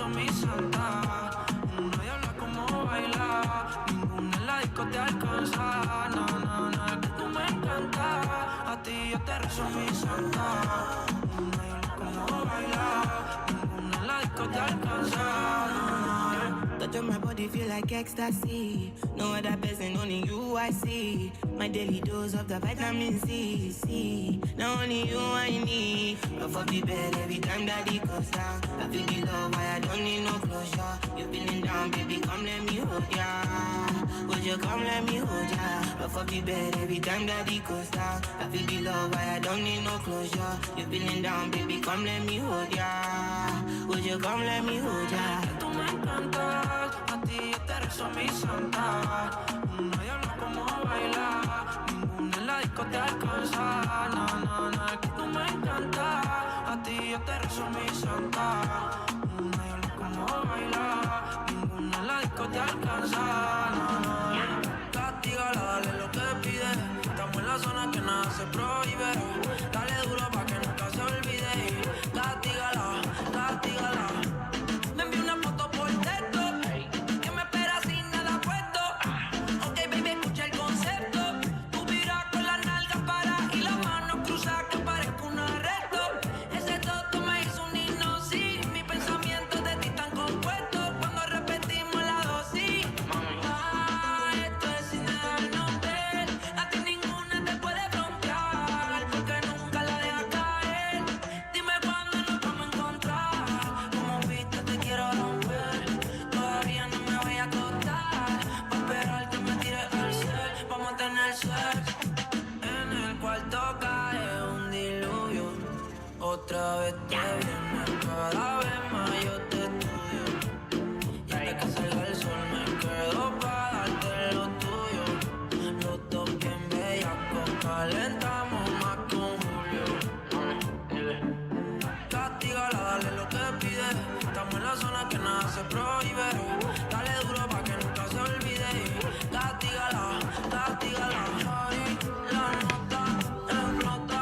son mis santas. Una diabla como baila, ninguna en la disco te alcanza. No, no, no, es que tú me encantas. A ti yo te rezo mis santas. Una diabla como baila, ninguna en la disco te alcanza. Touch on my body feel like ecstasy. No other person, only you I see. My daily dose of the vitamin C. Now only you I need. Love of the bed every time that it goes down. I feel the love, why I don't need no closure. You feeling down, baby, come let me hold ya. Would you come let me hold ya? Love of the bed every time that it goes down. I feel the love, why I don't need no closure. You feeling down, baby, come let me hold ya. Would you come let me hold ya? Tú me encantas, a ti yo te rezo mi santa. Una diabla como baila, ninguna en la disco te alcanza. No, no, no, es que tú me encantas, a ti yo te rezo mi santa. Una diabla como baila, ninguna en la disco te alcanza. No, no, no. Castígala, dale lo que pide. Estamos en la zona que nada se prohíbe. Dale duro pa' que nunca se olvide. Castígala, castígala. Me envió una foto por texto, que me espera sin nada puesto. Ok, baby, escucha el concepto. Tú vibras con las nalgas para y las manos cruzadas que parezco un arresto. Ese toto me hizo un himno, sí. Mis pensamientos de ti están compuestos cuando repetimos la dosis. Esto es sin dejarnos ver. A ti ninguna te puede frontear, porque nunca la dejas caer. Dime cuándo nos vamos a encontrar. Como viste te quiero romper. Todavía no me voy a acostar. Voy a esperar que me tires al cel. Vamos a tener sexo. En el cuarto cae un diluvio. Otra vez te viene, cada vez más yo te estudio. Y hasta que salga el sol me quedo pa' darte lo tuyo. Los dos bien bellacos, calentamos más que un julio. Castígala, dale lo que pide. Estamos en la zona que nada se prohíbe. Dale duro pa' que nunca se olvide. Castígala, castígala. Ay, la nota explota.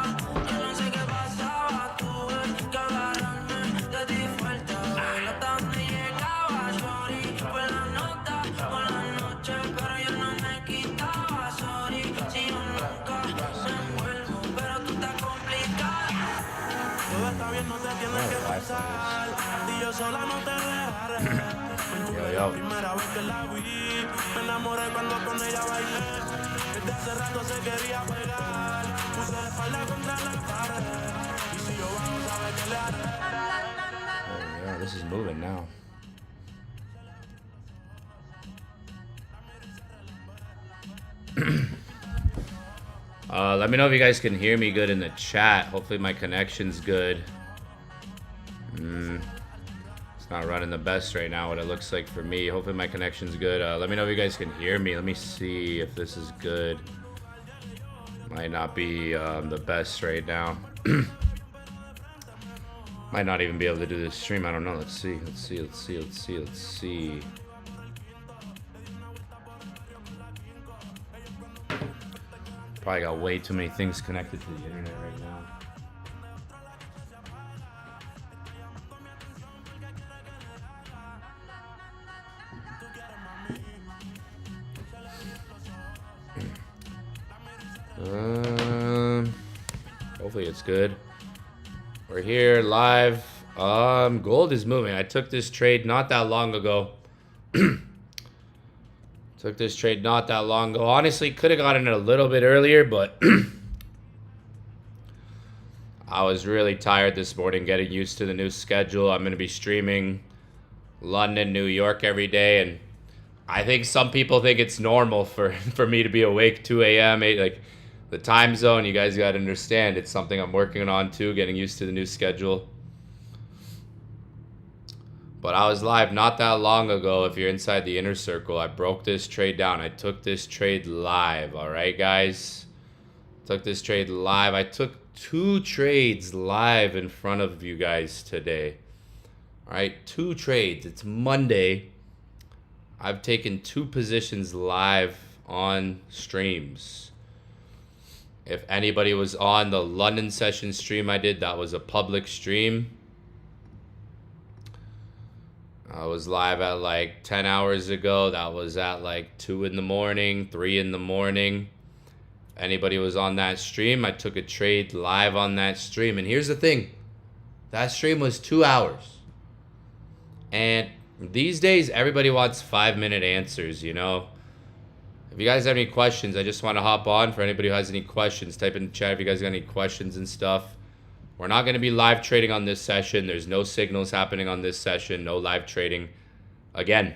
Yo no sé qué pasaba, tuve que agarrarme de ti fuerte. Hasta donde llegaba, sorry. Fue la nota por la noche, pero yo no me quitaba, sorry. Si yo nunca me envuelvo, pero tú estás complicada. Todo está bien, no te tienes que pasar. Y yo sola no te dejaré. La primera vez que la vi, me enamoré cuando con ella bailé. Desde hace rato se quería pegar. Puse la espalda contra la pared. Y si yo bajo, sabes que le haré. Oh, yeah, this is moving now. Let me know if you guys can hear me good in the chat. Hopefully my connection's good. It's not running the best right now, what it looks like for me. Hopefully my connection's good. Let me know if you guys can hear me. Let me see if this is good. Might not be the best right now. Might not even be able to do this stream. I don't know. Let's see. Let's see. Let's see. Let's see. Let's see. Probably got way too many things connected to the internet right now. Hopefully it's good. We're here live. Gold is moving. I took this trade not that long ago. Took this trade not that long ago. Honestly, could have gotten it a little bit earlier, but I was really tired this morning getting used to the new schedule. I'm going to be streaming London, New York every day, and I think some people think it's normal for me to be awake 2 a.m. Like the time zone, you guys got to understand. It's something I'm working on too, getting used to the new schedule. But I was live not that long ago. If you're inside the inner circle, I broke this trade down. I took this trade live. All right, guys. Took this trade live. I took 2 trades live in front of you guys today. All right, 2 trades. It's Monday. I've taken 2 positions live on streams. If anybody was on the London session stream I did, that was a public stream. I was live at like 10 hours ago. That was at like 2 in the morning, 3 in the morning. Anybody was on that stream, I took a trade live on that stream. And here's the thing. That stream was 2 hours. And these days, everybody wants 5-minute answers, you know? If you guys have any questions, I just want to hop on. For anybody who has any questions, type in the chat if you guys got any questions and stuff. We're not going to be live trading on this session. There's no signals happening on this session. No live trading. Again,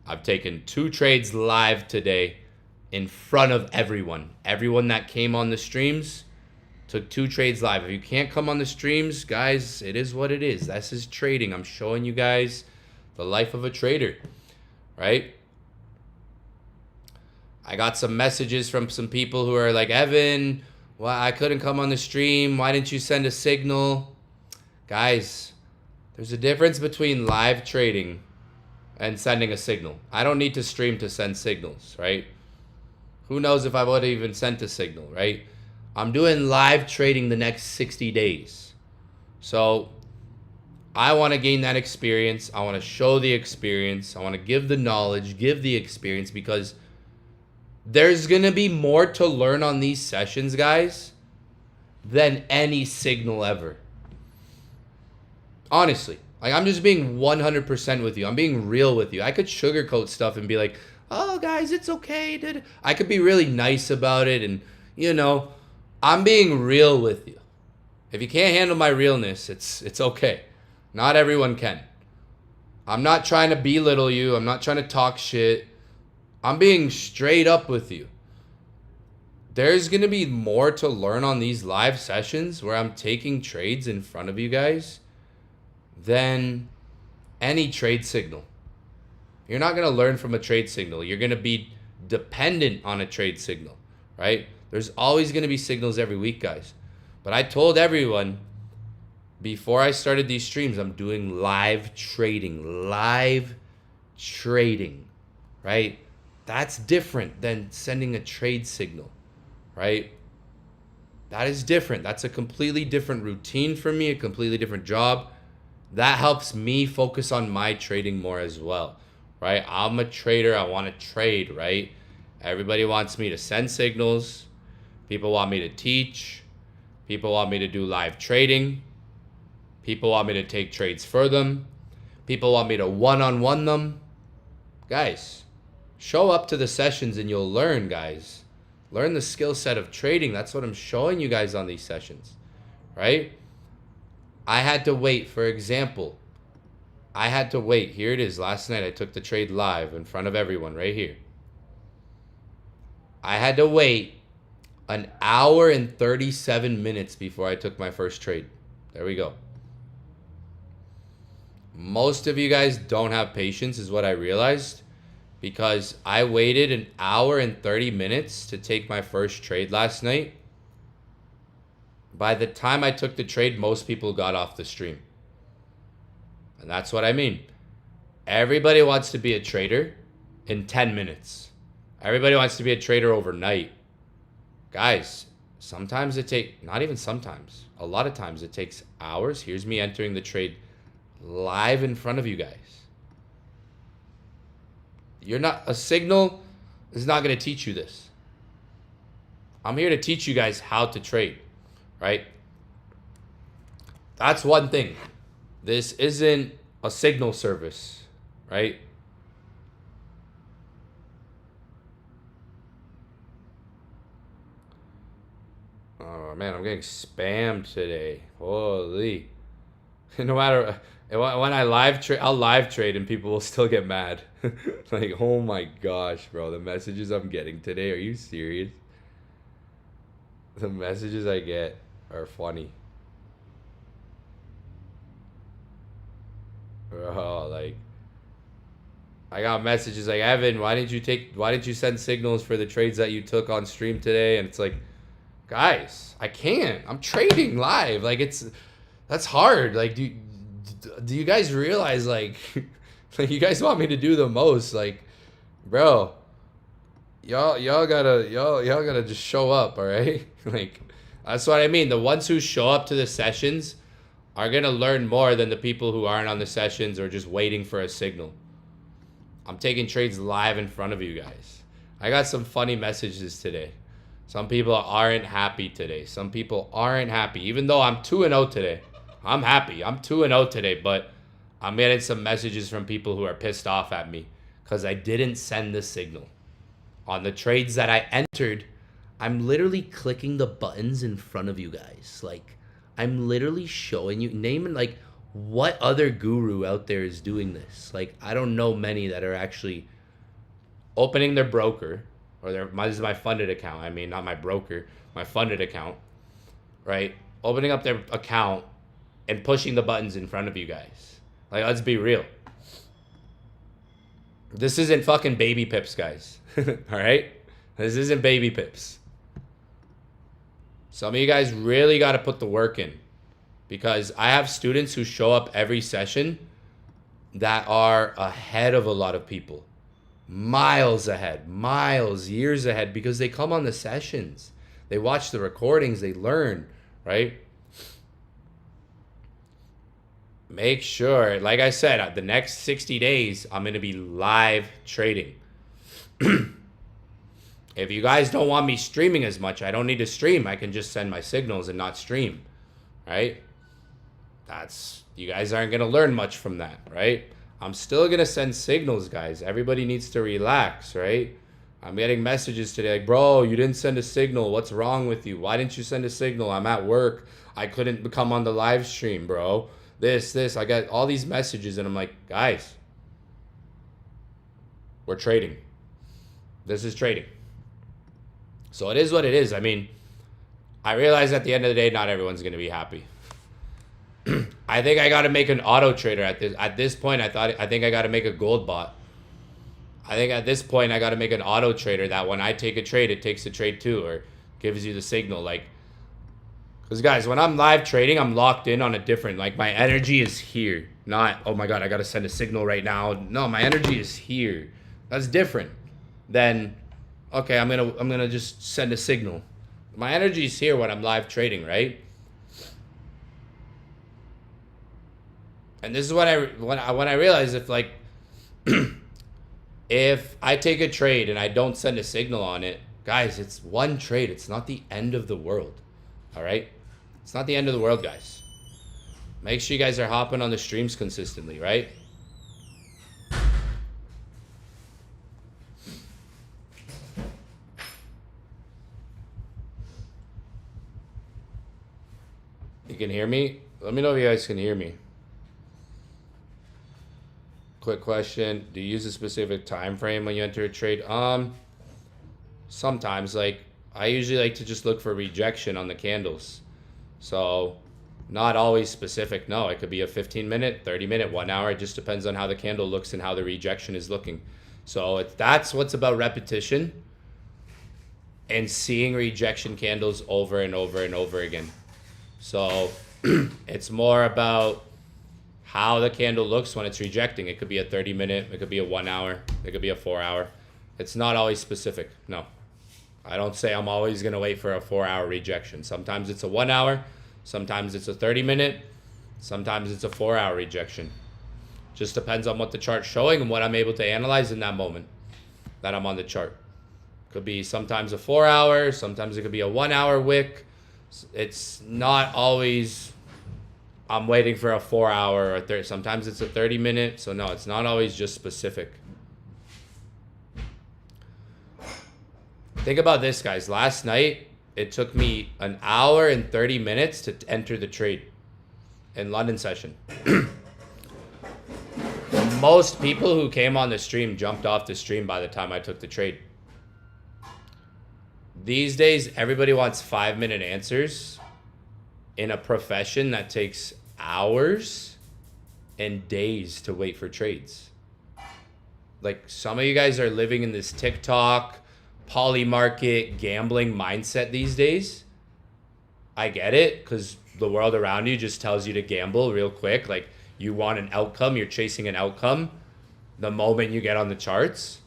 I've taken 2 trades live today in front of everyone. Everyone that came on the streams took 2 trades live. If you can't come on the streams, guys, it is what it is. This is trading. I'm showing you guys the life of a trader, right? I got some messages from some people who are like, Evan, well, I couldn't come on the stream. Why didn't you send a signal? Guys, there's a difference between live trading and sending a signal. I don't need to stream to send signals, right? Who knows if I would have even sent a signal, right? I'm doing live trading the next 60 days. So I want to gain that experience. I want to show the experience. I want to give the knowledge, give the experience, because there's going to be more to learn on these sessions, guys, than any signal ever. Honestly, like, I'm just being 100% with you. I'm being real with you. I could sugarcoat stuff and be like, oh, guys, it's okay. I could be really nice about it. And, you know, I'm being real with you. If you can't handle my realness, it's okay. Not everyone can. I'm not trying to belittle you. I'm not trying to talk shit. I'm being straight up with you. There's going to be more to learn on these live sessions where I'm taking trades in front of you guys than any trade signal. You're not going to learn from a trade signal. You're going to be dependent on a trade signal, right? There's always going to be signals every week, guys. But I told everyone before I started these streams, I'm doing live trading, right? That's different than sending a trade signal, right? That is different. That's a completely different routine for me, a completely different job. That helps me focus on my trading more as well, right? I'm a trader. I want to trade, right? Everybody wants me to send signals. People want me to teach. People want me to do live trading. People want me to take trades for them. People want me to one-on-one them. Guys, show up to the sessions and you'll learn, guys. Learn the skill set of trading. That's what I'm showing you guys on these sessions, right? I had to wait. For example, I had to wait. Here it is. Last night I took the trade live in front of everyone right here. I had to wait an hour and 37 minutes before I took my first trade. There we go. Most of you guys don't have patience, is what I realized, because I waited an hour and 30 minutes to take my first trade last night. By the time I took the trade, most people got off the stream. And that's what I mean. Everybody wants to be a trader in 10 minutes. Everybody wants to be a trader overnight. Guys, sometimes it takes, not even sometimes, a lot of times it takes hours. Here's me entering the trade live in front of you guys. You're not, a signal is not going to teach you this. I'm here to teach you guys how to trade, right? That's one thing. This isn't a signal service, right? Oh man, I'm getting spammed today. Holy. No matter, when I live trade, I'll live trade and people will still get mad. Like, oh my gosh, bro. The messages I'm getting today, are you serious? The messages I get are funny. Bro, like, I got messages like, Evan, why didn't you send signals for the trades that you took on stream today? And it's like, guys, I can't. I'm trading live. Like, that's hard. Like, do you guys realize, like, like, you guys want me to do the most? Like, bro, y'all gotta just show up, all right? Like, that's what I mean. The ones who show up to the sessions are going to learn more than the people who aren't on the sessions or just waiting for a signal. I'm taking trades live in front of you guys. I got some funny messages today. Some people aren't happy today. Some people aren't happy. Even though I'm 2-0 today. I'm happy. I'm 2-0 today, but I'm getting some messages from people who are pissed off at me because I didn't send the signal. On the trades that I entered, I'm literally clicking the buttons in front of you guys. Like, I'm literally showing you, naming, like, what other guru out there is doing this? Like, I don't know many that are actually opening their broker, or this is my funded account. I mean, not my broker, my funded account, right? Opening up their account and pushing the buttons in front of you guys. Like, let's be real. This isn't fucking baby pips, guys. All right? This isn't baby pips. Some of you guys really got to put the work in, because I have students who show up every session that are ahead of a lot of people. Miles ahead, miles, years ahead, because they come on the sessions. They watch the recordings, they learn, right? Make sure, like I said, the next 60 days, I'm going to be live trading. If you guys don't want me streaming as much, I don't need to stream. I can just send my signals and not stream, right? You guys aren't going to learn much from that, right? I'm still going to send signals, guys. Everybody needs to relax, right? I'm getting messages today like, bro, you didn't send a signal. What's wrong with you? Why didn't you send a signal? I'm at work. I couldn't come on the live stream, bro. This. I got all these messages, and I'm like, guys, we're trading. This is trading. So it is what it is. I mean, I realize at the end of the day, not everyone's going to be happy. I think I got to make an auto trader at this point. I think I got to make a gold bot. I think at this point I got to make an auto trader that when I take a trade, it takes the trade too, or gives you the signal. Like, because guys, when I'm live trading, I'm locked in on a different, like, my energy is here, not, oh my God, I got to send a signal right now. No, my energy is here. That's different than, okay, I'm gonna just send a signal. My energy is here when I'm live trading, right? And this is when I realize, if, like, if I take a trade and I don't send a signal on it, guys, it's one trade. It's not the end of the world. All right? It's not the end of the world, guys. Make sure you guys are hopping on the streams consistently, right? You can hear me? Let me know if you guys can hear me. Quick question. Do you use a specific time frame when you enter a trade? Sometimes, like, I usually like to just look for rejection on the candles. So, not always specific. No, it could be a 15-minute, 30-minute, 1 hour. It just depends on how the candle looks and how the rejection is looking. So, that's what's about repetition and seeing rejection candles over and over and over again. So, it's more about how the candle looks when it's rejecting. It could be a 30-minute, it could be a 1 hour, it could be a 4 hour. It's not always specific. No. I don't say I'm always going to wait for a 4 hour rejection. Sometimes it's a 1 hour, sometimes it's a 30-minute, sometimes it's a 4 hour rejection. Just depends on what the chart's showing and what I'm able to analyze in that moment that I'm on the chart. Could be sometimes a 4 hour, sometimes it could be a 1 hour wick. It's not always I'm waiting for a 4 hour or 30. Sometimes it's a 30-minute. So no, it's not always just specific. Think about this, guys. Last night, it took me 1 hour and 30 minutes to enter the trade in London session. Most people who came on the stream jumped off the stream by the time I took the trade. These days, everybody wants 5-minute answers in a profession that takes hours and days to wait for trades. Like, some of you guys are living in this TikTok, poly market, gambling mindset these days. I get it, because the world around you just tells you to gamble real quick. Like, you want an outcome, you're chasing an outcome the moment you get on the charts.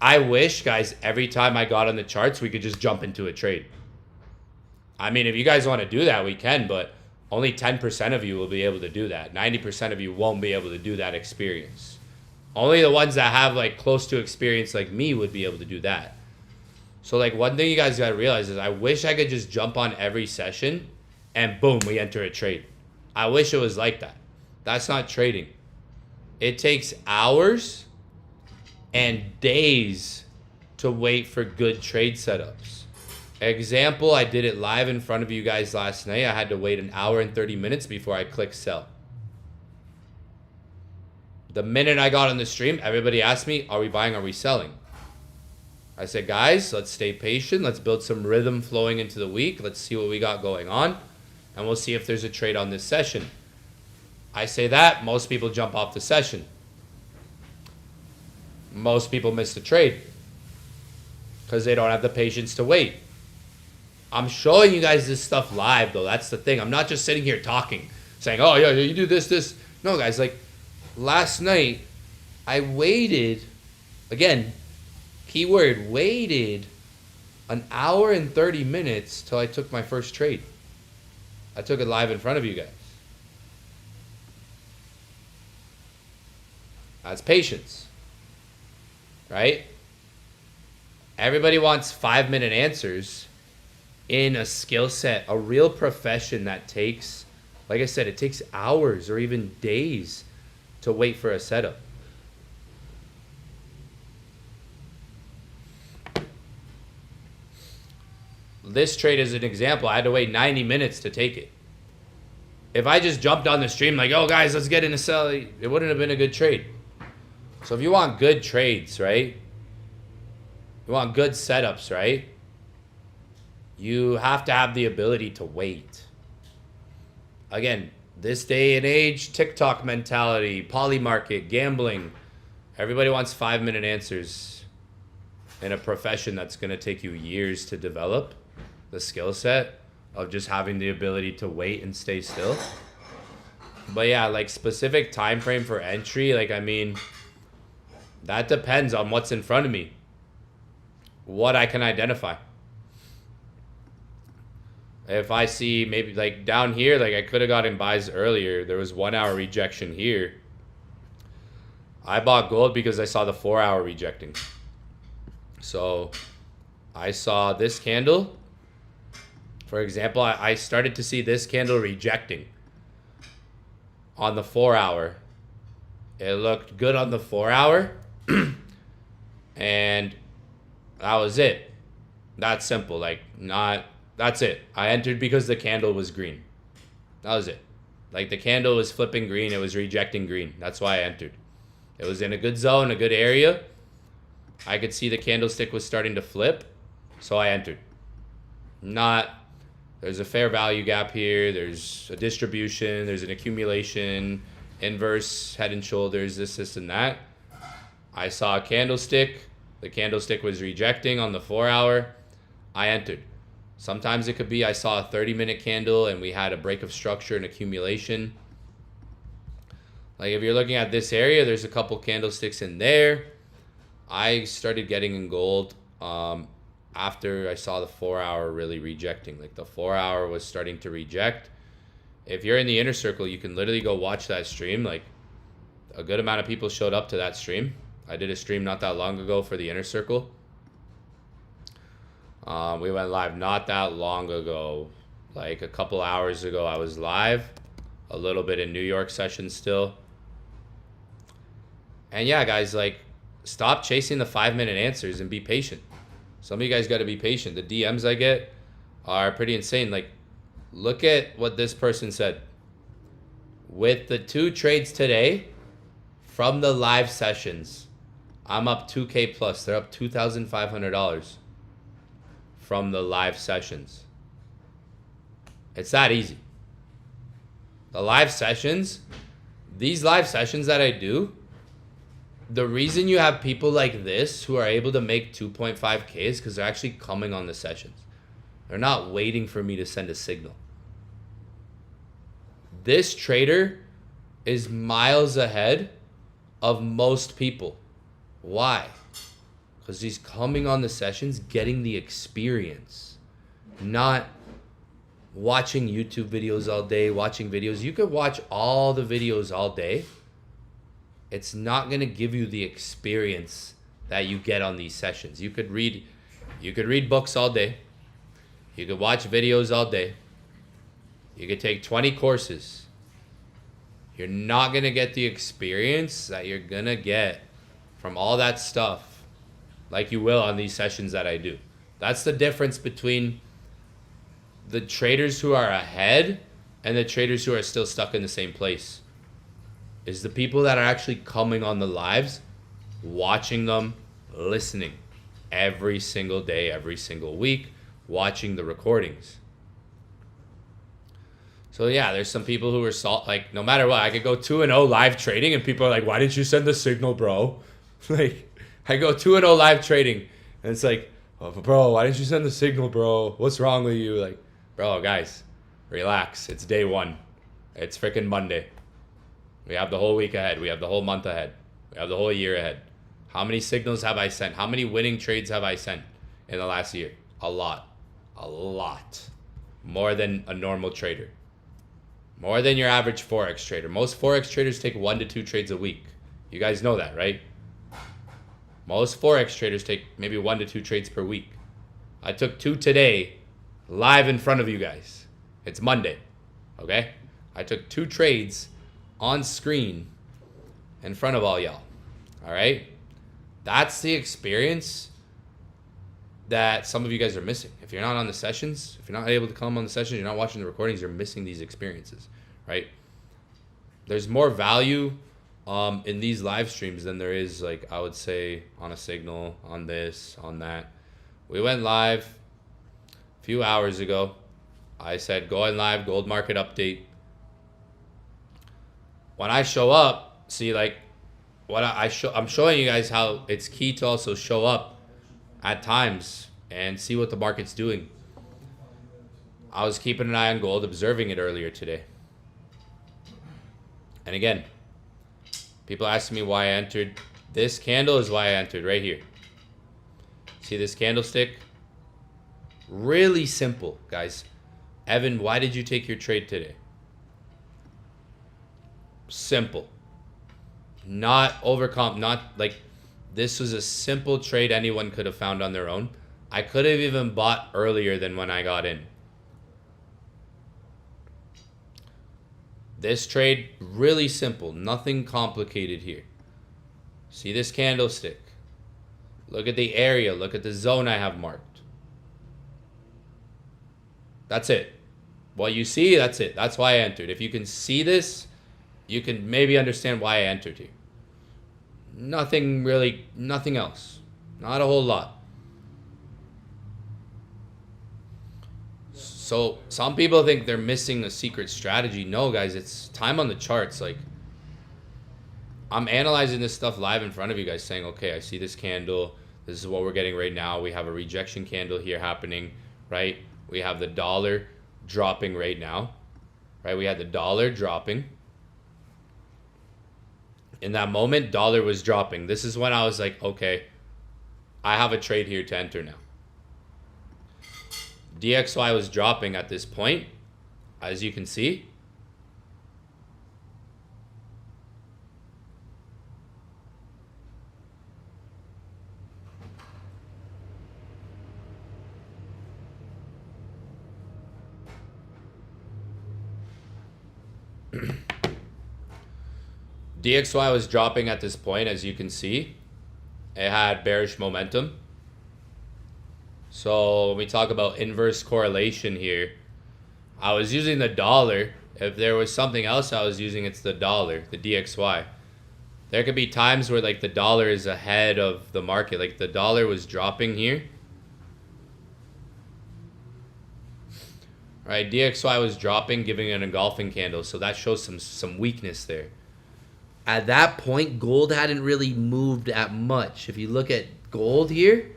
I wish, guys, every time I got on the charts, we could just jump into a trade. I mean, if you guys want to do that, we can, but Only 10% of you will be able to do that. 90% of you won't be able to do that experience. Only the ones that have like close to experience like me would be able to do that. So like one thing you guys gotta realize is I wish I could just jump on every session and boom, we enter a trade. I wish it was like that. That's not trading. It takes hours and days to wait for good trade setups. Example, I did it live in front of you guys last night. I had to wait an hour and 30 minutes before I clicked sell. The minute I got on the stream, everybody asked me, are we buying, are we selling? I said, guys, let's stay patient. Let's build some rhythm flowing into the week. Let's see what we got going on. And we'll see if there's a trade on this session. I say that, most people jump off the session. Most people miss the trade because they don't have the patience to wait. I'm showing you guys this stuff live, though. That's the thing. I'm not just sitting here talking, saying, oh, yeah, you do this. No, guys, like last night, I waited, again, keyword, waited an hour and 30 minutes till I took my first trade. I took it live in front of you guys. That's patience, right? Everybody wants 5-minute answers in a skill set, a real profession that takes, like I said, it takes hours or even days to wait for a setup. This trade is an example. I had to wait 90 minutes to take it. If I just jumped on the stream like, oh, guys, let's get in a sell, it wouldn't have been a good trade. So if you want good trades, right? You want good setups, right? You have to have the ability to wait. Again, this day and age, TikTok mentality, poly market, gambling. Everybody wants 5-minute answers in a profession that's going to take you years to develop the skill set of just having the ability to wait and stay still. But yeah, like specific time frame for entry, like I mean, that depends on what's in front of me, what I can identify. If I see maybe like down here, like I could have gotten buys earlier. There was 1 hour rejection here. I bought gold because I saw the 4 hour rejecting. So I saw this candle. For example, I started to see this candle rejecting on the 4 hour. It looked good on the 4 hour. And that was it. That's simple. Like that's it. I entered because the candle was green. That was it. Like the candle was flipping green. It was rejecting green. That's why I entered. It was in a good zone, a good area. I could see the candlestick was starting to flip. So I entered. There's a fair value gap here. There's a distribution. There's an accumulation, inverse, head and shoulders, this, and that. I saw a candlestick. The candlestick was rejecting on the 4 hour. I entered. Sometimes it could be I saw a 30-minute candle and we had a break of structure and accumulation. Like if you're looking at this area, there's a couple candlesticks in there. I started getting in gold after I saw the 4 hour really rejecting. Like the 4 hour was starting to reject. If you're in the inner circle, you can literally go watch that stream. Like a good amount of people showed up to that stream. I did a stream not that long ago for the inner circle. We went live not that long ago. Like a couple hours ago, I was live. A little bit in New York session still. And yeah, guys, like stop chasing the 5-minute answers and be patient. Some of you guys got to be patient. The DMs I get are pretty insane. Like, look at what this person said. With the 2 trades today from the live sessions, I'm up 2K plus. They're up $2,500 from the live sessions. It's that easy. The live sessions, these live sessions that I do, the reason you have people like this who are able to make 2.5K is because they're actually coming on the sessions. They're not waiting for me to send a signal. This trader is miles ahead of most people. Why? Because he's coming on the sessions, getting the experience, not watching YouTube videos all day, watching videos. You could watch all the videos all day. It's not going to give you the experience that you get on these sessions. You could read books all day. You could watch videos all day. You could take 20 courses. You're not going to get the experience that you're going to get from all that stuff like you will on these sessions that I do. That's the difference between the traders who are ahead and the traders who are still stuck in the same place. Is the people that are actually coming on the lives, watching them, listening every single day, every single week, watching the recordings. So yeah, there's some people who are like, no matter what, I could go 2-0 live trading and people are like, why didn't you send the signal, bro? Like, I go 2-0 live trading and it's like, oh, bro, why didn't you send the signal, bro? What's wrong with you? Like, bro, guys, relax. It's day one. It's freaking Monday. We have the whole week ahead. We have the whole month ahead. We have the whole year ahead. How many signals have I sent? How many winning trades have I sent in the last year? A lot. A lot. More than a normal trader. More than your average Forex trader. Most Forex traders take 1 to 2 trades a week. You guys know that, right? Most Forex traders take maybe 1 to 2 trades per week. I took 2 today, live in front of you guys. It's Monday, okay? I took 2 trades on screen in front of all y'all, all right? That's the experience that some of you guys are missing. If you're not on the sessions, if you're not able to come on the sessions, you're not watching the recordings, you're missing these experiences, right? There's more value in these live streams than there is, like, I would say, on a signal, on this, on that. We went live a few hours ago. I said, going live, gold market update. When I show up, see, like, what I'm showing you guys how it's key to also show up at times and see what the market's doing. I was keeping an eye on gold, observing it earlier today. And again, people asking me why I entered. This candle is why I entered right here. See this candlestick? Really simple, guys. Evan, why did you take your trade today? Simple. Not overcome, not like this was a simple trade anyone could have found on their own. I could have even bought earlier than when I got in. This trade, really simple, nothing complicated here. See this candlestick? Look at the area, look at the zone I have marked. That's it. What you see, that's it. That's why I entered. If you can see this, you can maybe understand why I entered here. Nothing really, nothing else. Not a whole lot. So some people think they're missing a secret strategy. No, guys, it's time on the charts. Like, I'm analyzing this stuff live in front of you guys, saying, okay, I see this candle. This is what we're getting right now. We have a rejection candle here happening, right? We have the dollar dropping right now, right? We had the dollar dropping. In that moment, dollar was dropping. This is when I was like, okay, I have a trade here to enter now. DXY was dropping at this point, as you can see. DXY was dropping at this point, as you can see. It had bearish momentum. So when we talk about inverse correlation here, I was using the dollar. If there was something else I was using, it's the dollar, the DXY. There could be times where like the dollar is ahead of the market. Like the dollar was dropping here. All right, DXY was dropping, giving an engulfing candle. So that shows some weakness there. At that point, gold hadn't really moved that much. If you look at gold here,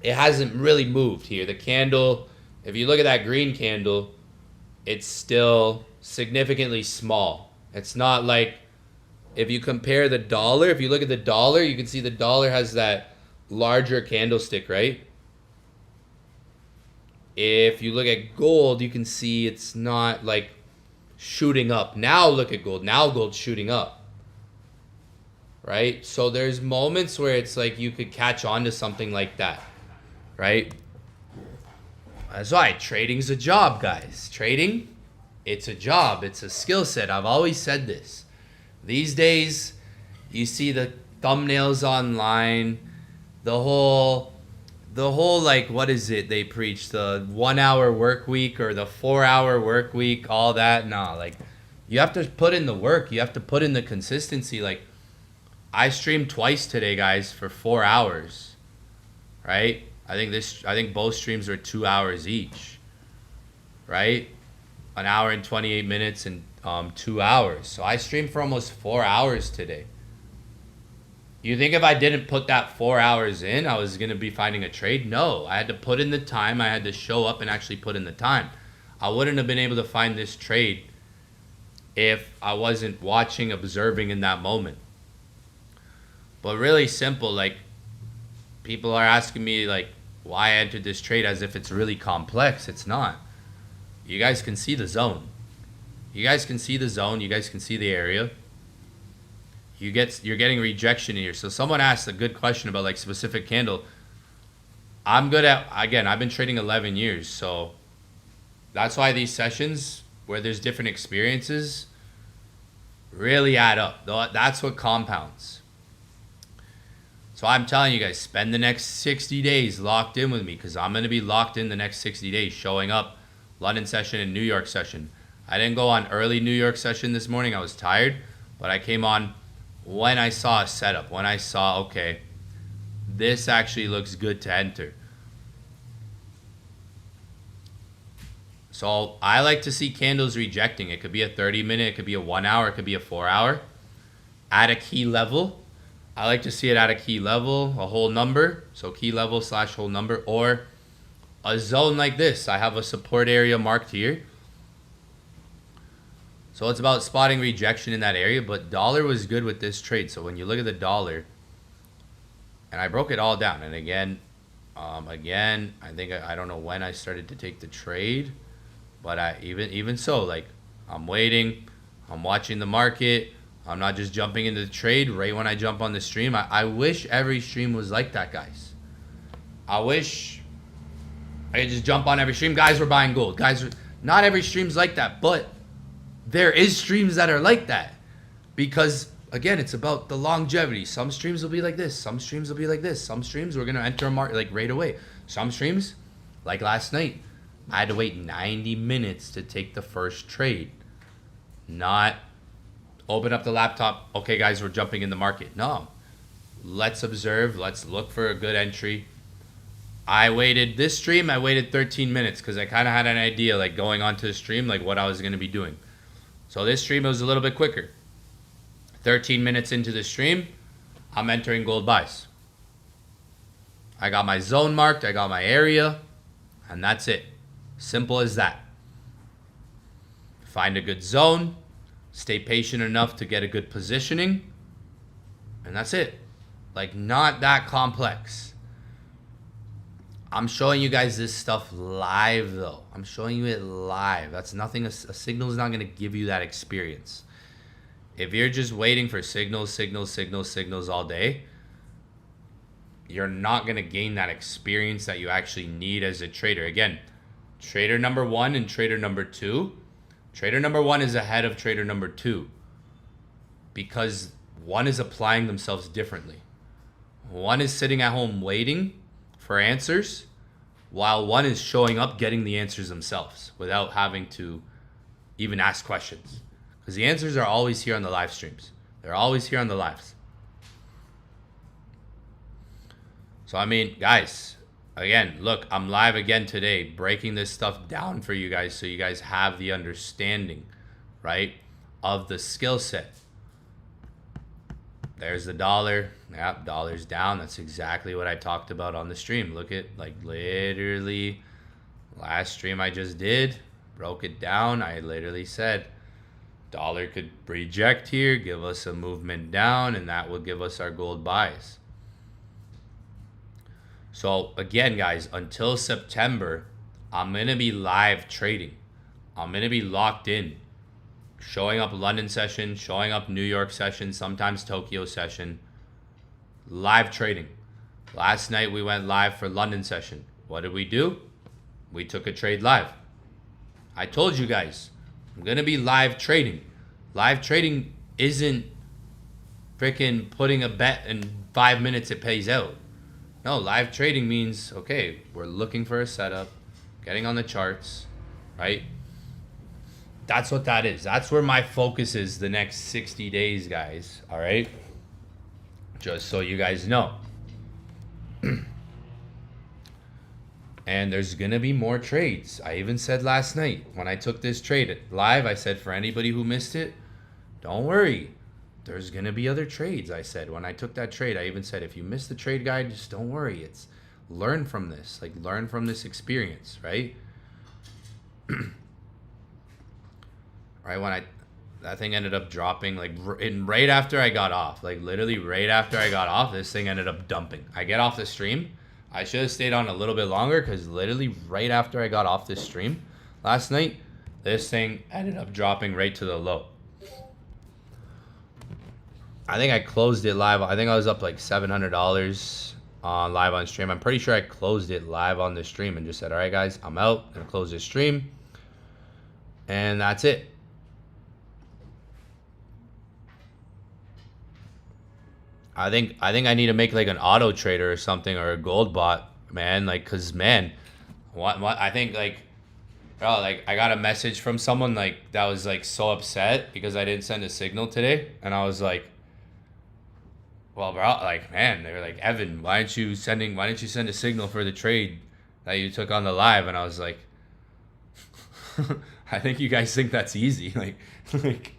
it hasn't really moved here. The candle, if you look at that green candle, it's still significantly small. It's not like, if you compare the dollar, if you look at the dollar, you can see the dollar has that larger candlestick, right? If you look at gold, you can see it's not like shooting up. Now look at gold. Now gold's shooting up. Right? So there's moments where it's like you could catch on to something like that. Right? That's why trading's a job, guys. Trading, it's a job. It's a skill set. I've always said this. These days, you see the thumbnails online, the whole like, what is it they preach, the 1 hour work week or the 4 hour work week, all that. Nah, like, you have to put in the work. You have to put in the consistency. Like, I streamed twice today, guys, for 4 hours, right? I think both streams are 2 hours each, right? An hour and 28 minutes and 2 hours. So I streamed for almost 4 hours today. You think if I didn't put that 4 hours in, I was going to be finding a trade? No, I had to put in the time. I had to show up and actually put in the time. I wouldn't have been able to find this trade if I wasn't watching, observing in that moment. But really simple, like, people are asking me, like, why I entered this trade as if it's really complex. It's not. You guys can see the zone. You guys can see the zone. You guys can see the area. You're getting rejection here. So someone asked a good question about like specific candle. I'm good at, again, I've been trading 11 years. So that's why these sessions where there's different experiences really add up. That's what compounds. So I'm telling you guys, spend the next 60 days locked in with me, because I'm going to be locked in the next 60 days, showing up London session and New York session. I didn't go on early New York session this morning. I was tired, but I came on when I saw a setup, when I saw, okay, this actually looks good to enter. So I like to see candles rejecting. It could be a 30-minute, it could be a 1 hour, it could be a 4 hour. At a key level, I like to see it at a key level, a whole number, so key level / whole number, or a zone like this. I have a support area marked here. So it's about spotting rejection in that area, but dollar was good with this trade. So when you look at the dollar, and I broke it all down, and again, I think I don't know when I started to take the trade, but even so, like, I'm waiting, I'm watching the market. I'm not just jumping into the trade right when I jump on the stream. I wish every stream was like that, guys. I wish I could just jump on every stream. Guys, we're buying gold. Guys, not every stream's like that, but there is streams that are like that. Because, again, it's about the longevity. Some streams will be like this. Some streams will be like this. Some streams we're going to enter a market like right away. Some streams, like last night, I had to wait 90 minutes to take the first trade. Not open up the laptop. Okay, guys, we're jumping in the market. No. Let's observe. Let's look for a good entry. This stream, I waited 13 minutes because I kind of had an idea, like, going onto the stream, like, what I was going to be doing. So this stream, it was a little bit quicker. 13 minutes into the stream, I'm entering gold buys. I got my zone marked. I got my area. And that's it. Simple as that. Find a good zone. Stay patient enough to get a good positioning. And that's it. Like, not that complex. I'm showing you guys this stuff live, though. I'm showing you it live. That's nothing. A signal is not going to give you that experience. If you're just waiting for signals all day, you're not going to gain that experience that you actually need as a trader. Again, trader number 1 and trader number 2. Trader number 1 is ahead of trader number 2 because one is applying themselves differently. One is sitting at home waiting for answers, while one is showing up getting the answers themselves without having to even ask questions. Because the answers are always here on the live streams. They're always here on the lives. So, I mean, guys, again, look, I'm live again today, breaking this stuff down for you guys so you guys have the understanding, right, of the skill set. There's the dollar. Yep, dollar's down. That's exactly what I talked about on the stream. Look at, like, literally last stream I just did, broke it down. I literally said dollar could reject here, give us a movement down, and that will give us our gold buys. So again, guys, until September, I'm going to be live trading. I'm going to be locked in. Showing up London session, showing up New York session, sometimes Tokyo session. Live trading. Last night we went live for London session. What did we do? We took a trade live. I told you guys, I'm going to be live trading. Live trading isn't freaking putting a bet in 5 minutes it pays out. No, live trading means, okay, we're looking for a setup, getting on the charts, right? That's what that is. That's where my focus is the next 60 days, guys, all right? Just so you guys know. And there's going to be more trades. I even said last night when I took this trade live, I said for anybody who missed it, don't worry. There's going to be other trades, I said. When I took that trade, I even said, if you missed the trade guide, just don't worry. It's learn from this. Like, learn from this experience, right? Right when that thing ended up dropping, like, right after I got off. Like, literally right after I got off, this thing ended up dumping. I get off the stream. I should have stayed on a little bit longer because literally right after I got off this stream last night, this thing ended up dropping right to the low. I think I closed it live. I think I was up like $700 live on stream. I'm pretty sure I closed it live on the stream and just said, all right, guys, I'm out. I'm going to close this stream. And that's it. I think I need to make like an auto trader or something, or a gold bot, man. Like, cause man, what I think like, bro, like I got a message from someone like that was like so upset because I didn't send a signal today, and I was like, well, bro, like man, they were like, Evan, why didn't you send a signal for the trade that you took on the live? And I was like, I think you guys think that's easy, like.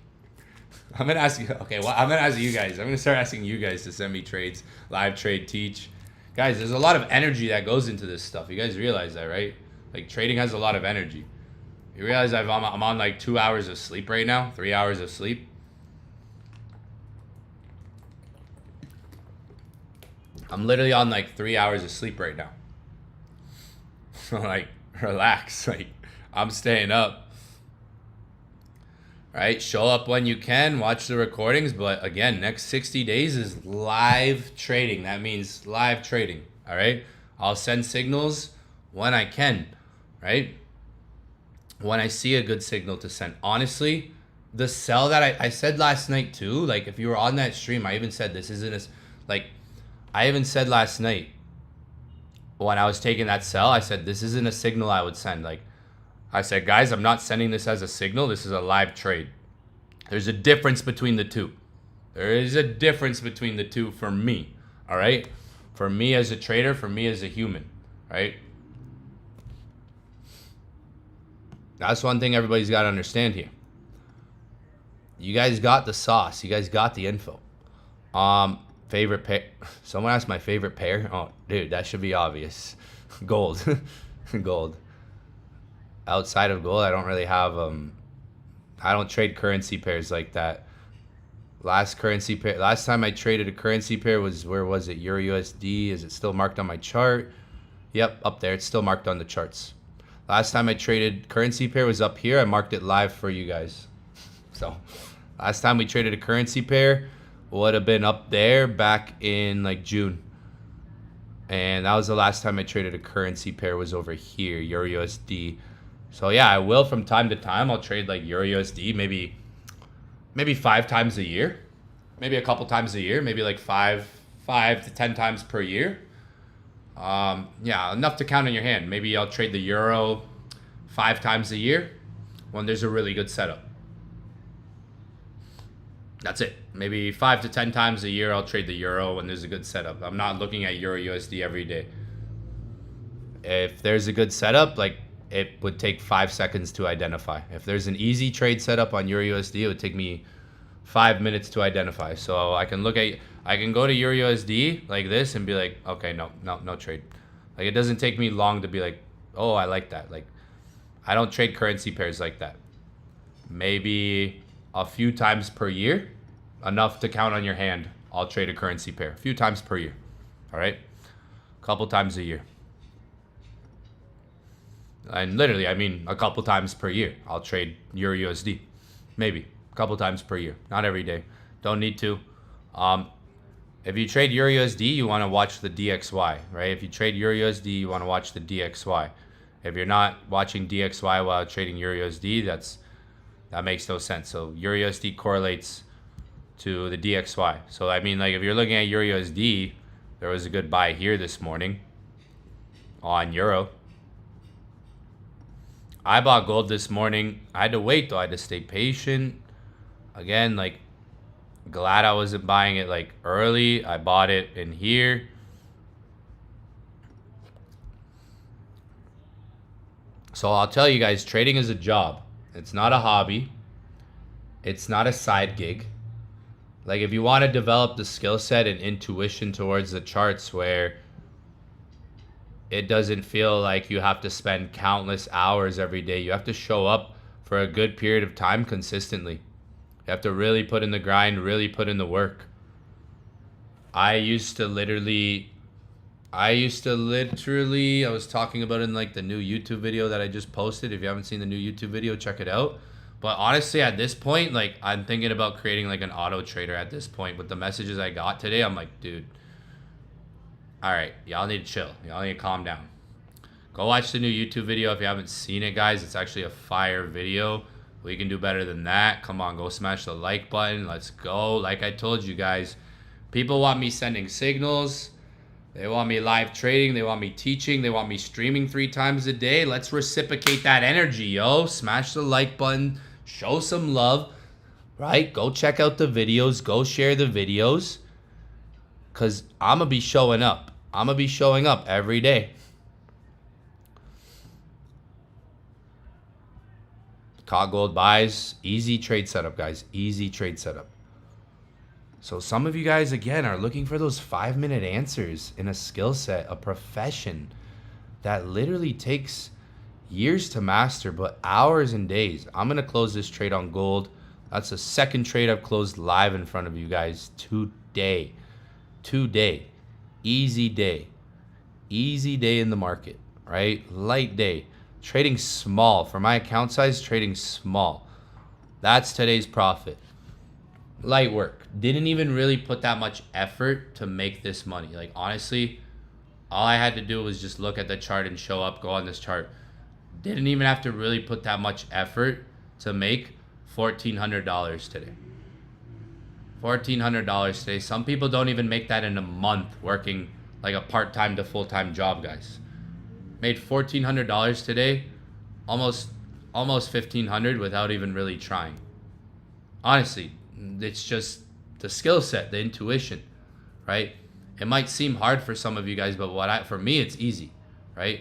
I'm gonna ask you. Okay, well, I'm gonna ask you guys. I'm gonna start asking you guys to send me trades, live trade, teach. Guys, there's a lot of energy that goes into this stuff. You guys realize that, right? Like trading has a lot of energy. You realize I'm on like 2 hours of sleep right now, 3 hours of sleep. I'm literally on like 3 hours of sleep right now. So like, relax. Like, I'm staying up. Right, show up when you can, watch the recordings, but again, next 60 days is live trading. That means live trading, all right? I'll send signals when I can, right? When I see a good signal to send. Honestly, the sell that I said last night too, like if you were on that stream, I even said this isn't as, like, I even said last night when I was taking that sell, I said this isn't a signal I would send. Like, I said, guys, I'm not sending this as a signal. This is a live trade. There's a difference between the two. There is a difference between the two for me, all right? For me as a trader, for me as a human, right? That's one thing everybody's got to understand here. You guys got the sauce. You guys got the info. Favorite pair. Someone asked my favorite pair. Oh, dude, that should be obvious. Gold. Gold. Outside of gold, I don't really have I don't trade currency pairs like that. Last time I traded a currency pair was, where was it? Euro USD. Is it still marked on my chart? Yep, up there. It's still marked on the charts. Last time I traded currency pair was up here. I marked it live for you guys. So last time we traded a currency pair would have been up there back in like June. And that was the last time I traded a currency pair, was over here, Euro USD. So yeah, I will from time to time. I'll trade like Euro USD maybe 5 times a year. Maybe a couple times a year. Maybe like 5 to 10 times per year. Yeah, enough to count on your hand. Maybe I'll trade the Euro 5 times a year when there's a really good setup. That's it. Maybe 5 to 10 times a year I'll trade the Euro when there's a good setup. I'm not looking at Euro USD every day. If there's a good setup, like, it would take 5 seconds to identify. If there's an easy trade setup on Euro USD, it would take me 5 minutes to identify. So I can go to Euro USD like this and be like, okay, no trade. Like, it doesn't take me long to be like, oh, I like that. Like, I don't trade currency pairs like that. Maybe a few times per year, enough to count on your hand, I'll trade a currency pair. A few times per year, all right? A couple times a year. And literally, I mean, a couple times per year, I'll trade Euro USD. Maybe a couple times per year. Not every day. Don't need to. If you trade Euro USD, you want to watch the DXY, right? If you trade Euro USD, you want to watch the DXY. If you're not watching DXY while trading Euro USD, that makes no sense. So Euro USD correlates to the DXY. So I mean, like if you're looking at Euro USD, there was a good buy here this morning on Euro. I bought gold this morning. I had to wait though. I had to stay patient. Again, like glad I wasn't buying it like early. I bought it in here. So I'll tell you guys, trading is a job. It's not a hobby. It's not a side gig. Like if you want to develop the skill set and intuition towards the charts where it doesn't feel like you have to spend countless hours every day. You have to show up for a good period of time consistently. You have to really put in the grind, really put in the work. I used to literally, I was talking about it in like the new YouTube video that I just posted. If you haven't seen the new YouTube video, check it out. But honestly, at this point, like I'm thinking about creating like an auto trader at this point. With the messages I got today, I'm like, dude, all right, y'all need to chill. Y'all need to calm down. Go watch the new YouTube video if you haven't seen it, guys. It's actually a fire video. We can do better than that. Come on, go smash the like button. Let's go. Like I told you guys, people want me sending signals. They want me live trading. They want me teaching. They want me streaming 3 times a day. Let's reciprocate that energy, yo. Smash the like button. Show some love, right? Go check out the videos. Go share the videos. Because I'm going to be showing up. I'm going to be showing up every day. Caught gold buys. Easy trade setup, guys. Easy trade setup. So some of you guys, again, are looking for those 5-minute answers in a skill set, a profession that literally takes years to master, but hours and days. I'm going to close this trade on gold. That's the second trade I've closed live in front of you guys today. Today. Easy day. Easy day in the market, right? Light day. Trading small. For my account size, trading small. That's today's profit. Light work. Didn't even really put that much effort to make this money. Like, honestly, all I had to do was just look at the chart and show up, go on this chart. Didn't even have to really put that much effort to make $1,400 today. $1,400 today. Some people don't even make that in a month working like a part-time to full-time job, guys. Made $1,400 today, almost $1,500 without even really trying. Honestly, it's just the skill set, the intuition, right? It might seem hard for some of you guys, but for me, it's easy, right?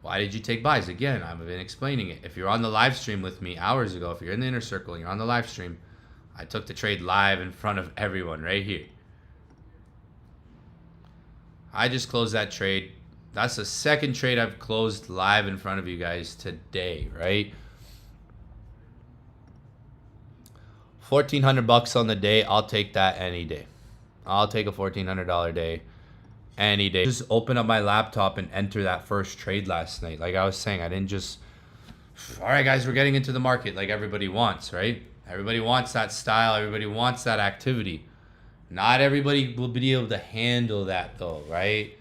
Why did you take buys? Again, I've been explaining it. If you're on the live stream with me hours ago, if you're in the inner circle and you're on the live stream, I took the trade live in front of everyone right here. I just closed that trade. That's the second trade I've closed live in front of you guys today, right? $1,400 on the day. I'll take that any day. I'll take a $1,400 day any day. Just open up my laptop and enter that first trade last night. Like I was saying, I didn't just, all right, guys, we're getting into the market like everybody wants, right? Everybody wants that style. Everybody wants that activity. Not everybody will be able to handle that though, right?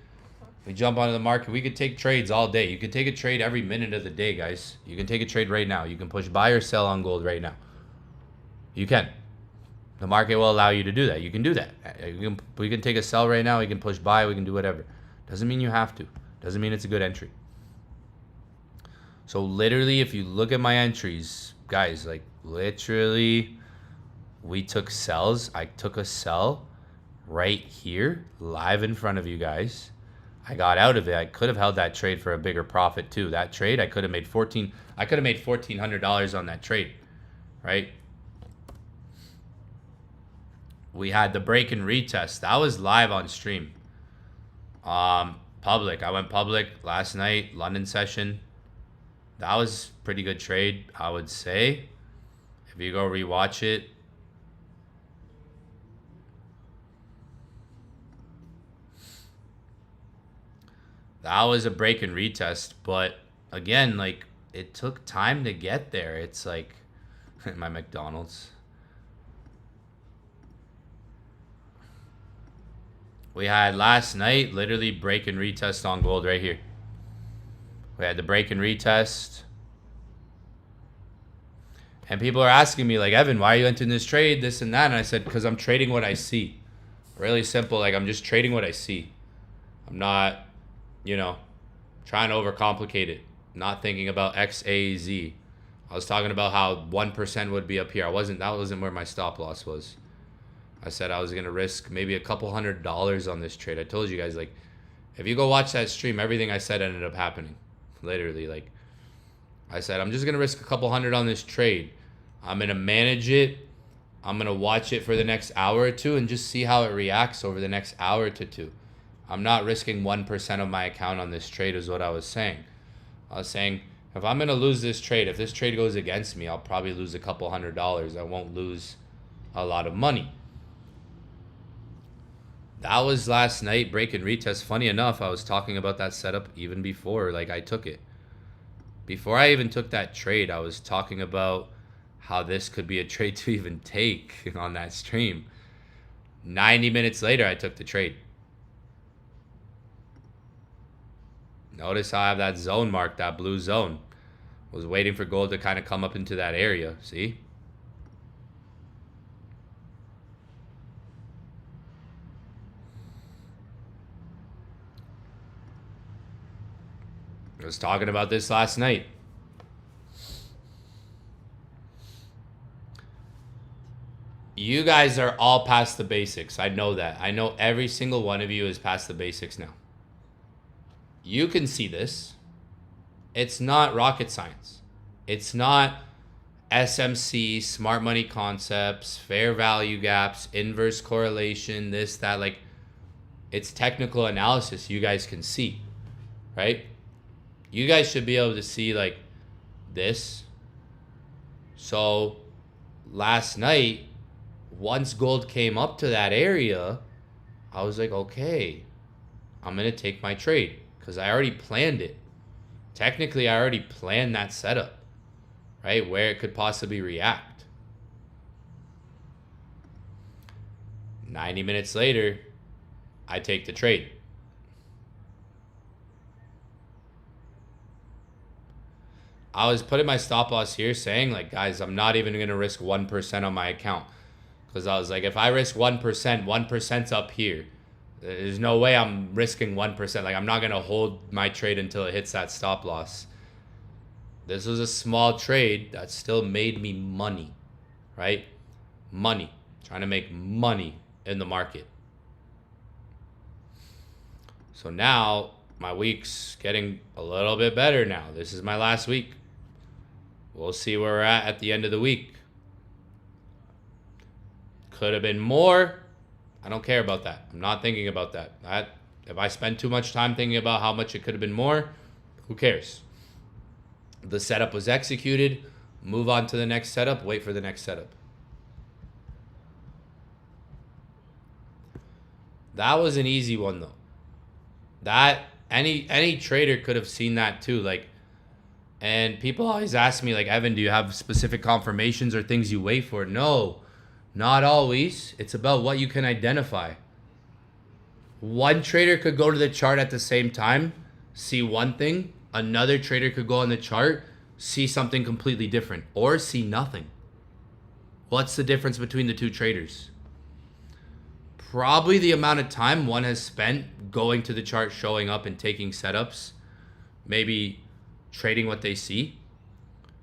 We jump onto the market. We could take trades all day. You can take a trade every minute of the day, guys. You can take a trade right now. You can push buy or sell on gold right now. You can. The market will allow you to do that. You can do that. We can take a sell right now. We can push buy. We can do whatever. Doesn't mean you have to. Doesn't mean it's a good entry. So literally, if you look at my entries, guys, like literally, we took sells. I took a sell right here, live in front of you guys. I got out of it. I could have held that trade for a bigger profit too. That trade, I could have made $1,400 on that trade, right? We had the break and retest. That was live on stream. Public. I went public last night, London session. That was pretty good trade, I would say. If you go rewatch it. That was a break and retest, but again, like, it took time to get there. It's like my McDonald's. We had last night literally break and retest on gold right here. We had the break and retest. And people are asking me, like, Evan, why are you entering this trade, this and that? And I said, because I'm trading what I see. Really simple. Like, I'm just trading what I see. I'm not, you know, trying to overcomplicate it. Not thinking about X, A, Z. I was talking about how 1% would be up here. That wasn't where my stop loss was. I said I was going to risk maybe a couple $100 on this trade. I told you guys, like, if you go watch that stream, everything I said ended up happening. Literally, like, I said, I'm just going to risk a couple $100 on this trade. I'm going to manage it. I'm going to watch it for the next hour or two and just see how it reacts over the next hour to two. I'm not risking 1% of my account on this trade is what I was saying. I was saying, if I'm going to lose this trade, if this trade goes against me, I'll probably lose a couple $100. I won't lose a lot of money. That was last night, break and retest. Funny enough, I was talking about that setup even before, like, I took it. Before I even took that trade, I was talking about how this could be a trade to even take on that stream. 90 minutes later, I took the trade. Notice how I have that zone marked, that blue zone. Was waiting for gold to kind of come up into that area. See? I was talking about this last night. You guys are all past the basics. I know that. I know every single one of you is past the basics now. You can see this. It's not rocket science. It's not SMC, smart money concepts, fair value gaps, inverse correlation, this, that. Like, it's technical analysis you guys can see, right? You guys should be able to see, like, this. So last night, once gold came up to that area, I was like, okay, I'm going to take my trade because I already planned it. Technically, I already planned that setup, right? Where it could possibly react. 90 minutes later, I take the trade. I was putting my stop loss here saying, like, guys, I'm not even going to risk 1% on my account. Because I was like, if I risk 1%, 1%'s up here. There's no way I'm risking 1%. Like, I'm not going to hold my trade until it hits that stop loss. This was a small trade that still made me money, right? Money. Trying to make money in the market. So now my week's getting a little bit better now. This is my last week. We'll see where we're at the end of the week. Could have been more. I don't care about that. I'm not thinking about that. If I spend too much time thinking about how much it could have been more, who cares? The setup was executed. Move on to the next setup. Wait for the next setup. That was an easy one, though. That any trader could have seen that too. Like, and people always ask me, like, Evan, do you have specific confirmations or things you wait for? No, not always. It's about what you can identify. One trader could go to the chart at the same time, see one thing. Another trader could go on the chart, see something completely different, or see nothing. What's the difference between the two traders? Probably the amount of time one has spent going to the chart, showing up and taking setups, maybe trading what they see.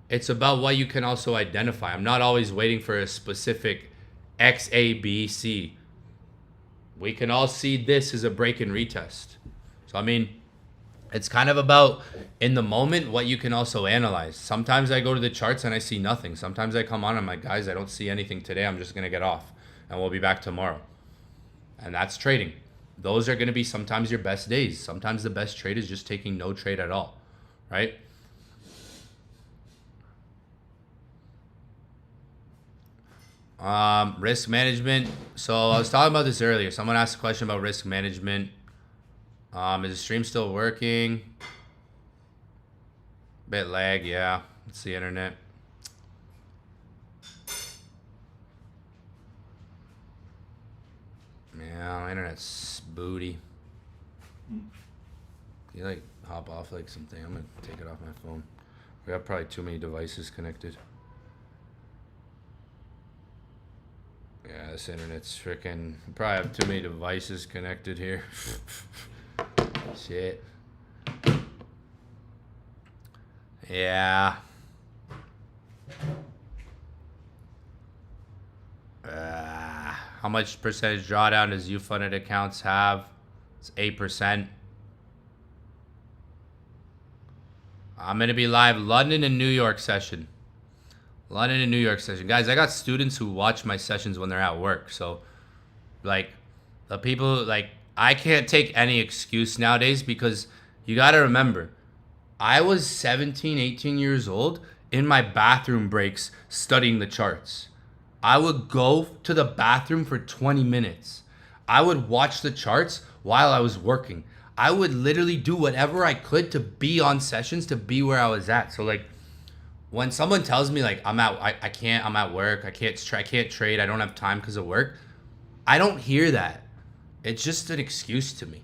It's about what you can also identify. I'm not always waiting for a specific X, A, B, C. We can all see this as a break and retest. So, I mean, it's kind of about in the moment what you can also analyze. Sometimes I go to the charts and I see nothing. Sometimes I come on and I'm like, guys, I don't see anything today. I'm just going to get off and we'll be back tomorrow. And that's trading. Those are going to be sometimes your best days. Sometimes the best trade is just taking no trade at all, right? Risk management. So I was talking about this earlier. Someone asked a question about risk management. Is the stream still working? Bit lag, yeah. It's the internet. Yeah, my internet's booty. You like hop off like something? I'm gonna take it off my phone. We have probably too many devices connected. Yeah, this internet's freaking. We probably have too many devices connected here. Shit. Yeah. How much percentage drawdown does you funded accounts have? It's 8%. I'm going to be live London and New York session. London and New York session. Guys, I got students who watch my sessions when they're at work. So, like, the people, like, I can't take any excuse nowadays because you got to remember, I was 17, 18 years old in my bathroom breaks studying the charts. I would go to the bathroom for 20 minutes. I would watch the charts while I was working. I would literally do whatever I could to be on sessions, to be where I was at. So like when someone tells me like I'm at work, I can't trade, I don't have time because of work, I don't hear that. It's just an excuse to me,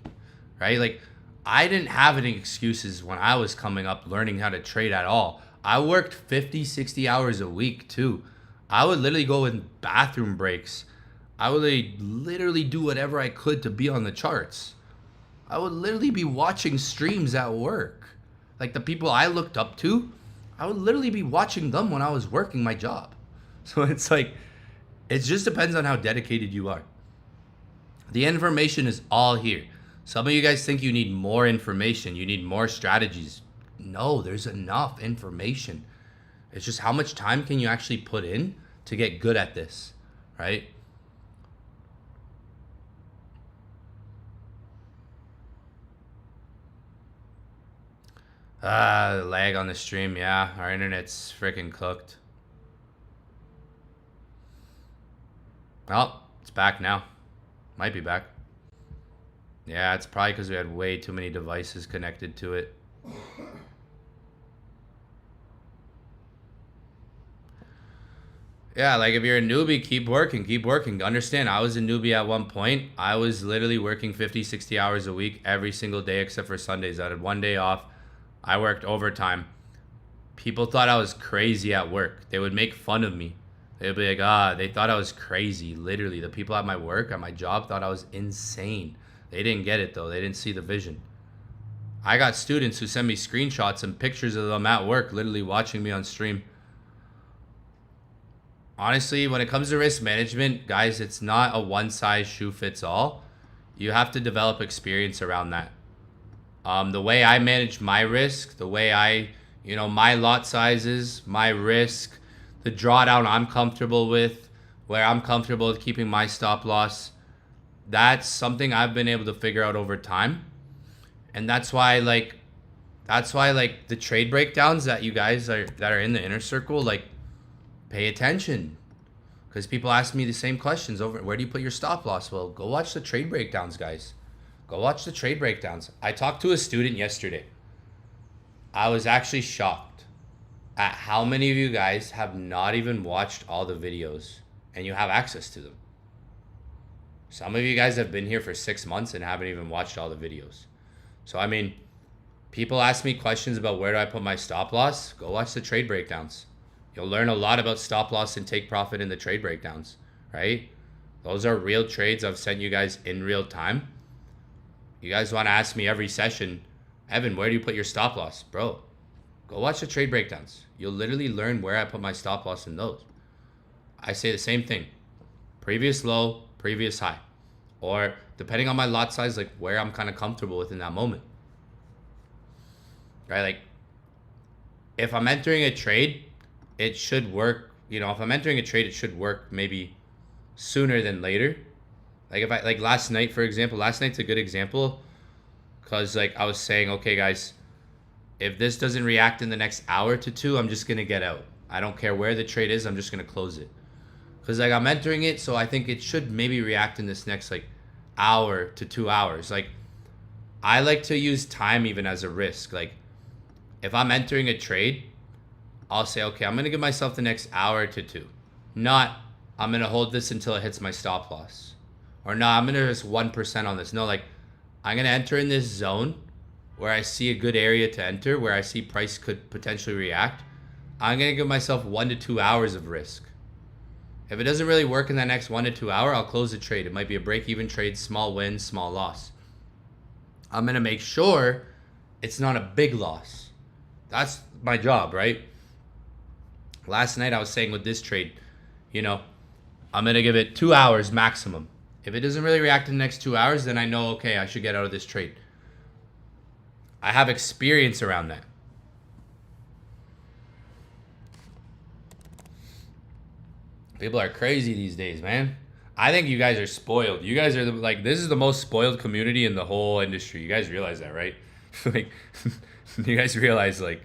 right? Like I didn't have any excuses when I was coming up learning how to trade at all. I worked 50, 60 hours a week too. I would literally go in bathroom breaks. I would literally do whatever I could to be on the charts. I would literally be watching streams at work. Like the people I looked up to, I would literally be watching them when I was working my job. So it's like, it just depends on how dedicated you are. The information is all here. Some of you guys think you need more information, you need more strategies. No, there's enough information. It's just how much time can you actually put in to get good at this, right? Lag on the stream, yeah. Our internet's freaking cooked. Well, it's back now. Might be back. Yeah, it's probably because we had way too many devices connected to it. Yeah, like if you're a newbie, keep working. Understand, I was a newbie at one point. I was literally working 50, 60 hours a week every single day except for Sundays. I had one day off. I worked overtime. People thought I was crazy at work. They would make fun of me. They'd be like, they thought I was crazy. Literally, the people at my work, at my job, thought I was insane. They didn't get it though. They didn't see the vision. I got students who send me screenshots and pictures of them at work, literally watching me on stream. Honestly, when it comes to risk management, guys, it's not a one-size-shoe-fits-all. You have to develop experience around that. The way I manage my risk, the way my lot sizes, my risk, the drawdown I'm comfortable with, where I'm comfortable with keeping my stop loss, that's something I've been able to figure out over time. And that's why the trade breakdowns that you guys that are in the inner circle, like, pay attention, because people ask me the same questions over, where do you put your stop loss? Well, go watch the trade breakdowns, guys. Go watch the trade breakdowns. I talked to a student yesterday. I was actually shocked at how many of you guys have not even watched all the videos and you have access to them. Some of you guys have been here for 6 months and haven't even watched all the videos. So, I mean, people ask me questions about where do I put my stop loss? Go watch the trade breakdowns. You'll learn a lot about stop loss and take profit in the trade breakdowns, right? Those are real trades I've sent you guys in real time. You guys want to ask me every session, Evan, where do you put your stop loss? Bro, go watch the trade breakdowns. You'll literally learn where I put my stop loss in those. I say the same thing. Previous low, previous high. Or depending on my lot size, like where I'm kind of comfortable with in that moment. Right? Like if I'm entering a trade, it should work. If I'm entering a trade, it should work maybe sooner than later. Like last night, for example, last night's a good example because I was saying, okay, guys, if this doesn't react in the next hour to two, I'm just going to get out. I don't care where the trade is. I'm just going to close it because I'm entering it. So I think it should maybe react in this next hour to 2 hours. I like to use time even as a risk. Like, if I'm entering a trade, I'll say, okay, I'm going to give myself the next hour to two. Not, I'm going to hold this until it hits my stop loss. Or no, I'm going to risk 1% on this. No, like, I'm going to enter in this zone where I see a good area to enter, where I see price could potentially react. I'm going to give myself 1 to 2 hours of risk. If it doesn't really work in that next 1 to 2 hour, I'll close the trade. It might be a break-even trade, small win, small loss. I'm going to make sure it's not a big loss. That's my job, right? Last night I was saying with this trade, you know, I'm going to give it 2 hours maximum. If it doesn't really react in the next 2 hours, then I know, okay, I should get out of this trade. I have experience around that. People are crazy these days, man. I think you guys are spoiled. You guys are like, this is the most spoiled community in the whole industry. You guys realize that, right? Like, you guys realize, like,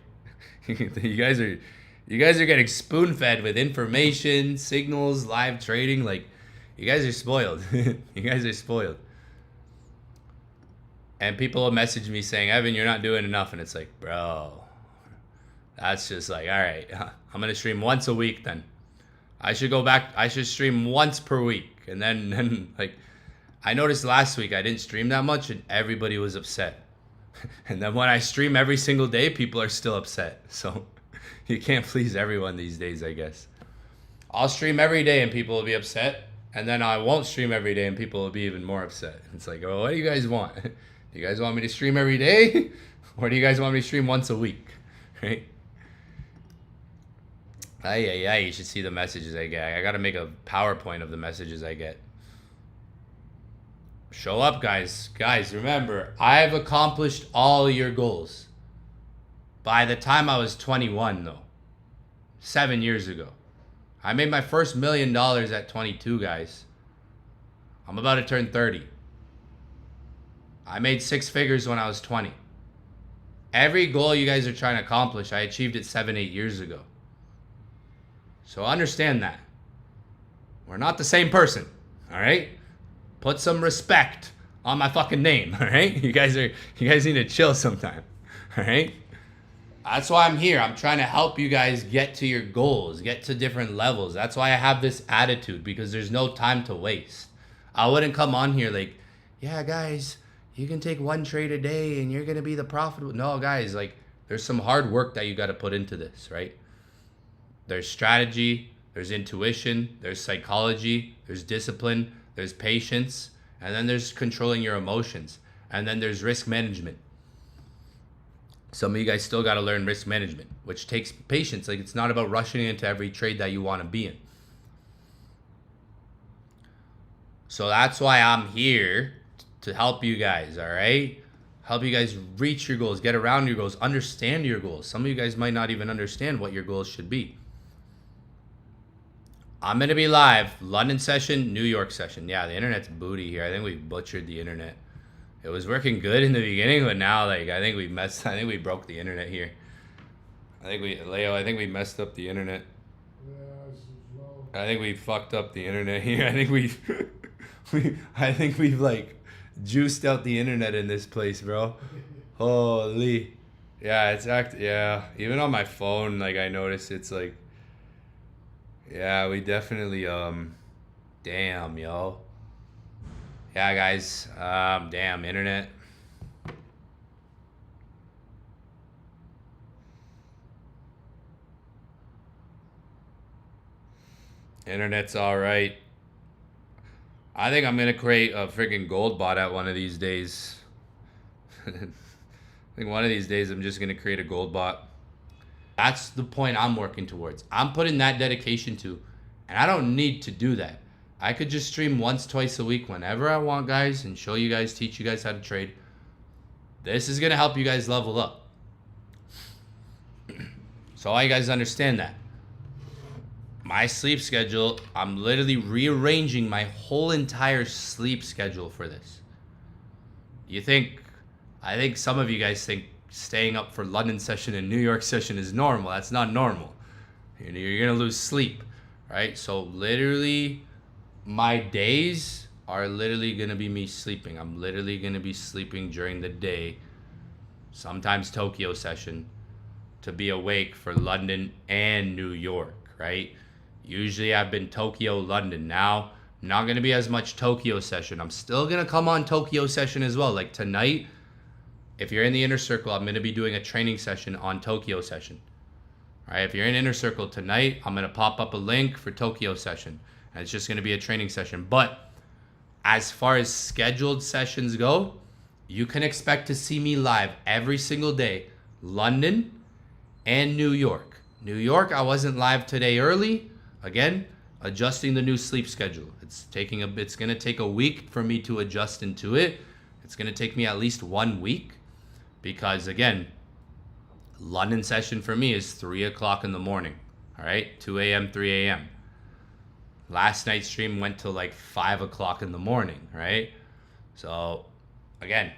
you guys are getting spoon-fed with information, signals, live trading. Like, you guys are spoiled. You guys are spoiled. And people will message me saying, Evan, you're not doing enough. And it's like, bro, that's just like, all right, I'm going to stream once a week then. I should stream once per week. And then like, I noticed last week I didn't stream that much and everybody was upset. And then when I stream every single day, people are still upset. So you can't please everyone these days, I guess. I'll stream every day and people will be upset. And then I won't stream every day and people will be even more upset. It's like, oh, what do you guys want? Do you guys want me to stream every day? Or do you guys want me to stream once a week? Right? You should see the messages I get. I got to make a PowerPoint of the messages I get. Show up, guys. Guys, remember, I've accomplished all your goals. By the time I was 21, though. 7 years ago. I made my first $1 million at 22, guys. I'm about to turn 30. I made 6 figures when I was 20. Every goal you guys are trying to accomplish, I achieved it 7, 8 years ago. So understand that. We're not the same person, all right? Put some respect on my fucking name, all right? You guys need to chill sometime, all right? That's why I'm here. I'm trying to help you guys get to your goals, get to different levels. That's why I have this attitude, because there's no time to waste. I wouldn't come on here like, yeah, guys, you can take 1 trade a day and you're going to be the profitable. No, guys, like, there's some hard work that you got to put into this, right? There's strategy, there's intuition, there's psychology, there's discipline, there's patience, and then there's controlling your emotions, and then there's risk management. Some of you guys still got to learn risk management, which takes patience. Like, it's not about rushing into every trade that you want to be in. So that's why I'm here, to help you guys, all right? Help you guys reach your goals, get around your goals, understand your goals. Some of you guys might not even understand what your goals should be. I'm going to be live, London session, New York session. Yeah, the internet's booty here. I think we butchered the internet. It was working good in the beginning, but now, like, I think we broke the internet here. I think we messed up the internet. I think we fucked up the internet here. I think we've like juiced out the internet in this place, bro. Holy. Yeah, even on my phone, like, I noticed it's like, yeah, we definitely, damn, yo. Yeah, guys, damn, internet. Internet's all right. I think I'm going to create a freaking gold bot at one of these days. I think one of these days I'm just going to create a gold bot. That's the point I'm working towards. I'm putting that dedication to, and I don't need to do that. I could just stream once, twice a week whenever I want, guys, and show you guys, teach you guys how to trade. This is going to help you guys level up. So all you guys understand that. My sleep schedule, I'm literally rearranging my whole entire sleep schedule for this. I think some of you guys think staying up for London session and New York session is normal. That's not normal. You're going to lose sleep, right? So literally my days are literally going to be me sleeping. I'm literally going to be sleeping during the day, sometimes Tokyo session, to be awake for London and New York, right? Usually I've been Tokyo, London. Now, I'm not going to be as much Tokyo session. I'm still going to come on Tokyo session as well. Like tonight, if you're in the inner circle, I'm going to be doing a training session on Tokyo session. All right, if you're in inner circle tonight, I'm going to pop up a link for Tokyo session. And it's just going to be a training session. But as far as scheduled sessions go, you can expect to see me live every single day. London and New York. New York, I wasn't live today early. Again, adjusting the new sleep schedule. It's going to take a week for me to adjust into it. It's going to take me at least 1 week because, again, London session for me is 3 o'clock in the morning. All right, 2 a.m., 3 a.m. Last night's stream went till like 5 o'clock in the morning, right? So, again,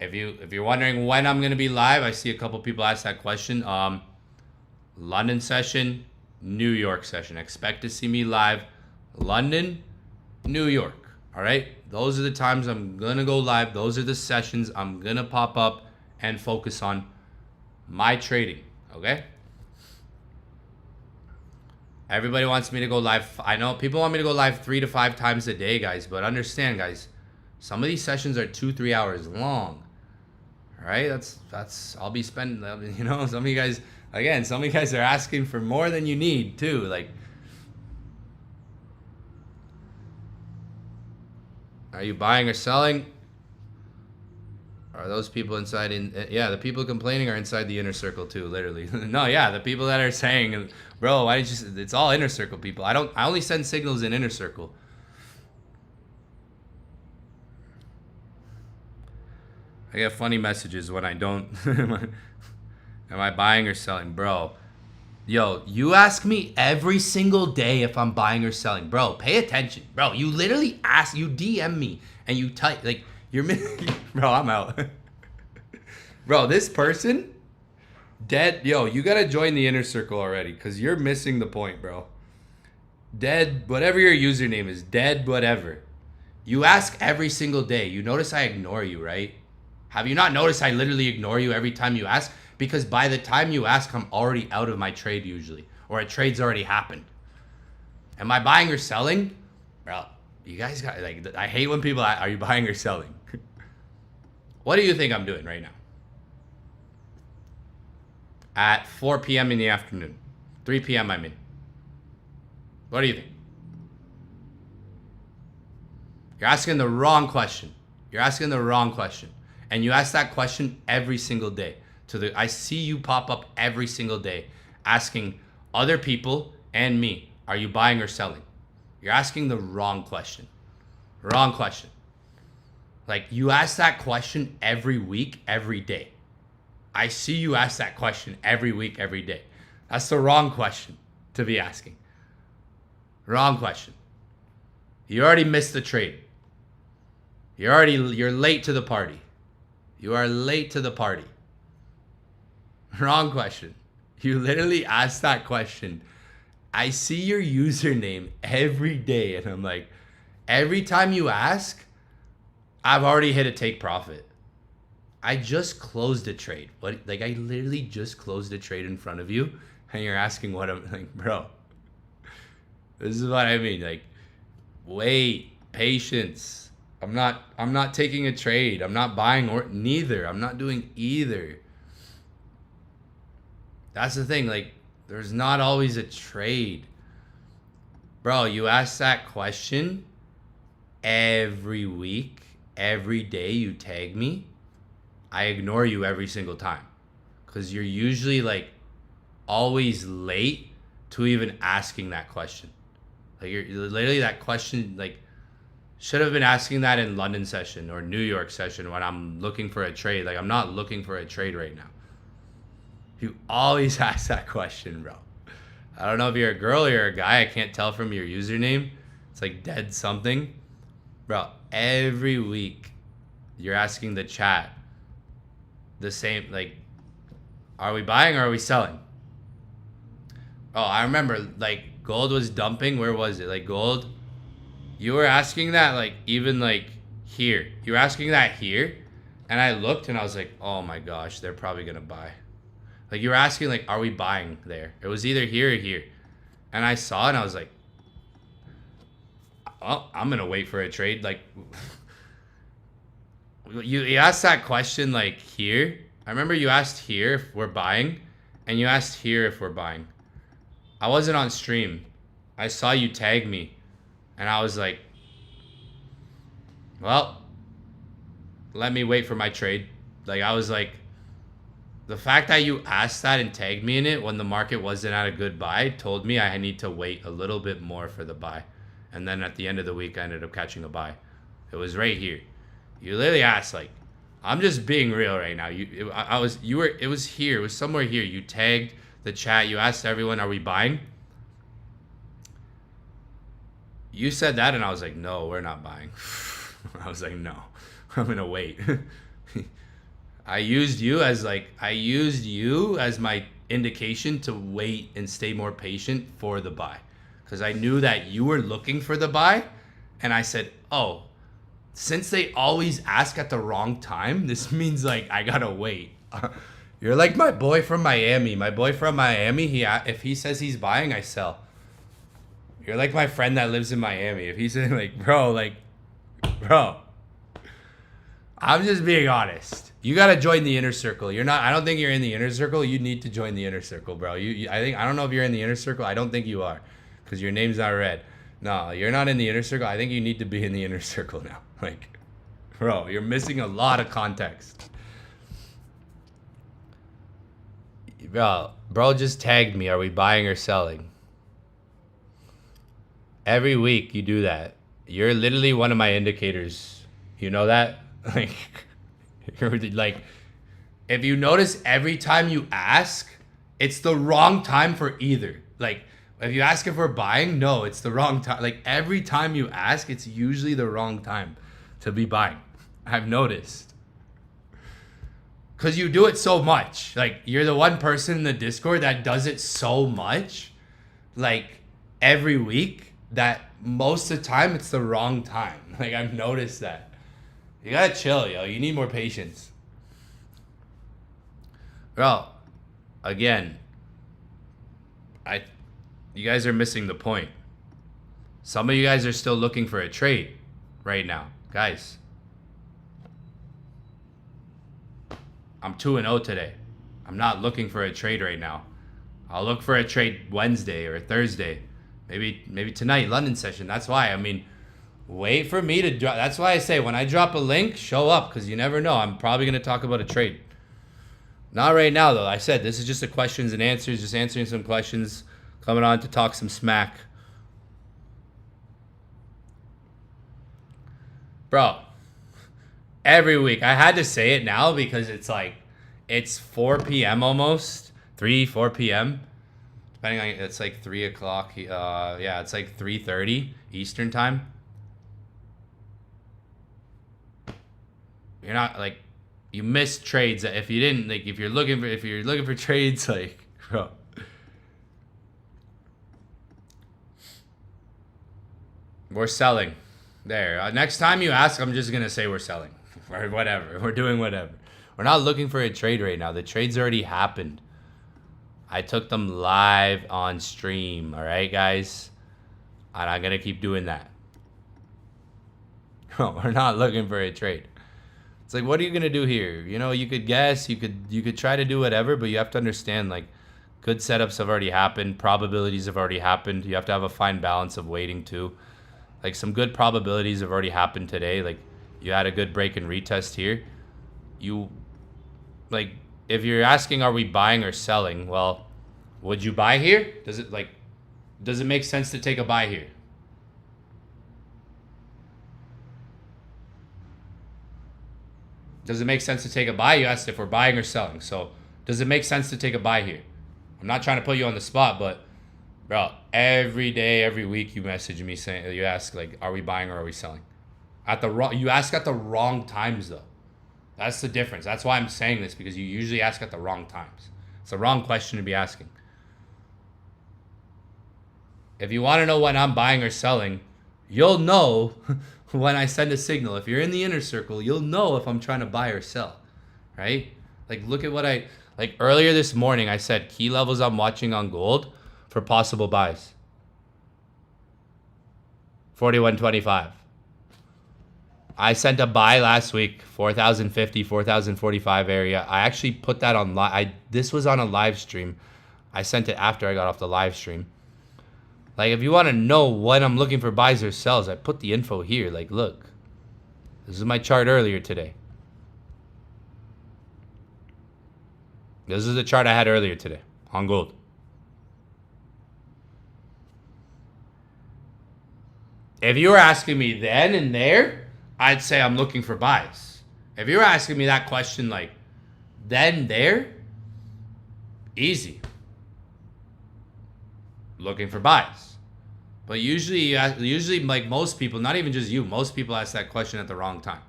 if you're wondering when I'm going to be live, I see a couple people ask that question. London session, New York session. Expect to see me live. London, New York. All right? Those are the times I'm going to go live. Those are the sessions I'm going to pop up and focus on my trading. Okay? Everybody wants me to go live. I know people want me to go live 3 to 5 times a day, guys. But understand, guys, some of these sessions are 2-3 hours long. All right? That's I'll be spending, you know, some of you guys are asking for more than you need too. Like, are you buying or selling? Are those people inside yeah, the people complaining are inside the inner circle too, literally. No, yeah, the people that are saying, bro, why did you, it's all inner circle people. I only send signals in inner circle. I get funny messages when I don't. Am I buying or selling? Bro, yo, you ask me every single day if I'm buying or selling. Bro, pay attention. Bro, you literally ask, you DM me and you type, like, bro, I'm out. Bro, this person, dead, yo, you gotta join the inner circle already because you're missing the point, bro. Dead, whatever your username is, dead, whatever. You ask every single day. You notice I ignore you, right? Have you not noticed I literally ignore you every time you ask? Because by the time you ask, I'm already out of my trade usually. Or a trade's already happened. Am I buying or selling? Bro, you guys got, like, I hate when people ask, are you buying or selling? What do you think I'm doing right now? At 4 p.m. in the afternoon. 3 p.m. I mean. What do you think? You're asking the wrong question. You're asking the wrong question. And you ask that question every single day. I see you pop up every single day asking other people and me, are you buying or selling? You're asking the wrong question. Wrong question. Like, you ask that question every week, every day. I see you ask that question every week, every day. That's the wrong question to be asking. Wrong question. You already missed the trade. You're late to the party. You are late to the party. Wrong question. You literally asked that question. I see your username every day, and I'm like, every time you ask, I've already hit a take profit. I just closed a trade. What? Like, I literally just closed a trade in front of you, and you're asking what I'm like, bro. This is what I mean. Like, wait, patience. I'm not taking a trade. I'm not buying or neither. I'm not doing either. That's the thing. Like, there's not always a trade. Bro, you ask that question every week, every day you tag me. I ignore you every single time. Because you're usually, like, always late to even asking that question. Like, you're literally, that question, like, should have been asking that in London session or New York session when I'm looking for a trade. Like, I'm not looking for a trade right now. You always ask that question, bro. I don't know if you're a girl or you're a guy. I can't tell from your username. It's like dead something. Bro, every week you're asking the chat the same, like, are we buying or are we selling? Oh, I remember, like, gold was dumping. Where was it? Like, gold You were asking that like even like here. You were asking that here, and I looked and I was like, oh my gosh, they're probably gonna buy. Like you were asking like, are we buying there? It was either here or here, and I saw it and I was like, oh, I'm gonna wait for a trade. Like you asked that question like here. I remember you asked here if we're buying, and you asked here if we're buying. I wasn't on stream. I saw you tag me, and I was like, well, let me wait for my trade. Like I was like, the fact that you asked that and tagged me in it when the market wasn't at a good buy told me I need to wait a little bit more for the buy. And then at the end of the week, I ended up catching a buy. It was right here. You literally asked, like, I'm just being real right now. It was here. It was somewhere here. You tagged the chat. You asked everyone, are we buying? You said that, and I was like, no, we're not buying. I was like, no, I'm going to wait. I used you as my indication to wait and stay more patient for the buy. Because I knew that you were looking for the buy. And I said, oh, since they always ask at the wrong time, this means like I gotta wait. You're like my boy from Miami. My boy from Miami, if he says he's buying, I sell. You're like my friend that lives in Miami. If he says like, bro, I'm just being honest. You gotta join the inner circle. You're not. I don't think you're in the inner circle. You need to join the inner circle, bro. I don't know if you're in the inner circle. I don't think you are, because your name's not red. No, you're not in the inner circle. I think you need to be in the inner circle now. Like, bro, you're missing a lot of context. Bro just tagged me. Are we buying or selling? Every week you do that. You're literally one of my indicators. You know that? Like, you're like, if you notice every time you ask, it's the wrong time for either. Like, if you ask if we're buying, no, it's the wrong time. Like every time you ask, it's usually the wrong time to be buying. I've noticed. Because you do it so much. Like you're the one person in the Discord that does it so much, like every week, that most of the time it's the wrong time. Like I've noticed that. You gotta chill, yo. You need more patience. Well, again, you guys are missing the point. Some of you guys are still looking for a trade right now. Guys, I'm 2-0 today. I'm not looking for a trade right now. I'll look for a trade Wednesday or Thursday. Maybe tonight, London session. That's why. I mean, wait for me to drop. That's why I say when I drop a link, show up, because you never know. I'm probably going to talk about a trade. Not right now, though. I said this is just a questions and answers, just answering some questions. Coming on to talk some smack. Bro, every week. I had to say it now because it's like, it's 4 p.m. almost. 4 p.m. Depending on, it's like 3 o'clock. Yeah, it's like 3:30 Eastern time. You're not like, you missed trades. If you didn't, like, if you're looking for trades, like, bro. We're selling. There. Next time you ask, I'm just going to say we're selling. Or whatever. We're doing whatever. We're not looking for a trade right now. The trade's already happened. I took them live on stream. Alright, guys? And I'm going to keep doing that. We're not looking for a trade. It's like, what are you going to do here? You know, you could guess. You could try to do whatever, but you have to understand, like, good setups have already happened. Probabilities have already happened. You have to have a fine balance of waiting, too. Like, some good probabilities have already happened today. Like, you had a good break and retest here. Like, if you're asking, are we buying or selling? Well, would you buy here? Does it make sense to take a buy here? Does it make sense to take a buy? You asked if we're buying or selling. So, does it make sense to take a buy here? I'm not trying to put you on the spot, but bro, every day, every week, you message me saying, you ask, like, are we buying or are we selling? You ask at the wrong times, though. That's the difference. That's why I'm saying this, because you usually ask at the wrong times. It's the wrong question to be asking. If you want to know when I'm buying or selling, you'll know when I send a signal. If you're in the inner circle, you'll know if I'm trying to buy or sell, right? Like, look at what like earlier this morning, I said key levels I'm watching on gold for possible buys. 41.25. I sent a buy last week, 4,050, 4,045 area. I actually put that on live. This was on a live stream. I sent it after I got off the live stream. Like, if you want to know when I'm looking for buys or sells, I put the info here. Like, look. This is my chart earlier today. This is the chart I had earlier today on gold. If you were asking me then and there, I'd say I'm looking for buys. If you were asking me that question like then, there, easy. Looking for buys. But usually like most people, not even just you, most people ask that question at the wrong time.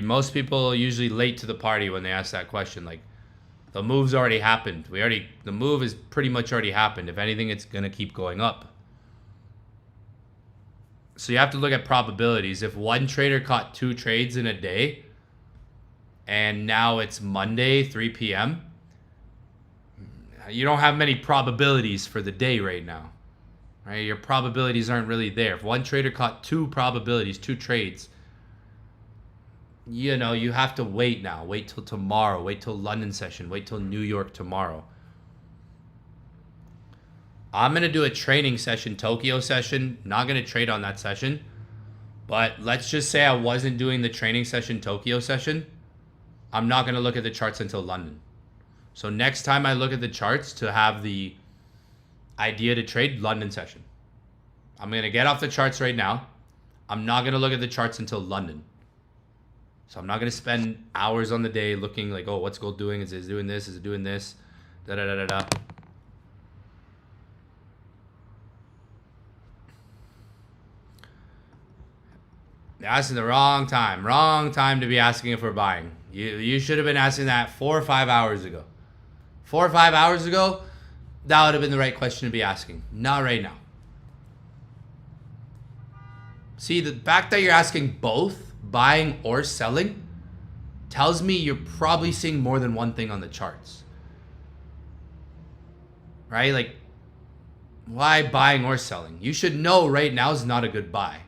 Most people are usually late to the party when they ask that question. Like, the move's already happened. The move is pretty much already happened. If anything, it's going to keep going up. So you have to look at probabilities. If one trader caught 2 trades in a day, and now it's Monday, 3 p.m., you don't have many probabilities for the day right now. Right? Your probabilities aren't really there. If one trader caught 2 trades, you know, you have to wait now. Wait till tomorrow. Wait till London session. Wait till New York tomorrow. I'm going to do a training session, Tokyo session. Not going to trade on that session. But let's just say I wasn't doing the training session, Tokyo session. I'm not going to look at the charts until London. So next time I look at the charts to have the idea to trade, London session. I'm going to get off the charts right now. I'm not going to look at the charts until London. So I'm not going to spend hours on the day looking like, oh, what's gold doing? Is it doing this? Is it doing this? Da-da-da-da-da. You're asking the wrong time. Wrong time to be asking if we're buying. You should have been asking that 4 or 5 hours ago. 4 or 5 hours ago, that would have been the right question to be asking. Not right now. See, the fact that you're asking both, buying or selling, tells me you're probably seeing more than one thing on the charts. Right? Like, why buying or selling? You should know right now is not a good buy.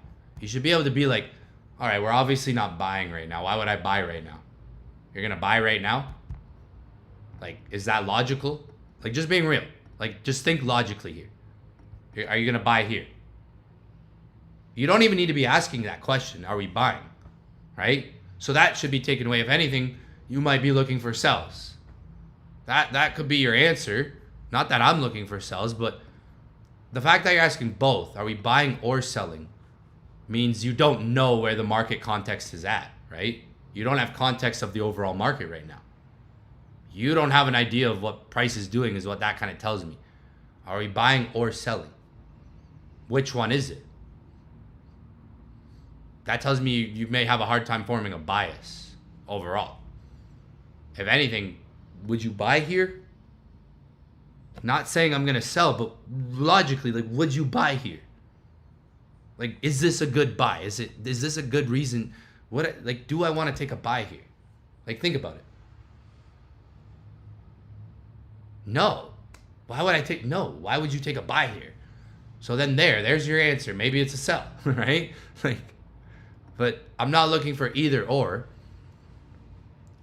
You should be able to be like, all right, we're obviously not buying right now. Why would I buy right now? You're going to buy right now? Like, is that logical? Like, just being real. Like, just think logically here. Are you going to buy here? You don't even need to be asking that question. Are we buying? Right? So that should be taken away. If anything, you might be looking for sells. That could be your answer. Not that I'm looking for sells, but the fact that you're asking both, are we buying or selling, means you don't know where the market context is at, right? You don't have context of the overall market right now. You don't have an idea of what price is doing, is what that kind of tells me. Are we buying or selling? Which one is it? That tells me you may have a hard time forming a bias overall. If anything, would you buy here? Not saying I'm going to sell, but logically, like, would you buy here? Like, is this a good buy? Is this a good reason? Do I want to take a buy here? Like, think about it. No. Why would you take a buy here? So then there's your answer. Maybe it's a sell, right? Like, but I'm not looking for either or.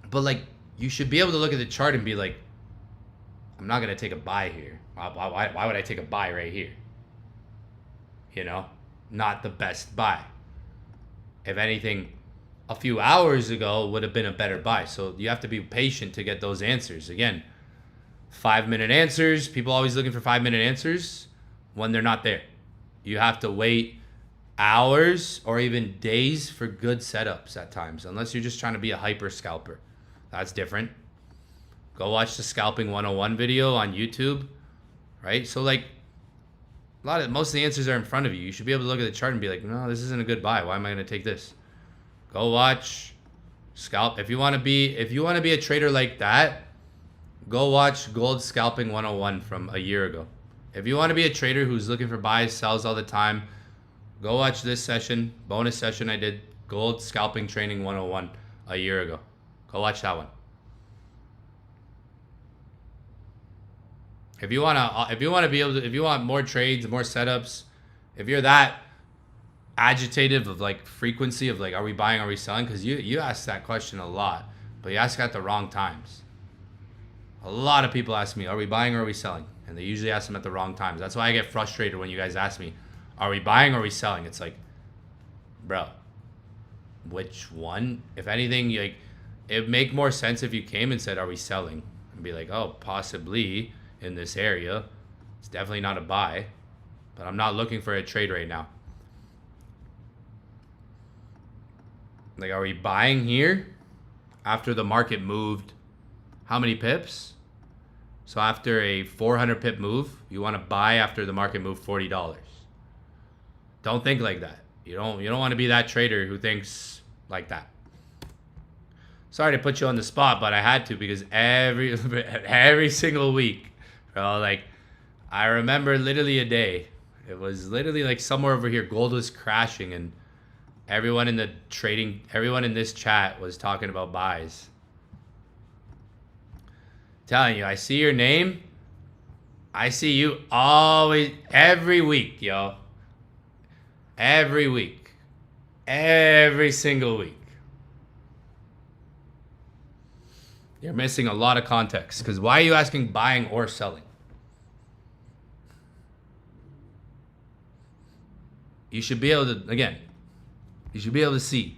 But like, you should be able to look at the chart and be like, I'm not going to take a buy here. Why would I take a buy right here? You know, not the best buy. If anything, a few hours ago would have been a better buy. So you have to be patient to get those answers. Again, 5-minute answers. People always looking for 5-minute answers when they're not there. You have to wait hours or even days for good setups at times, unless you're just trying to be a hyper scalper. That's different. Go watch the Scalping 101 video on YouTube, right? So like, most of the answers are in front of you. You should be able to look at the chart and be like, no, this isn't a good buy. Why am I going to take this? Go watch Scalp. If you want to be a trader like that, go watch Gold Scalping 101 from a year ago. If you want to be a trader who's looking for buys, sells all the time, go watch this session, bonus session I did, Gold Scalping Training 101 a year ago. Go watch that one. If you want to be able to, if you want more trades, more setups, if you're that agitated of like frequency of like, are we buying, are we selling? Because you ask that question a lot, but you ask at the wrong times. A lot of people ask me, are we buying or are we selling? And they usually ask them at the wrong times. That's why I get frustrated when you guys ask me, are we buying or are we selling? It's like, bro, which one? If anything, like, it'd make more sense if you came and said, are we selling? And be like, oh, possibly in this area. It's definitely not a buy, but I'm not looking for a trade right now. Like, are we buying here after the market moved how many pips? So after a 400 pip move, you want to buy after the market moved $40. Don't think like that. You don't want to be that trader who thinks like that. Sorry to put you on the spot, but I had to, because every single week, bro, like, I remember literally a day. It was literally like somewhere over here, gold was crashing, and everyone in this chat was talking about buys. Telling you, I see your name. I see you always, every week, yo. Every week. Every single week. You're missing a lot of context, because why are you asking buying or selling? You should be able to, again, you should be able to see.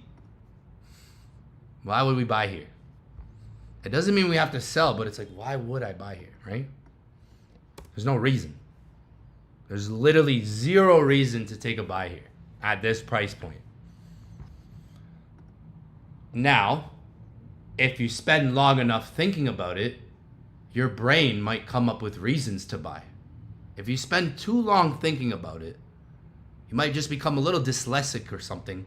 Why would we buy here? It doesn't mean we have to sell, but it's like, why would I buy here, right? There's no reason. There's literally zero reason to take a buy here at this price point. Now, if you spend long enough thinking about it, your brain might come up with reasons to buy. If you spend too long thinking about it, you might just become a little dyslexic or something,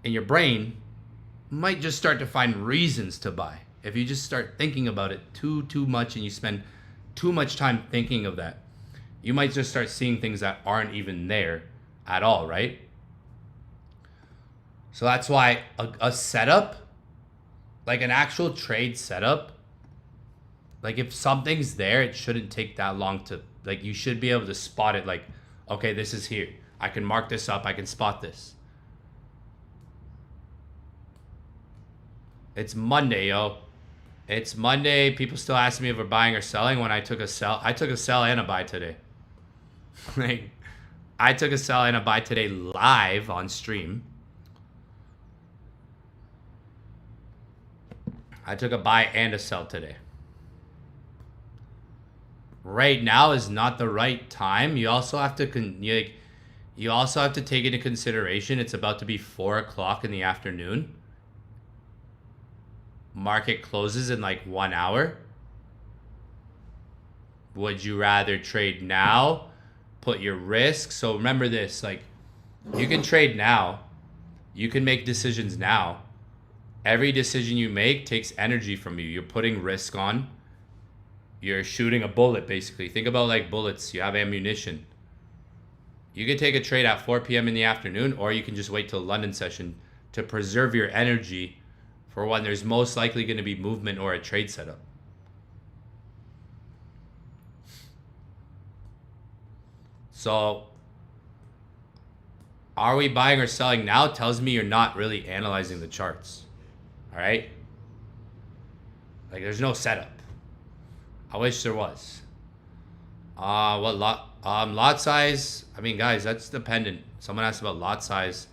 and your brain might just start to find reasons to buy. If you just start thinking about it too much and you spend too much time thinking of that, you might just start seeing things that aren't even there at all, right? So that's why a setup, like an actual trade setup, like if something's there, it shouldn't take that long to, like, you should be able to spot it, like, okay, this is here. I can mark this up, I can spot this. It's Monday, yo. It's Monday. People still ask me if we're buying or selling. When I took a sell and a buy today. Like, I took a sell and a buy today live on stream. I took a buy and a sell today. Right now is not the right time. You also have to take into consideration it's about to be 4 o'clock in the afternoon. Market closes in like 1 hour. Would you rather trade now? Put your risk. So remember this, like, you can trade now. You can make decisions now. Every decision you make takes energy from you. You're putting risk on. You're shooting a bullet, basically. Think about like bullets. You have ammunition. You can take a trade at 4 p.m. in the afternoon, or you can just wait till London session to preserve your energy for when there's most likely going to be movement or a trade setup. So, are we buying or selling now? Tells me you're not really analyzing the charts. All right? Like, there's no setup. I wish there was. What lot size? I mean, guys, that's dependent. Someone asked about lot size.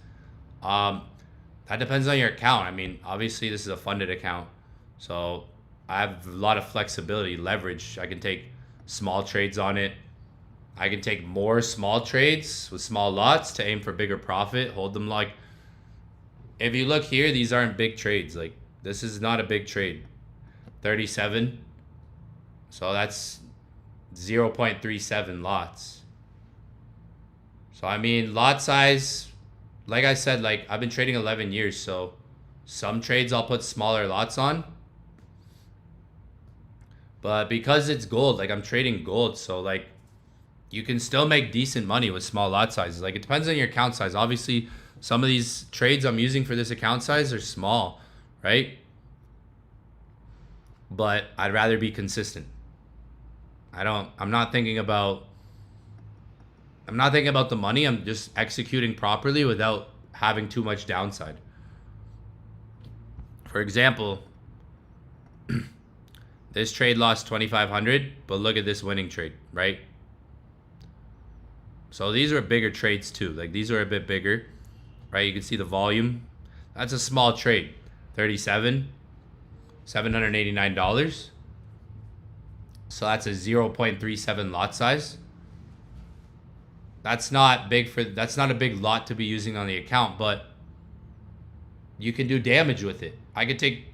That depends on your account. I mean, obviously this is a funded account, so I have a lot of flexibility, leverage. I can take small trades on it. I can take more small trades with small lots to aim for bigger profit, hold them. Like, if you look here, these aren't big trades. Like, this is not a big trade. 37. So that's 0.37 lots. So I mean, lot size, like I said, like, I've been trading 11 years, so some trades I'll put smaller lots on. But because it's gold, like, I'm trading gold, so like, you can still make decent money with small lot sizes. Like, it depends on your account size. Obviously, some of these trades I'm using for this account size are small, right? But I'd rather be consistent. I'm not thinking about the money. I'm just executing properly without having too much downside. For example, this trade lost 2,500, but look at this winning trade, right? So these are bigger trades too. Like, these are a bit bigger, right? You can see the volume. That's a small trade. $789. So that's a 0.37 lot size. That's not a big lot to be using on the account, but you can do damage with it. I could take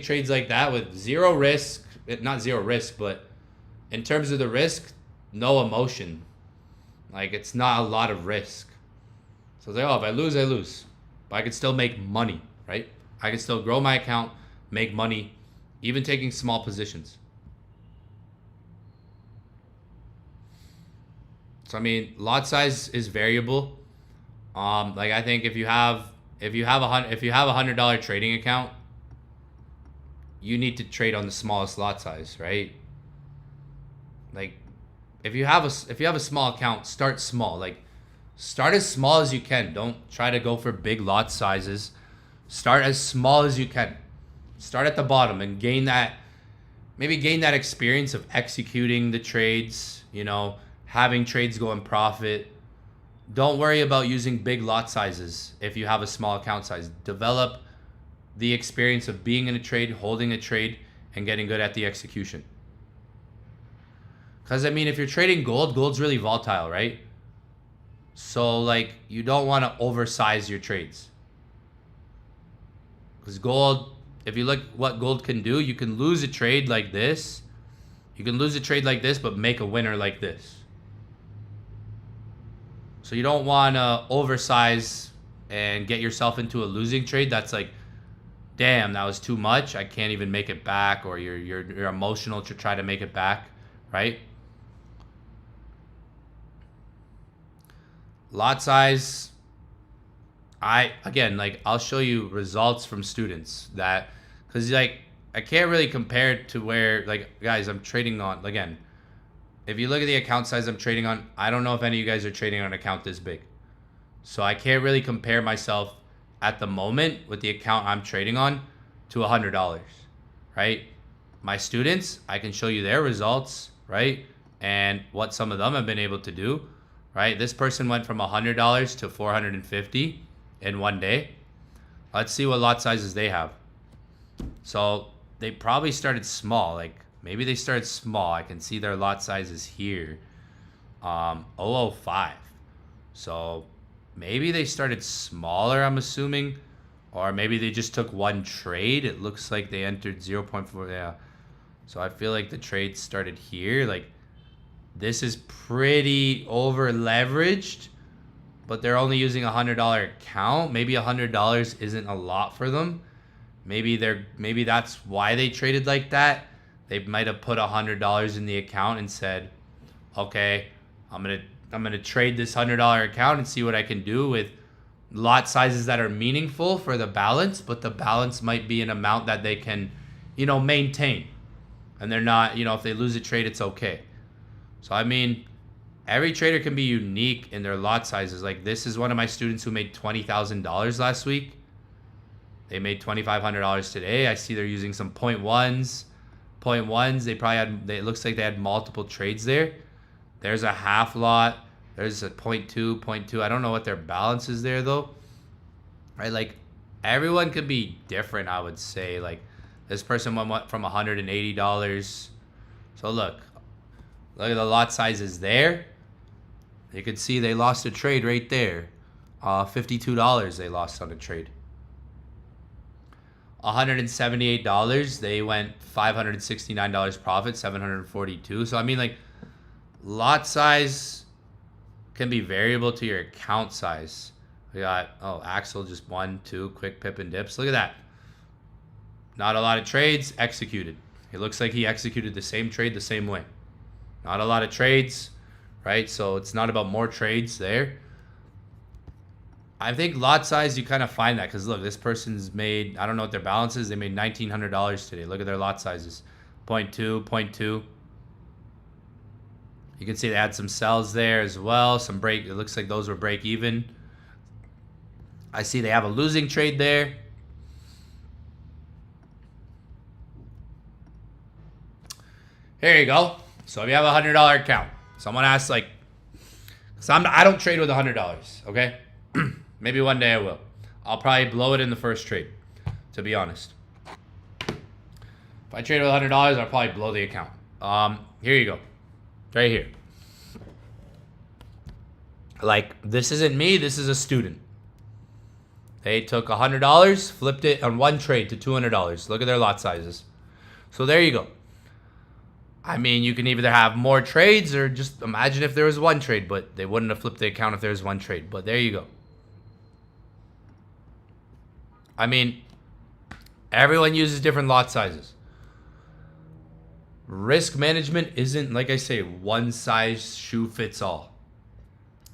trades like that with zero risk, not zero risk, but in terms of the risk, no emotion. Like, it's not a lot of risk. So it's like, oh, if I lose, I lose. But I could still make money, right? I can still grow my account, make money, even taking small positions. So I mean, lot size is variable. Like, I think if you have a $100 trading account, you need to trade on the smallest lot size, right? Like, if you have a small account, start small. Like, start as small as you can. Don't try to go for big lot sizes. Start as small as you can. Start at the bottom and gain that experience of executing the trades, having trades go in profit. Don't worry about using big lot sizes if you have a small account size. Develop the experience of being in a trade, holding a trade, and getting good at the execution. Because, I mean, if you're trading gold, gold's really volatile, right? So, like, you don't want to oversize your trades. Because gold, if you look what gold can do, you can lose a trade like this. You can lose a trade like this, but make a winner like this. So you don't want to oversize and get yourself into a losing trade. That's like, damn, that was too much. I can't even make it back, or you're emotional to try to make it back, right? Lot size, I'll show you results from students that, because like, I can't really compare it to where, like, guys, I'm trading on, again, if you look at the account size I'm trading on, I don't know if any of you guys are trading on an account this big. So I can't really compare myself at the moment with the account I'm trading on to $100, right? My students, I can show you their results, right? And what some of them have been able to do, right? This person went from $100 to $450 in one day. Let's see what lot sizes they have. So they probably started small. Like, maybe they started small. I can see their lot sizes here. 005. So maybe they started smaller, I'm assuming. Or maybe they just took one trade. It looks like they entered 0.4. Yeah. So I feel like the trade started here. Like, this is pretty over leveraged, but they're only using $100 account. Maybe $100 isn't a lot for them. Maybe that's why they traded like that. They might have put $100 in the account and said, okay, I'm gonna trade this $100 account and see what I can do with lot sizes that are meaningful for the balance, but the balance might be an amount that they can, maintain. And they're not, if they lose a trade, it's okay. So, I mean, every trader can be unique in their lot sizes. Like, this is one of my students who made $20,000 last week. They made $2,500 today. I see they're using some 0.1s. They probably had, it looks like they had multiple trades there. There's a half lot. There's a 0.2. I don't know what their balance is there, though. Right? Like, everyone could be different, I would say. Like, this person went from $180. So, look at the lot sizes there. You can see they lost a trade right there. $52 they lost on a trade. $178, they went $569 profit, $742. So I mean, like, lot size can be variable to your account size. We got, Axel just 1, 2 quick pip and dips. Look at that. Not a lot of trades executed. It looks like he executed the same trade the same way. Not a lot of trades, right? So it's not about more trades there. I think lot size, you kind of find that because look, this person's made, I don't know what their balance is. They made $1,900 today. Look at their lot sizes. 0.2, 0.2. You can see they had some sells there as well. Some break, it looks like those were break even. I see they have a losing trade there. Here you go. So if you have a $100 account, someone asks like, so I don't trade with $100, okay? Maybe one day I will. I'll probably blow it in the first trade, to be honest. If I trade with $100, I'll probably blow the account. Here you go. Right here. Like, this isn't me, this is a student. They took $100, flipped it on one trade to $200. Look at their lot sizes. So there you go. I mean, you can either have more trades or just imagine if there was one trade, but they wouldn't have flipped the account if there was one trade. But there you go. I mean, everyone uses different lot sizes. Risk management isn't, like I say, one size shoe fits all.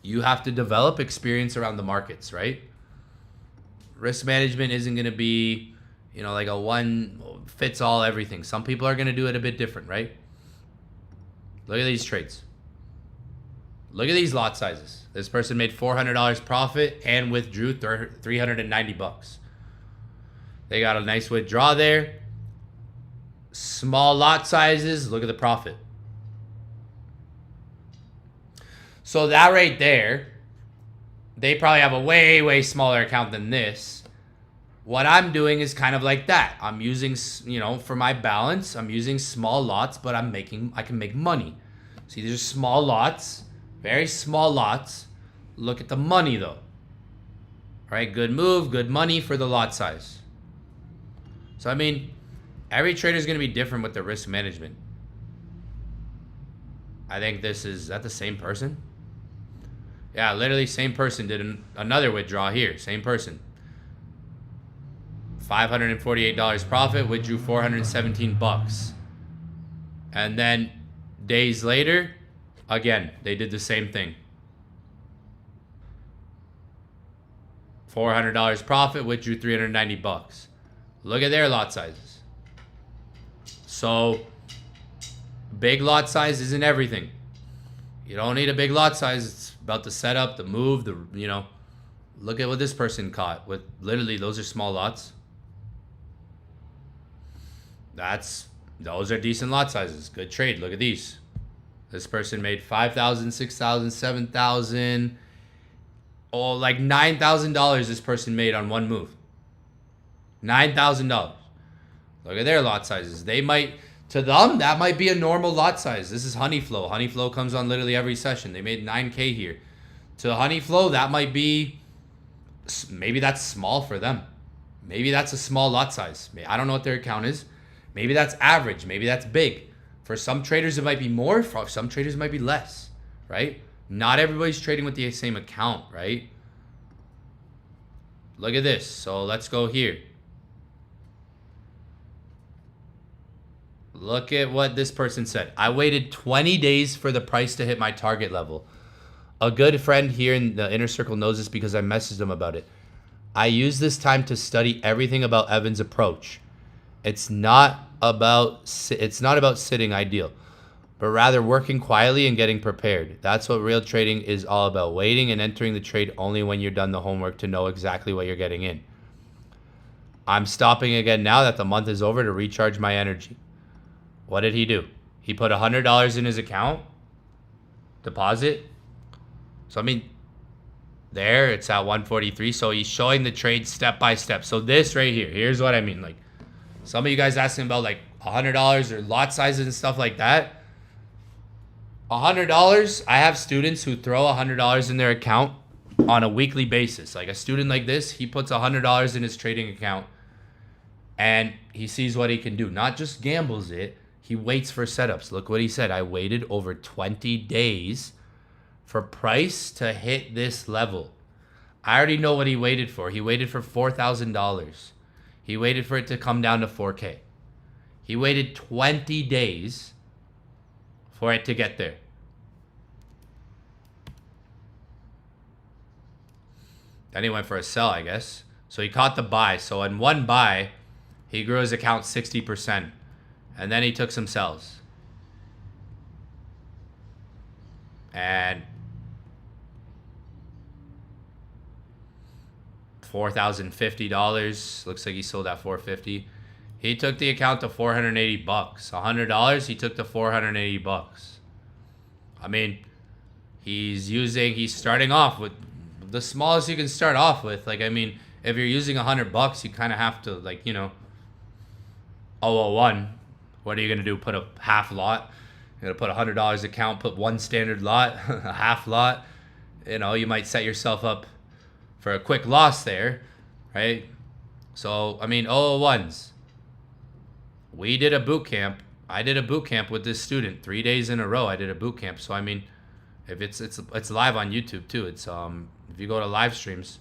You have to develop experience around the markets, right? Risk management isn't going to be, you know, like a one fits all everything. Some people are going to do it a bit different, right? Look at these trades. Look at these lot sizes. This person made $400 profit and withdrew $390. They got a nice withdrawal there. Small lot sizes. Look at the profit. So that right there, they probably have a way, way smaller account than this. What I'm doing is kind of like that. I'm using, you know, for my balance, I'm using small lots, but I can make money. See, these are small lots, very small lots. Look at the money though. All right, good move, good money for the lot size. So, I mean, every trader is going to be different with the risk management. I think is that the same person? Yeah, literally same person did another withdrawal here. Same person. $548 profit, withdrew $417. And then days later, again, they did the same thing. $400 profit, withdrew $390. Look at their lot sizes. So, big lot size isn't everything. You don't need a big lot size. It's about the setup, the move, you know. Look at what this person caught with literally those are small lots. Those are decent lot sizes. Good trade. Look at these. This person made $5,000, $6,000, $7,000. Oh, like $9,000 this person made on one move. $9,000. Look at their lot sizes. They might, to them, that might be a normal lot size. This is Honeyflow. Honeyflow comes on literally every session. They made 9K here. To Honeyflow, that might be, maybe that's small for them. Maybe that's a small lot size. I don't know what their account is. Maybe that's average. Maybe that's big. For some traders, it might be more. For some traders, it might be less, right? Not everybody's trading with the same account, right? Look at this. So let's go here. Look at what this person said. I waited 20 days for the price to hit my target level. A good friend here in the inner circle knows this because I messaged him about it. I use this time to study everything about Evan's approach. It's not about sitting ideal, but rather working quietly and getting prepared. That's what real trading is all about. Waiting and entering the trade only when you're done the homework to know exactly what you're getting in. I'm stopping again now that the month is over to recharge my energy. What did he do? He put $100 in his account, deposit. So, I mean, there it's at 143. So he's showing the trade step by step. So this right here, here's what I mean. Like, some of you guys asking about like $100 or lot sizes and stuff like that. $100, I have students who throw $100 in their account on a weekly basis. Like a student like this, he puts $100 in his trading account and he sees what he can do. Not just gambles it, he waits for setups. Look what he said. I waited over 20 days for price to hit this level. I already know what he waited for. He waited for $4,000. He waited for it to come down to 4K. He waited 20 days for it to get there. Then he went for a sell, I guess. So he caught the buy. So in one buy, he grew his account 60%. And then he took some sells. And $4,050. Looks like he sold at $450. He took the account to $480. $100, he took to $480. I mean, he's starting off with the smallest you can start off with. Like, I mean, if you're using $100, you kind of have to, like, you know, 001. What are you going to do? Put a half lot? You're going to put $100 account, put one standard lot, a half lot. You know, you might set yourself up for a quick loss there, right? So, I mean, 001s. We did a boot camp. I did a boot camp with this student 3 days in a row. I did a boot camp. So, I mean, if it's live on YouTube too. It's if you go to live streams.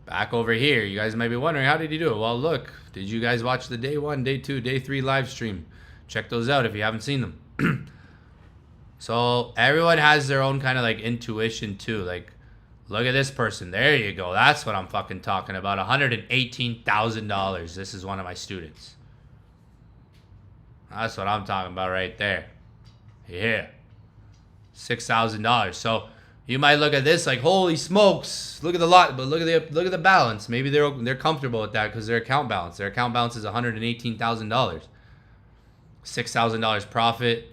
Back over here, you guys might be wondering, how did he do it? Well, look, did you guys watch the day 1, day 2, day 3 live stream? Check those out if you haven't seen them. So everyone has their own kind of like intuition too. Like, look at this person. There you go. That's what I'm fucking talking about. $118,000. This is one of my students. That's what I'm talking about right there. Yeah. $6,000. So you might look at this like, holy smokes, look at the lot, but look at the balance. Maybe they're comfortable with that because their account balance. Their account balance is $118,000. $6,000 profit.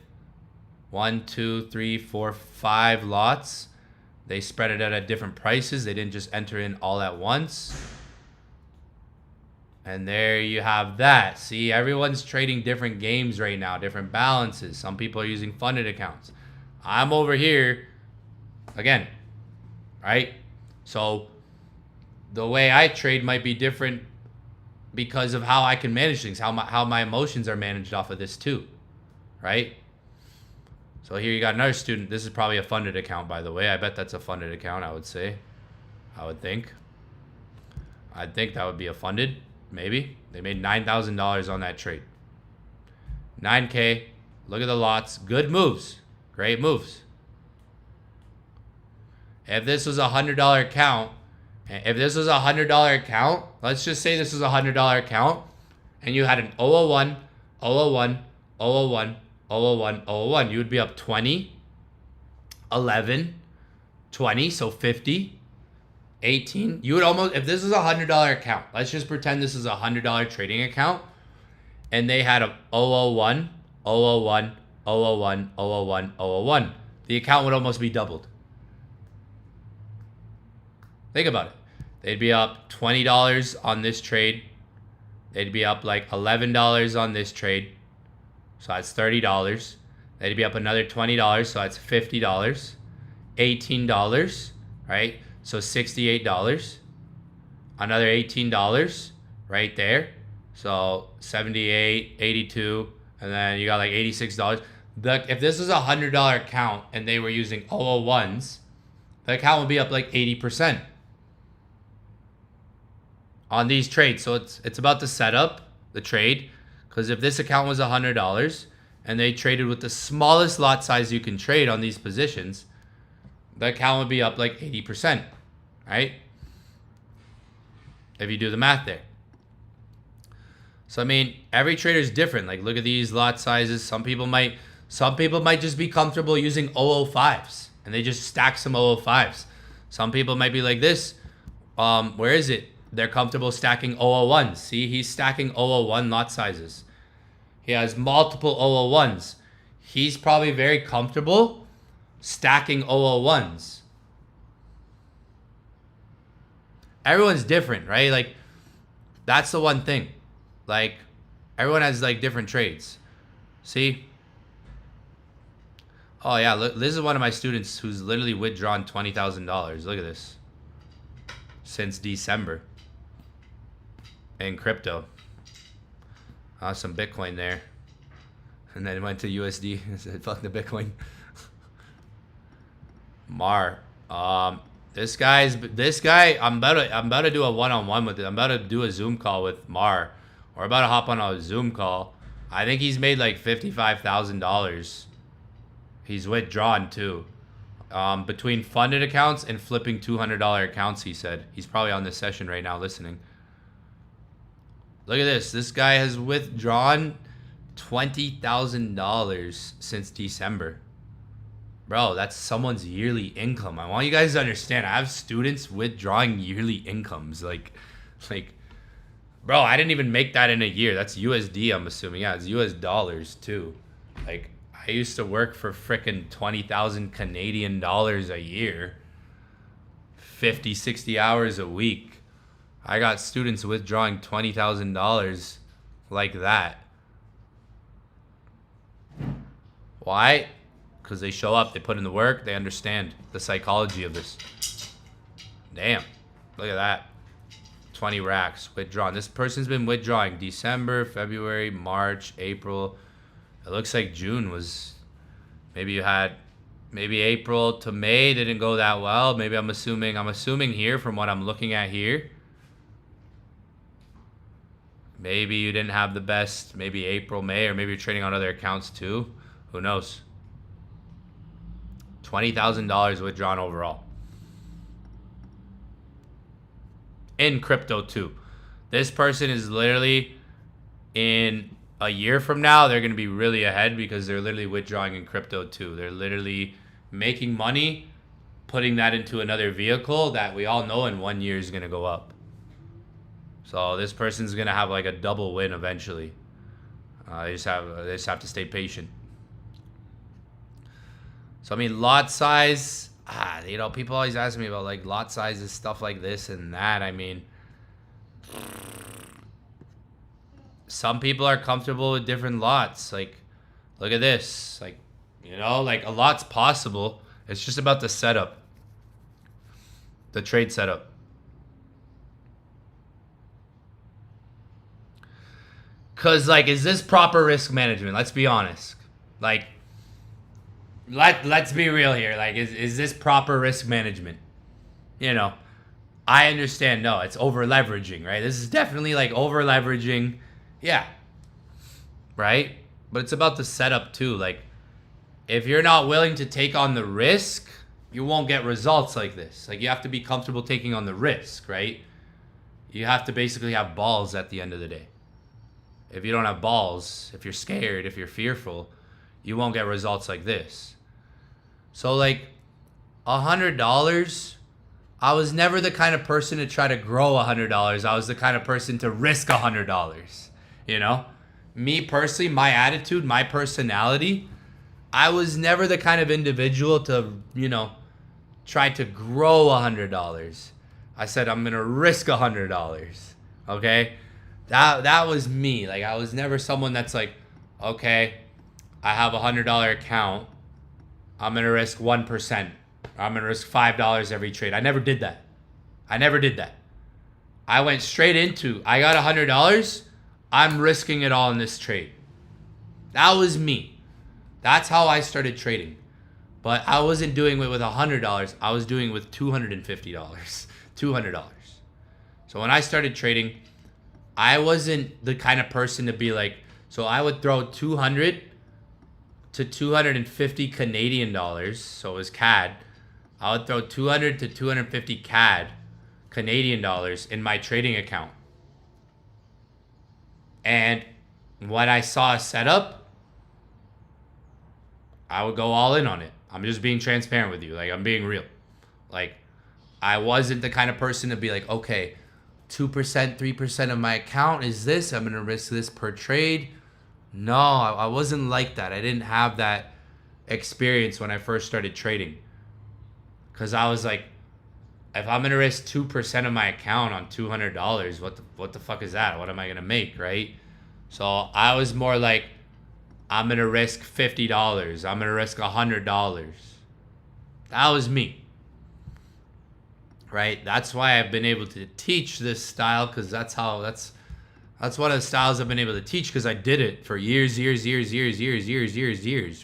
1, 2, 3, 4, 5 lots. They spread it out at different prices. They didn't just enter in all at once. And there you have that. See, everyone's trading different games right now, different balances. Some people are using funded accounts. I'm over here again, right? So the way I trade might be different because of how I can manage things, how my emotions are managed off of this too, right? So here you got another student. This is probably a funded account, by the way. I bet that's a funded account, I would say. I would think. I'd think that would be a funded, maybe. They made $9,000 on that trade. 9K. Look at the lots. Good moves. Great moves. If this was a $100 account, let's just say this was a $100 account, and you had an 001, 001, 001, 001, 001, you would be up 20, 11, 20, so 50, 18. You would almost, if this is a $100 account, let's just pretend this is a $100 trading account, and they had a 001, 001, 001, 001, 001. The account would almost be doubled. Think about it. They'd be up $20 on this trade. They'd be up like $11 on this trade. So that's $30. They'd be up another $20. So that's $50. $18, right? So $68. Another $18 right there. So $78, $82, and then you got like $86. If this was a $100 account and they were using 001s, the account would be up like 80% on these trades. So it's about the setup, the trade. Because if this account was $100 and they traded with the smallest lot size you can trade on these positions, the account would be up like 80%, right? If you do the math there. So I mean, every trader is different. Like, look at these lot sizes. Some people might just be comfortable using 005s and they just stack some 005s. Some people might be like this. Where is it? They're comfortable stacking 001s. See, he's stacking 001 lot sizes. He has multiple 001s. He's probably very comfortable stacking 001s. Everyone's different, right? Like, that's the one thing. Like, everyone has like different trades. See? Oh yeah, look, this is one of my students who's literally withdrawn $20,000. Look at this. Since December. In crypto. Some Bitcoin there. And then it went to USD. Said, fuck the Bitcoin. Mar. This guy, I'm about to do a one-on-one with it. I'm about to do a Zoom call with Mar. We're about to hop on a Zoom call I think he's made like $55,000. He's withdrawn too. Between funded accounts and flipping $200 accounts, he said. He's probably on this session right now listening. Look at this. This guy has withdrawn $20,000 since December. Bro, that's someone's yearly income. I want you guys to understand. I have students withdrawing yearly incomes. Like, bro, I didn't even make that in a year. That's USD, I'm assuming. Yeah, it's US dollars too. Like, I used to work for frickin' 20,000 Canadian dollars a year. 50, 60 hours a week. I got students withdrawing $20,000 like that. Why? Because they show up, they put in the work, they understand the psychology of this. Damn. Look at that. 20 racks withdrawn. This person's been withdrawing December, February, March, April. It looks like June was, maybe you had, maybe April to May didn't go that well. Maybe I'm assuming here from what I'm looking at here. Maybe you didn't have the best, maybe April, May, or maybe you're trading on other accounts too. Who knows? $20,000 withdrawn overall. In crypto too. This person is literally, in a year from now, they're going to be really ahead because they're literally withdrawing in crypto too. They're literally making money, putting that into another vehicle that we all know in 1 year is going to go up. So this person's going to have like a double win eventually. They just have to stay patient. So, I mean, lot size, you know, people always ask me about like lot sizes, stuff like this and that. I mean, some people are comfortable with different lots. Like, look at this. Like, you know, like a lot's possible. It's just about the setup, the trade setup. Because, like, is this proper risk management? Let's be honest. Like, let's be real here. Like, is this proper risk management? You know, I understand. No, it's over leveraging, right? This is definitely like over leveraging. Yeah. Right? But it's about the setup too. Like, if you're not willing to take on the risk, you won't get results like this. Like, you have to be comfortable taking on the risk, right? You have to basically have balls at the end of the day. If you don't have balls, if you're scared, if you're fearful, you won't get results like this. So like $100, I was never the kind of person to try to grow $100. I was the kind of person to risk $100. You know, me personally, my attitude, my personality, I was never the kind of individual to, you know, try to grow $100. I said, I'm going to risk $100. Okay. That was me. Like, I was never someone that's like, okay, I have a $100 account. I'm going to risk 1%. I'm going to risk $5 every trade. I never did that. I went straight into, I got $100. I'm risking it all in this trade. That was me. That's how I started trading. But I wasn't doing it with $100. I was doing it with $250. $200. So when I started trading, I wasn't the kind of person to be like, so I would throw 200 to 250 Canadian dollars, so it was CAD. I would throw 200 to 250 CAD, Canadian dollars, in my trading account. And when I saw a setup, I would go all in on it. I'm just being transparent with you. Like, I'm being real. Like, I wasn't the kind of person to be like, okay, 2%, 3% of my account is this. I'm going to risk this per trade. No, I wasn't like that. I didn't have that experience when I first started trading. Because I was like, if I'm going to risk 2% of my account on $200, what the fuck is that? What am I going to make, right? So I was more like, I'm going to risk $50. I'm going to risk $100. That was me. Right? That's why I've been able to teach this style, because that's one of the styles I've been able to teach, because I did it for years,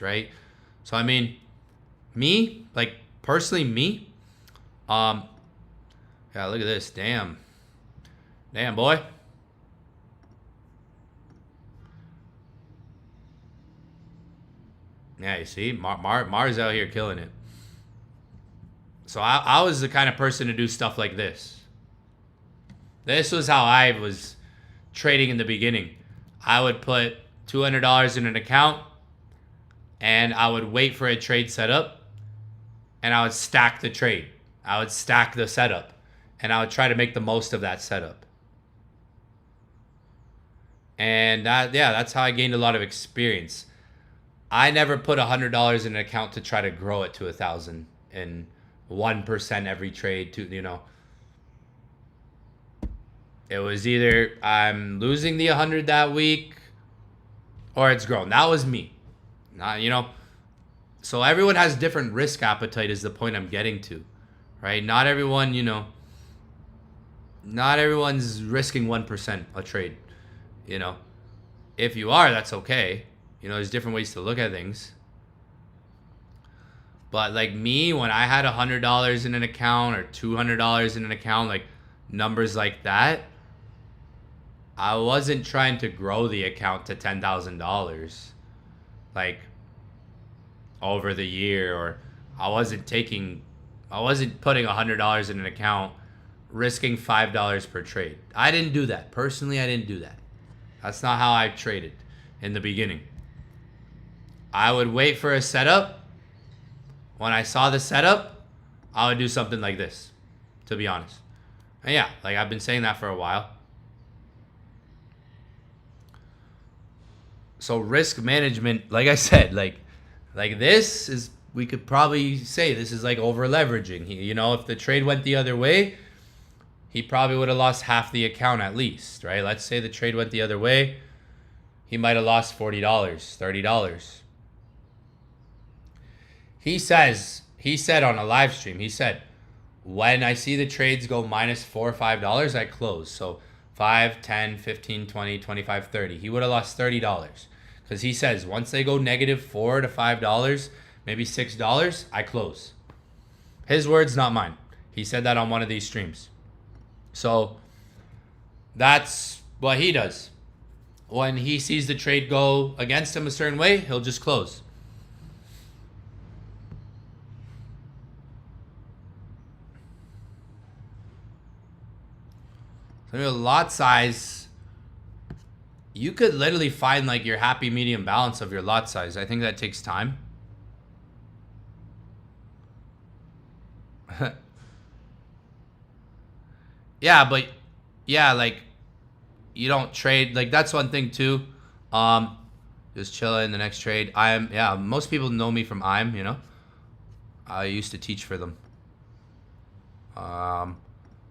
right? So I mean, me, like personally me, yeah, look at this. Damn boy. Yeah, you see, Mars out here killing it. So I was the kind of person to do stuff like this. This was how I was trading in the beginning. I would put $200 in an account, and I would wait for a trade setup, and I would stack the trade. I would stack the setup, and I would try to make the most of that setup. And that's how I gained a lot of experience. I never put $100 in an account to try to grow it to 1,000 and 1% every trade. It was either I'm losing the 100 that week, or it's grown. That was me. So everyone has different risk appetite is the point I'm getting to, right? Not everyone, not everyone's risking 1% a trade, If you are, that's okay. There's different ways to look at things. But like me, when I had $100 in an account or $200 in an account, like numbers like that, I wasn't trying to grow the account to $10,000 like over the year, or I wasn't putting $100 in an account, risking $5 per trade. I didn't do that. Personally, I didn't do that. That's not how I traded in the beginning. I would wait for a setup. When I saw the setup, I would do something like this, to be honest. And yeah, like I've been saying that for a while. So risk management, like I said, like this is, we could probably say this is like over leveraging. If the trade went the other way, he probably would have lost half the account at least, right? Let's say the trade went the other way, he might have lost $40, $30. He said on a live stream, he said, when I see the trades go minus $4 or $5, I close. So 5, 10, 15, 20, 25, 30. He would have lost $30. Because he says, once they go negative $4 to $5, maybe $6, I close. His words, not mine. He said that on one of these streams. So that's what he does. When he sees the trade go against him a certain way, he'll just close. So lot size, you could literally find like your happy medium balance of your lot size. I think that takes time. Yeah, but yeah, like you don't trade. Like that's one thing too. Just chilling the next trade. Most people know me from I used to teach for them.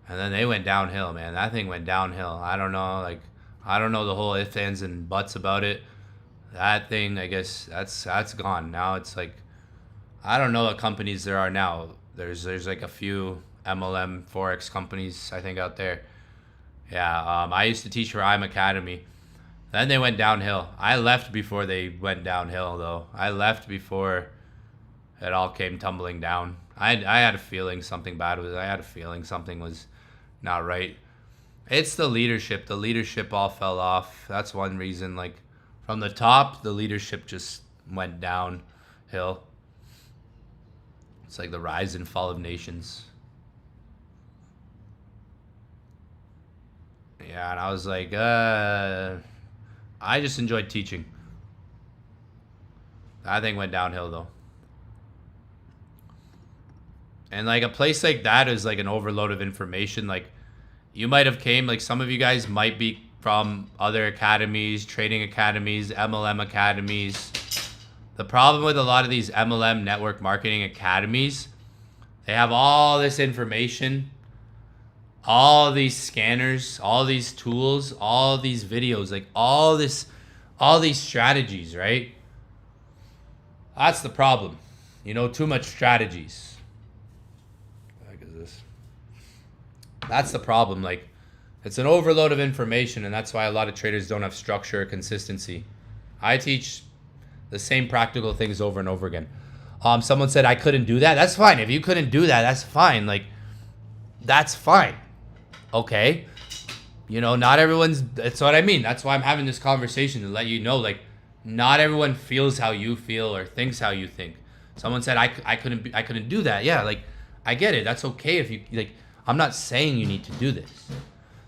And then they went downhill, man. That thing went downhill. I don't know, I don't know the whole ifs, ands, and buts about it. That thing, I guess, that's gone. Now it's like, I don't know what companies there are now. There's like a few MLM Forex companies, I think, out there. Yeah, I used to teach for IM Academy. Then they went downhill. I left before they went downhill, though. I left before it all came tumbling down. I had a feeling something bad was. I had a feeling something was not right. It's the leadership. The leadership all fell off. That's one reason. Like from the top, the leadership just went downhill. It's like the rise and fall of nations. Yeah, and I was like, I just enjoyed teaching. That thing went downhill though. And like a place like that is like an overload of information. Like you might have came, like some of you guys might be from other academies, trading academies, MLM academies. The problem with a lot of these MLM network marketing academies, they have all this information, all these scanners, all these tools, all these videos, like all these strategies, right? That's the problem. Too much strategies. That's the problem. Like, it's an overload of information, and that's why a lot of traders don't have structure or consistency. I teach the same practical things over and over again. Someone said I couldn't do that. That's fine. If you couldn't do that, that's fine. Like, that's fine. Okay. Not everyone's. That's what I mean. That's why I'm having this conversation to let you know, like, Not everyone feels how you feel or thinks how you think. Someone said I couldn't do that. Yeah, like I get it. That's okay if you like. I'm not saying you need to do this.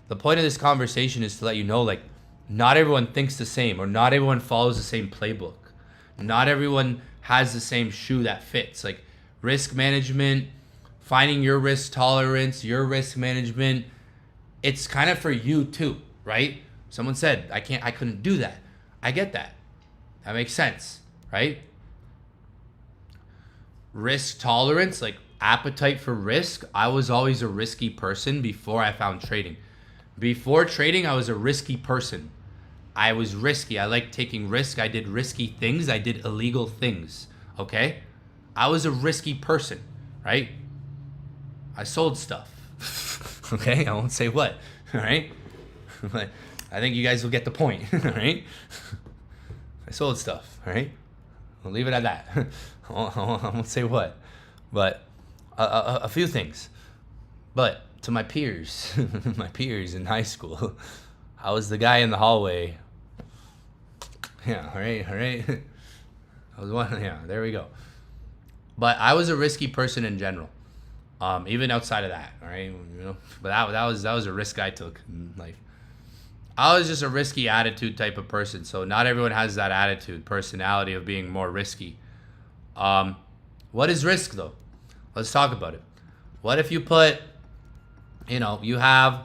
The point of this conversation is to let you know, like, not everyone thinks the same, or not everyone follows the same playbook. Not everyone has the same shoe that fits. Like risk management, finding your risk tolerance, your risk management, it's kind of for you too, right? Someone said I couldn't do that. I get that. That makes sense, right? Risk tolerance, like appetite for risk. I was always a risky person before I found trading. Before trading, I was a risky person. I was risky. I liked taking risk. I did risky things. I did illegal things. Okay? I was a risky person, right? I sold stuff. Okay? I won't say what. All right? But I think you guys will get the point. All right? I sold stuff. All right? I'll leave it at that. I won't say what. But a few things. But to my peers, my peers in high school, I was the guy in the hallway. Yeah, all right. I was one. Yeah, there we go. But I was a risky person in general, even outside of that. All right, you know. But that was a risk I took in life. I was just a risky attitude type of person. So not everyone has that attitude, personality of being more risky. What is risk though? Let's talk about it. What if you put, you have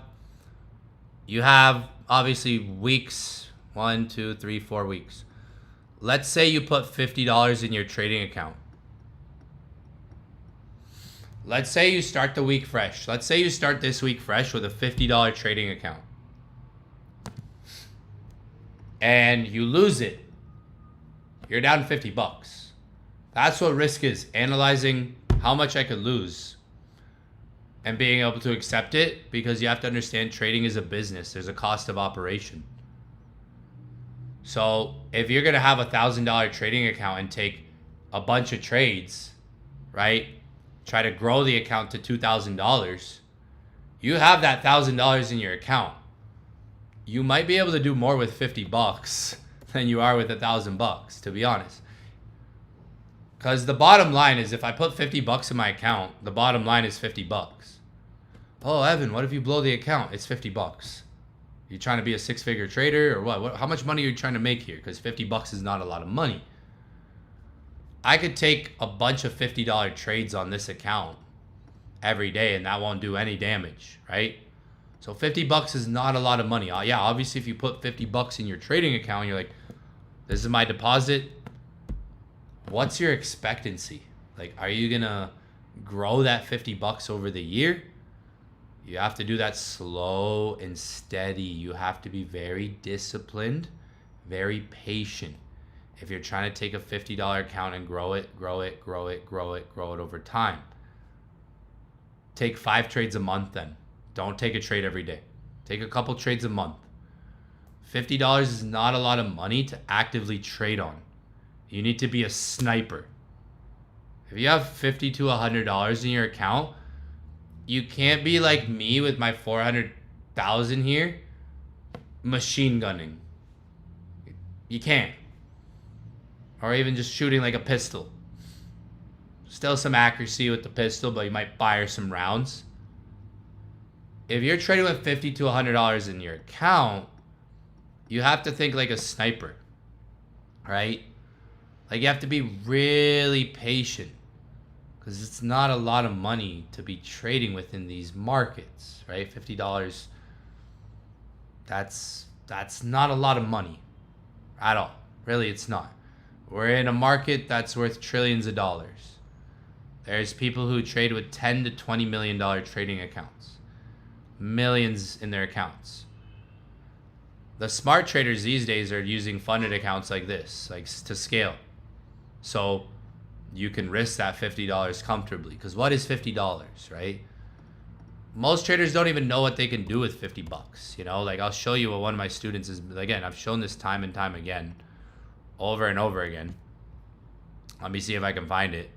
obviously weeks, 1, 2, 3, 4 weeks. Let's say you put $50 in your trading account. Let's say you start the week fresh. Let's say you start this week fresh with a $50 trading account. And you lose it. You're down $50. That's what risk is. Analyzing how much I could lose and being able to accept it, because you have to understand trading is a business. There's a cost of operation. So if you're going to have $1,000 trading account and take a bunch of trades, right? Try to grow the account to $2,000. You have that $1,000 in your account. You might be able to do more with $50 than you are with $1,000, to be honest. Because the bottom line is, if I put $50 in my account, the bottom line is $50. Oh, Evan, what if you blow the account? It's $50. You trying to be a six-figure trader or what? How much money are you trying to make here? Because $50 is not a lot of money. I could take a bunch of $50 trades on this account every day and that won't do any damage, right? So $50 is not a lot of money. Yeah, obviously if you put $50 in your trading account, you're like, this is my deposit. What's your expectancy? Like, are you gonna grow that $50 over the year? You have to do that slow and steady. You have to be very disciplined, very patient. If you're trying to take a $50 account and grow it over time. Take 5 trades a month then. Don't take a trade every day. Take a couple trades a month. $50 is not a lot of money to actively trade on. You need to be a sniper. If you have $50 to $100 in your account, you can't be like me with my 400,000 here, machine gunning. You can't. Or even just shooting like a pistol. Still some accuracy with the pistol, but you might fire some rounds. If you're trading with $50 to $100 in your account, you have to think like a sniper, right? Like, you have to be really patient, because it's not a lot of money to be trading within these markets, right? $50, that's not a lot of money at all. Really, it's not. We're in a market that's worth trillions of dollars. There's people who trade with $10 to $20 million trading accounts. Millions in their accounts. The smart traders these days are using funded accounts like this, like to scale. So you can risk that $50 comfortably. Because what is $50, right? Most traders don't even know what they can do with $50. You know, like, I'll show you what one of my students is. Again, I've shown this time and time again, over and over again. Let me see if I can find it.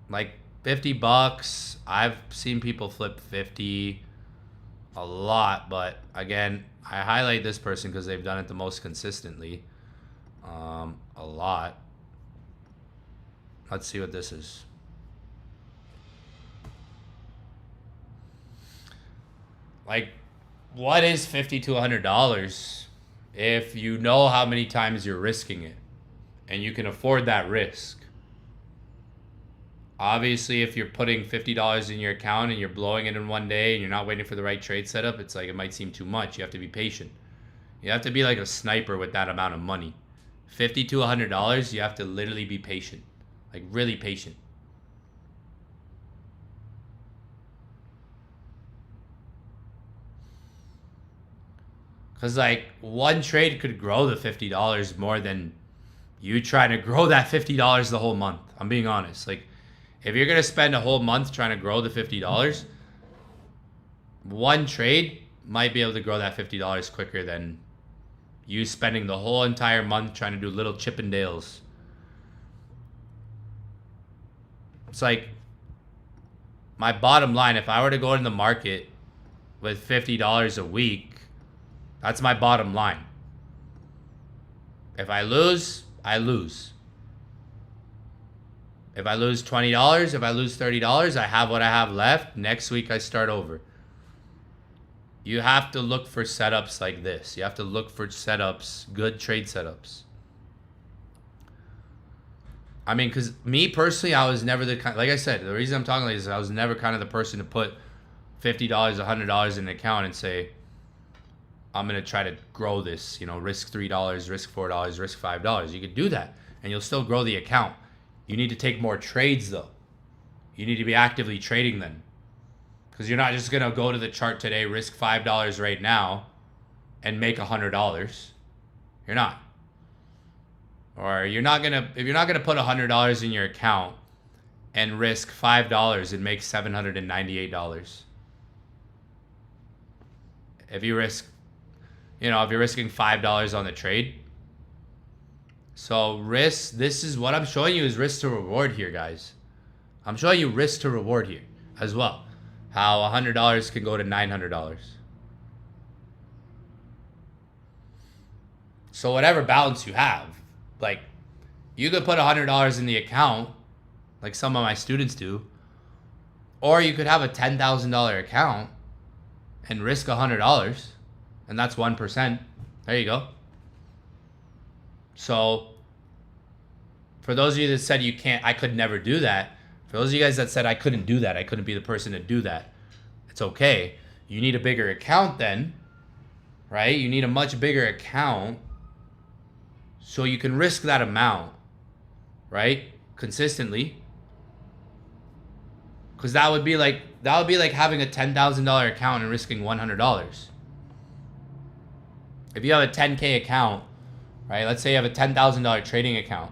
Like $50, I've seen people flip 50. a lot, but again, I highlight this person because they've done it the most consistently. A lot. Let's see what this is. Like, what is $50 to $100 if you know how many times you're risking it and you can afford that risk? Obviously, if you're putting $50 in your account and you're blowing it in one day and you're not waiting for the right trade setup, it's like it might seem too much. You have to be patient. You have to be like a sniper with that amount of money. $50 to $100, you have to literally be patient. Like, really patient. Because, like, one trade could grow the $50 more than you trying to grow that $50 the whole month. I'm being honest. Like, if you're going to spend a whole month trying to grow the $50, one trade might be able to grow that $50 quicker than you spending the whole entire month trying to do little Chippendales. It's like, my bottom line, if I were to go in the market with $50 a week, that's my bottom line. If I lose, I lose. If I lose $20, if I lose $30, I have what I have left. Next week, I start over. You have to look for setups like this. You have to look for setups, good trade setups. I mean, because me personally, I was never the kind, like I said, the reason I'm talking like this is I was never kind of the person to put $50, $100 in an account and say, I'm going to try to grow this, you know, risk $3, risk $4, risk $5. You could do that and you'll still grow the account. You need to take more trades though. You need to be actively trading then. Because you're not just going to go to the chart today, risk $5 right now and make $100. You're not. Or you're not going to, if you're not going to put $100 in your account and risk $5 and make $798. If you risk, you know, if you're risking $5 on the trade. So risk, this is what I'm showing you is risk to reward here, guys. I'm showing you risk to reward here as well. How $100 can go to $900. So whatever balance you have, like you could put $100 in the account, like some of my students do, or you could have a $10,000 account and risk $100, and that's 1%. There you go. So for those of you that said you can't, I could never do that. For those of you guys that said I couldn't do that, I couldn't be the person to do that, it's okay. You need a bigger account then, right? You need a much bigger account so you can risk that amount, right? Consistently. Because that would be like having a $10,000 account and risking $100. If you have a 10K account, right? Let's say you have a $10,000 trading account.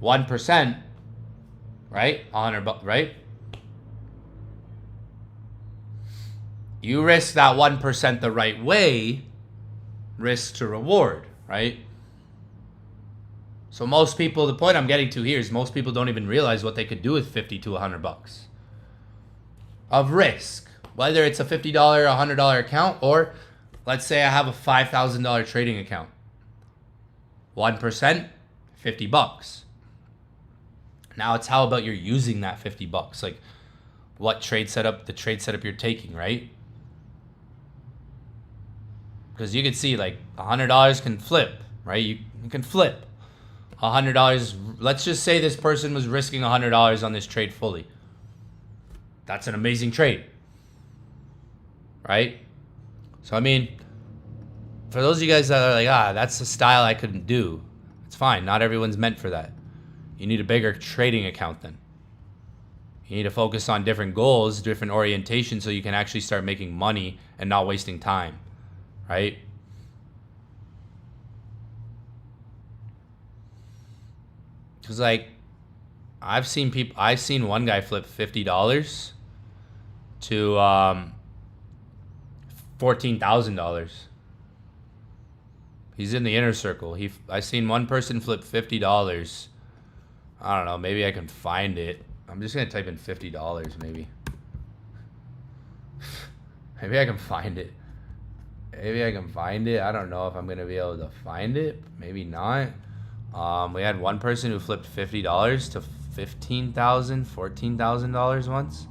1%, right? $100, right? You risk that 1% the right way, risk to reward, right? So most people, the point I'm getting to here is most people don't even realize what they could do with $50 to $100 of risk. Whether it's a $50, $100 account, or let's say I have a $5,000 trading account. 1%, $50. Now it's how about you're using that $50? Like what trade setup, the trade setup you're taking, right? Because you can see like $100 can flip, right? You can flip. $100, let's just say this person was risking $100 on this trade fully. That's an amazing trade, right? So I mean, for those of you guys that are like, that's a style I couldn't do, it's fine. Not everyone's meant for that. You need a bigger trading account then. You need to focus on different goals, different orientations, so you can actually start making money and not wasting time, right? Because like, I've seen one guy flip $50 to $14,000. He's in the inner circle. I've seen one person flip $50. I don't know, maybe I can find it. I'm just gonna type in $50 maybe. Maybe I can find it. Maybe I can find it. I don't know if I'm going to be able to find it. Maybe not. We had one person who flipped $50 to $15,000, $14,000 once.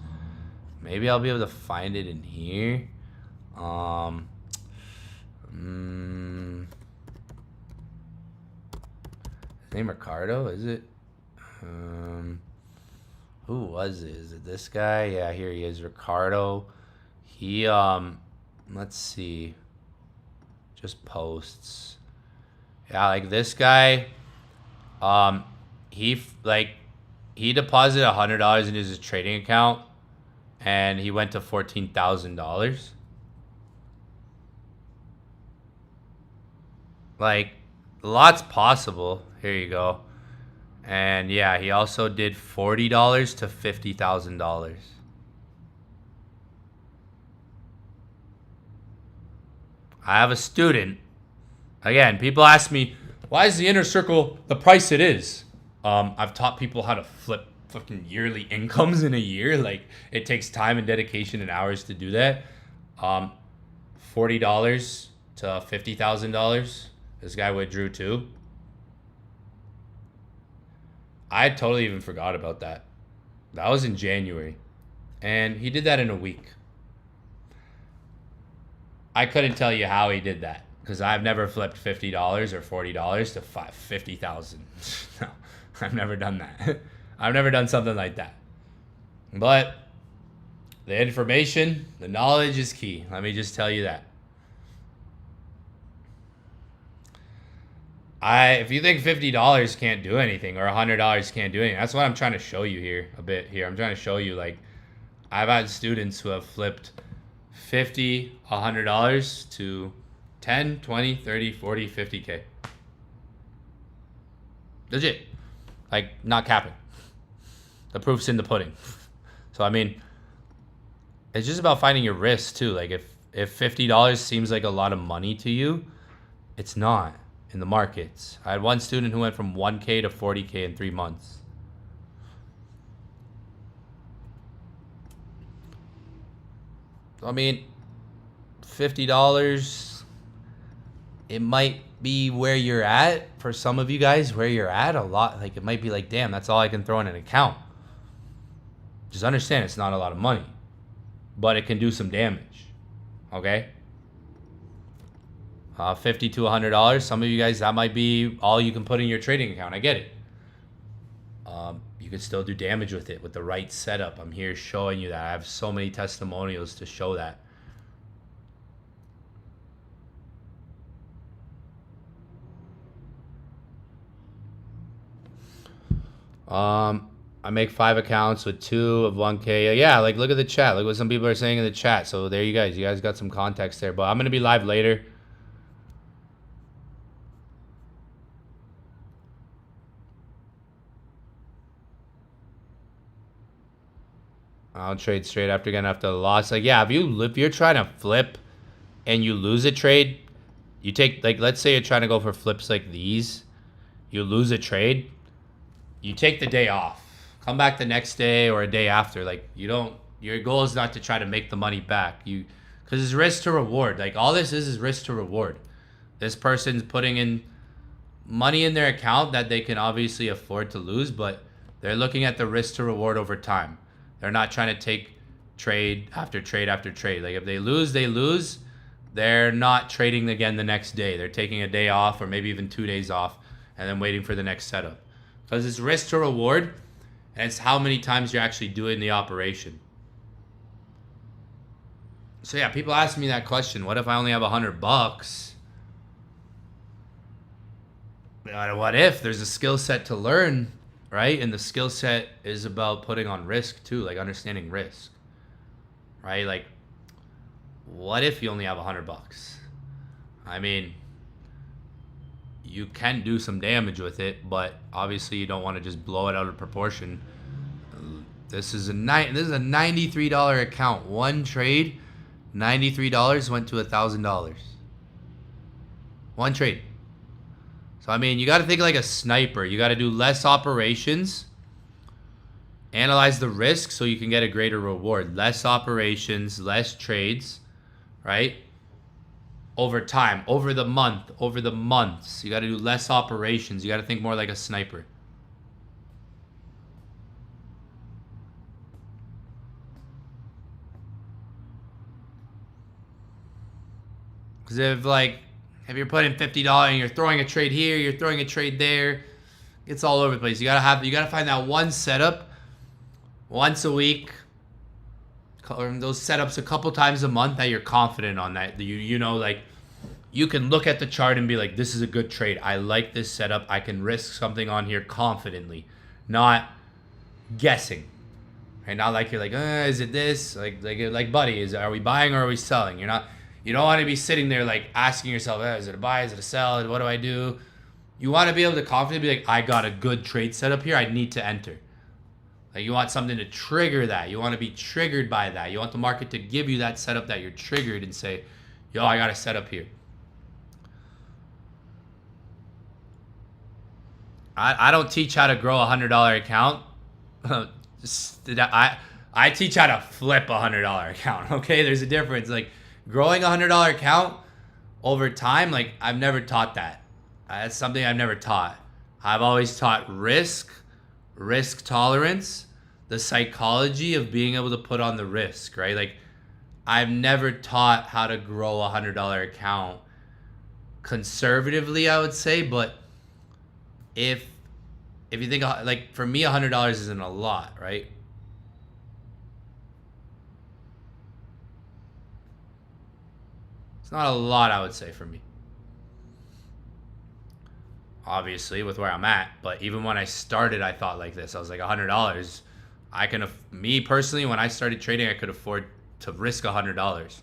Maybe I'll be able to find it in here. His name Ricardo, is it? Who was it? Is it this guy? Yeah, here he is, Ricardo. He let's see. Just posts. Yeah, like this guy. He deposited $100 into his trading account, and he went to $14,000. Like, lots possible. Here you go. And yeah, he also did $40 to $50,000. I have a student. Again, people ask me, why is the inner circle the price it is? I've taught people how to flip fucking yearly incomes in a year. Like, it takes time and dedication and hours to do that. $40 to $50,000. This guy withdrew too. I totally even forgot about that. That was in January. And he did that in a week. I couldn't tell you how he did that, because I've never flipped $50 or $40 to $50,000. No, I've never done that. I've never done something like that. But the information, the knowledge is key. Let me just tell you that. If you think $50 can't do anything or $100 can't do anything, that's what I'm trying to show you here a bit here. I'm trying to show you, like, I've had students who have flipped $50, $100 to 10, 20, 30, 40, 50K. Legit. Like, not capping. The proof's in the pudding. So, I mean, it's just about finding your risk, too. Like, if $50 seems like a lot of money to you, it's not in the markets. I had one student who went from 1K to 40K in 3 months. I mean, $50, it might be where you're at. For some of you guys, where you're at, a lot, like, it might be like, damn, that's all I can throw in an account. Just understand it's not a lot of money, but it can do some damage. Okay? $50 to $100. Some of you guys, that might be all you can put in your trading account. I get it. You can still do damage with it with the right setup. I'm here showing you that. I have so many testimonials to show that. I make 5 accounts with 2 of 1K. Yeah, like, look at the chat. Look what some people are saying in the chat. So there you guys. You guys got some context there. But I'm going to be live later. I'll trade straight after getting after the loss. Like, yeah, if you're trying to flip and you lose a trade, you take, like, let's say you're trying to go for flips like these. You lose a trade, you take the day off. Come back the next day or a day after. Like, your goal is not to try to make the money back. Because it's risk to reward. Like, all this is risk to reward. This person's putting in money in their account that they can obviously afford to lose, but they're looking at the risk to reward over time. They're not trying to take trade after trade after trade. Like, if they lose, they lose. They're not trading again the next day. They're taking a day off or maybe even 2 days off and then waiting for the next setup. Because it's risk to reward, and it's how many times you're actually doing the operation. So yeah, people ask me that question. What if I only have $100? What if? There's a skill set to learn, right? And the skill set is about putting on risk too, like understanding risk, right? Like, what if you only have $100? I mean, you can do some damage with it, but obviously you don't want to just blow it out of proportion. This is a $93 account. One trade, $93 went to $1,000. One trade. So, I mean, you got to think like a sniper. You got to do less operations, analyze the risk so you can get a greater reward. Less operations, less trades, right? Over time, over the months. You got to do less operations. You got to think more like a sniper. Because if you're putting $50 and you're throwing a trade here, you're throwing a trade there, it's all over the place. You gotta find that one setup once a week, or those setups a couple times a month that you're confident on, that you know, like, you can look at the chart and be like, this is a good trade. I like this setup. I can risk something on here confidently, not guessing. Right? Not like you're like, is it this? Like buddy, are we buying or are we selling? You don't want to be sitting there like asking yourself, is it a buy? Is it a sell? What do I do? You want to be able to confidently be like, I got a good trade setup here. I need to enter. Like, you want something to trigger that. You want to be triggered by that. You want the market to give you that setup that you're triggered and say, yo, I got a setup here. I don't teach how to grow a $100 account. I teach how to flip a $100 account. Okay, there's a difference. Like, growing a $100 account over time, like, I've never taught that. That's something I've never taught. I've always taught risk tolerance, the psychology of being able to put on the risk, right? Like, I've never taught how to grow a $100 account conservatively, I would say. But if you think, like, for me, $100 isn't a lot, right? It's not a lot, I would say, for me. Obviously, with where I'm at. But even when I started, I thought like this. I was like, $100. Me personally, when I started trading, I could afford to risk $100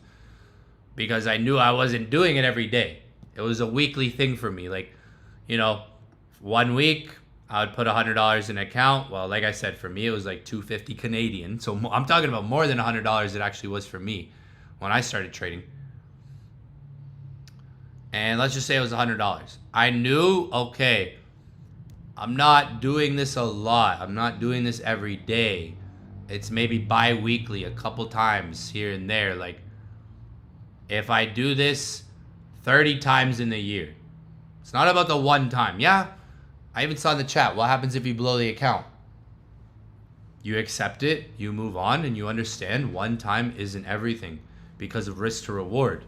because I knew I wasn't doing it every day. It was a weekly thing for me. Like, 1 week I would put $100 in an account. Well, like I said, for me, it was like $250 Canadian. So I'm talking about more than $100 it actually was for me when I started trading. And let's just say it was $100. I knew, okay, I'm not doing this a lot. I'm not doing this every day. It's maybe bi-weekly, a couple times here and there. Like, if I do this 30 times in the year, it's not about the one time. Yeah, I even saw in the chat, what happens if you blow the account? You accept it, you move on, and you understand one time isn't everything because of risk to reward.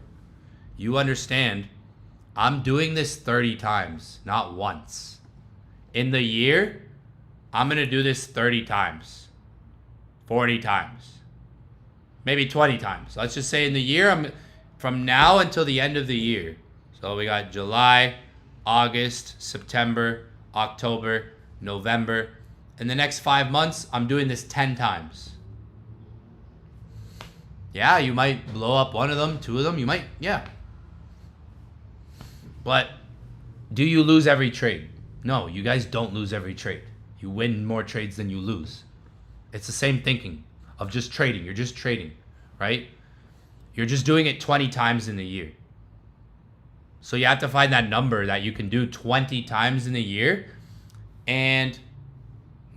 You understand, I'm doing this 30 times, not once. In the year, I'm going to do this 30 times, 40 times, maybe 20 times. Let's just say in the year, from now until the end of the year. So we got July, August, September, October, November. In the next 5 months, I'm doing this 10 times. Yeah, you might blow up one of them, two of them. You might, yeah. But do you lose every trade? No, you guys don't lose every trade. You win more trades than you lose. It's the same thinking of just trading. You're just trading, right? You're just doing it 20 times in the year. So you have to find that number that you can do 20 times in a year and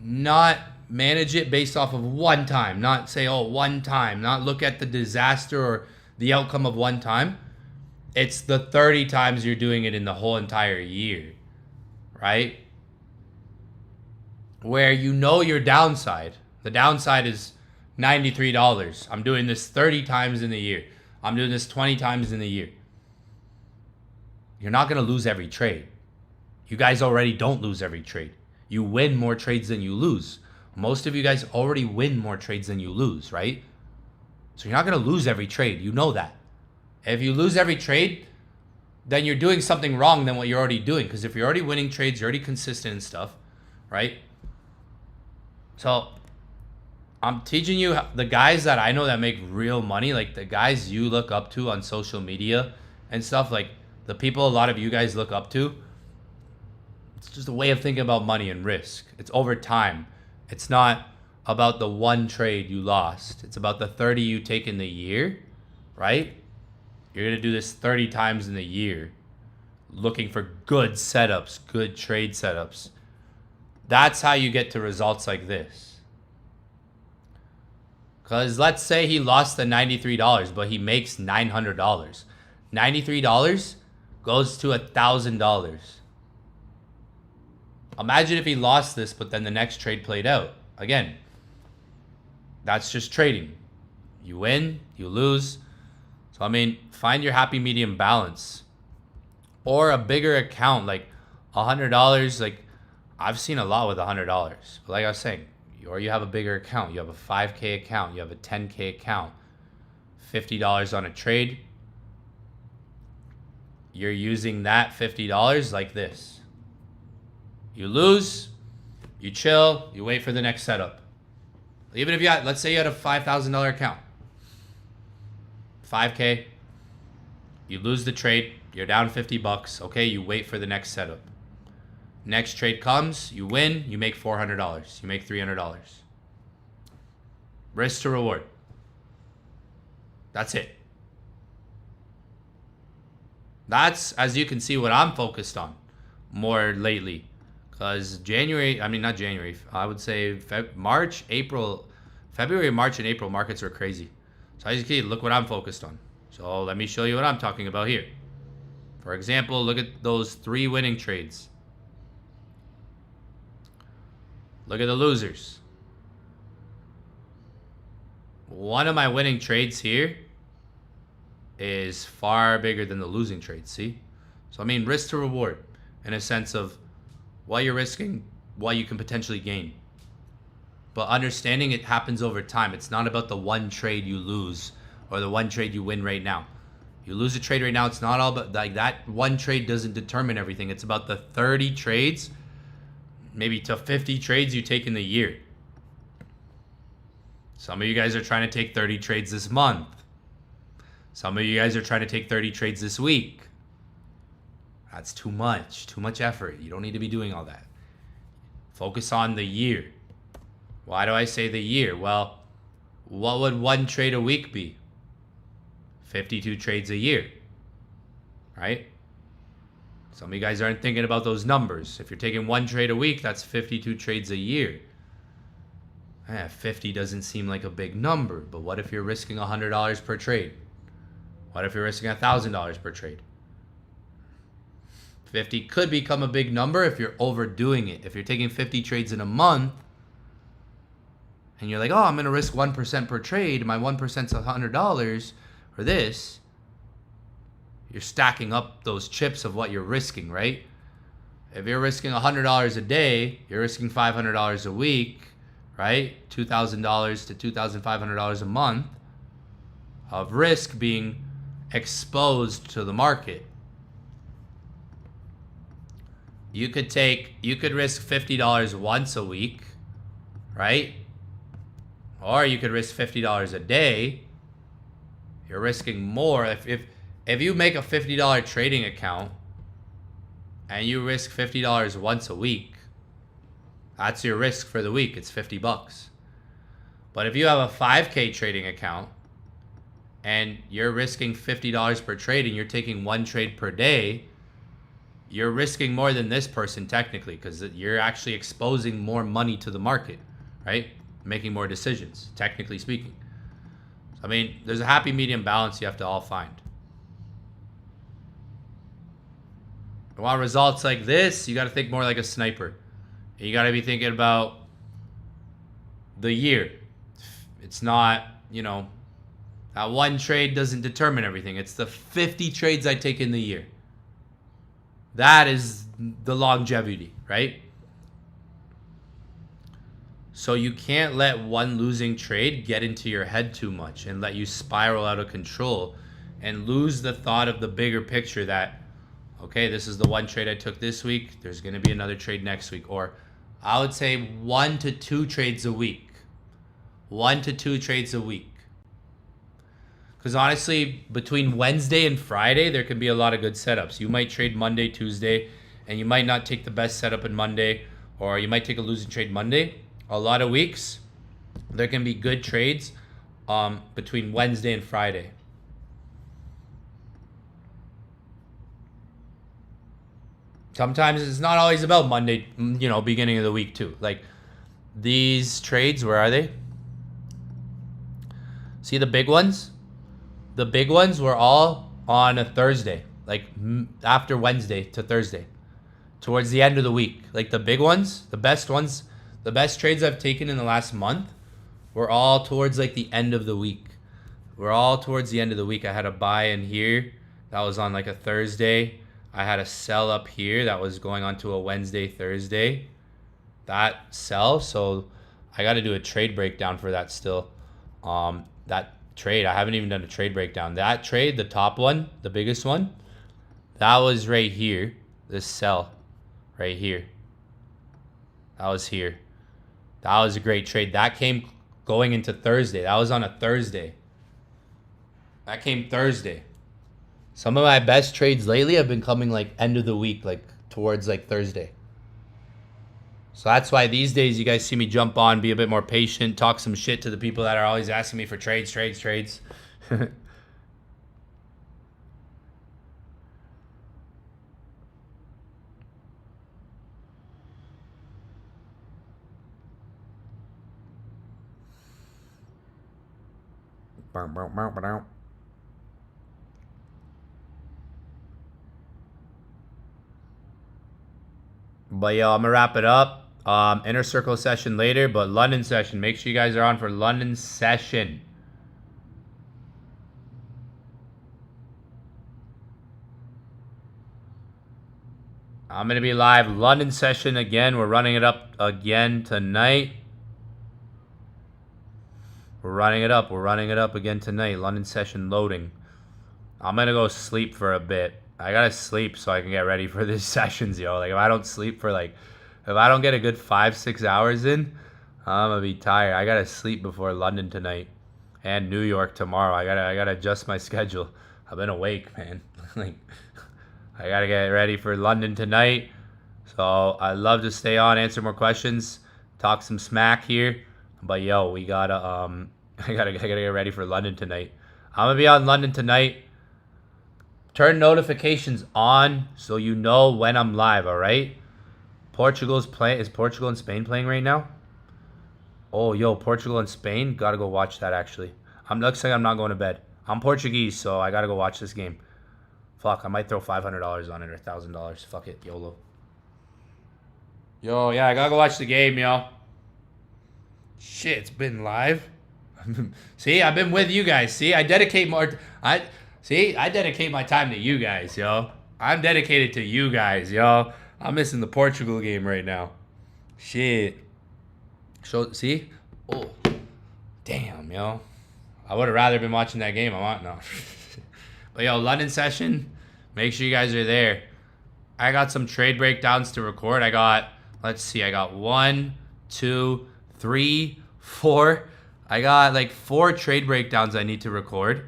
not manage it based off of one time. Not say, oh, one time. Not look at the disaster or the outcome of one time. It's the 30 times you're doing it in the whole entire year, right? Where you know your downside. The downside is $93. I'm doing this 30 times in the year. I'm doing this 20 times in the year. You're not going to lose every trade. You guys already don't lose every trade. You win more trades than you lose. Most of you guys already win more trades than you lose, right? So you're not going to lose every trade. You know that. If you lose every trade, then you're doing something wrong than what you're already doing. Because if you're already winning trades, you're already consistent and stuff, right? So I'm teaching you the guys that I know that make real money, like the guys you look up to on social media and stuff, like the people a lot of you guys look up to. It's just a way of thinking about money and risk. It's over time. It's not about the one trade you lost. It's about the 30 you take in the year, right? You're going to do this 30 times in the year, looking for good setups, good trade setups. That's how you get to results like this. Because let's say he lost the $93, but he makes $900. $93 goes to $1,000. Imagine if he lost this, but then the next trade played out. Again, that's just trading. You win, you lose. So, I mean, find your happy medium balance. Or a bigger account, like $100. Like, I've seen a lot with $100. But like I was saying, or you have a bigger account. You have a 5K account. You have a 10K account. $50 on a trade. You're using that $50 like this. You lose, you chill, you wait for the next setup. Even if you had, let's say you had a $5,000 account. 5K. You lose the trade. You're down $50. Okay, you wait for the next setup. Next trade comes, you win, you make $400. You make $300. Risk to reward. That's it. That's, as you can see, what I'm focused on more lately. Because January, I mean, not January, I would say March, April, February, March, and April markets were crazy. So as you can see, look what I'm focused on. So let me show you what I'm talking about here. For example, look at those 3 winning trades. Look at the losers. One of my winning trades here is far bigger than the losing trade, see? So, I mean, risk to reward in a sense of what you're risking, what you can potentially gain. But understanding it happens over time. It's not about the one trade you lose or the one trade you win right now. You lose a trade right now, it's not all about, like, that one trade doesn't determine everything. It's about the 30 trades, maybe to 50 trades you take in the year. Some of you guys are trying to take 30 trades this month. Some of you guys are trying to take 30 trades this week. That's too much effort. You don't need to be doing all that. Focus on the year. Why do I say the year? Well, what would one trade a week be? 52 trades a year, right? Some of you guys aren't thinking about those numbers. If you're taking one trade a week, that's 52 trades a year. 50 doesn't seem like a big number, but what if you're risking $100 per trade? What if you're risking $1,000 per trade? 50 could become a big number if you're overdoing it. If you're taking 50 trades in a month, and you're like, oh, I'm going to risk 1% per trade, my 1%'s $100 for this, you're stacking up those chips of what you're risking, right? If you're risking $100 a day, you're risking $500 a week, right? $2,000 to $2,500 a month of risk being exposed to the market. You could risk $50 once a week, right? Or you could risk $50 a day. You're risking more. If you make a $50 trading account and you risk $50 once a week, that's your risk for the week. It's $50. But if you have a 5K trading account and you're risking $50 per trade and you're taking one trade per day, you're risking more than this person technically, because you're actually exposing more money to the market, right? Making more decisions, technically speaking. I mean, there's a happy medium balance you have to all find. You want results like this, you got to think more like a sniper. You got to be thinking about the year. It's not, that one trade doesn't determine everything. It's the 50 trades I take in the year. That is the longevity, right? So you can't let one losing trade get into your head too much and let you spiral out of control and lose the thought of the bigger picture that, okay, this is the one trade I took this week. There's going to be another trade next week. Or I would say 1 to 2 trades a week. 1 to 2 trades a week. Because honestly, between Wednesday and Friday, there can be a lot of good setups. You might trade Monday, Tuesday, and you might not take the best setup in Monday, or you might take a losing trade Monday. A lot of weeks, there can be good trades between Wednesday and Friday. Sometimes it's not always about Monday, beginning of the week too. Like these trades, where are they? See the big ones? The big ones were all on a Thursday, like after Wednesday to Thursday, towards the end of the week. Like the big ones, the best trades I've taken in the last month were all towards like the end of the week. We're all towards the end of the week. I had a buy in here that was on like a Thursday. I had a sell up here that was going on to a Wednesday, Thursday. That sell, so I got to do a trade breakdown for that still. That trade, I haven't even done a trade breakdown. That trade, the top one, the biggest one, that was right here. This sell right here. That was here. That was a great trade. That came going into Thursday. That was on a Thursday. That came Thursday. Some of my best trades lately have been coming like end of the week, like towards like Thursday. So that's why these days you guys see me jump on, be a bit more patient, talk some shit to the people that are always asking me for trades. But yo, I'm gonna wrap it up. Inner circle session later, but London session. Make sure you guys are on for London session. I'm gonna be live London session again. We're running it up again tonight. We're running it up again tonight. London session loading. I'm gonna go sleep for a bit. I gotta sleep so I can get ready for these sessions, yo. Like if I don't sleep for like, if I don't get a good 5-6 hours in, I'm gonna be tired. I gotta sleep before London tonight and New York tomorrow. I gotta adjust my schedule. I've been awake, man. Like I gotta get ready for London tonight. So I'd love to stay on, answer more questions, talk some smack here. But yo, we gotta I gotta get ready for London tonight. I'm gonna be on London tonight. Turn notifications on so you know when I'm live, all right? Is Portugal and Spain playing right now? Oh, yo, Portugal and Spain. Gotta go watch that, actually. Looks like I'm not going to bed. I'm Portuguese, so I gotta go watch this game. Fuck, I might throw $500 on it or $1,000. Fuck it, YOLO. Yo, yeah, I gotta go watch the game, yo. Shit, it's been live. See, I've been with you guys. See, I dedicate my time to you guys, yo. I'm dedicated to you guys, yo. I'm missing the Portugal game right now. Shit. See? Oh, damn, yo. I would have rather been watching that game. No. But yo, London session. Make sure you guys are there. I got some trade breakdowns to record. Let's see. I got 1, 2, 3, 4. I got like 4 trade breakdowns I need to record.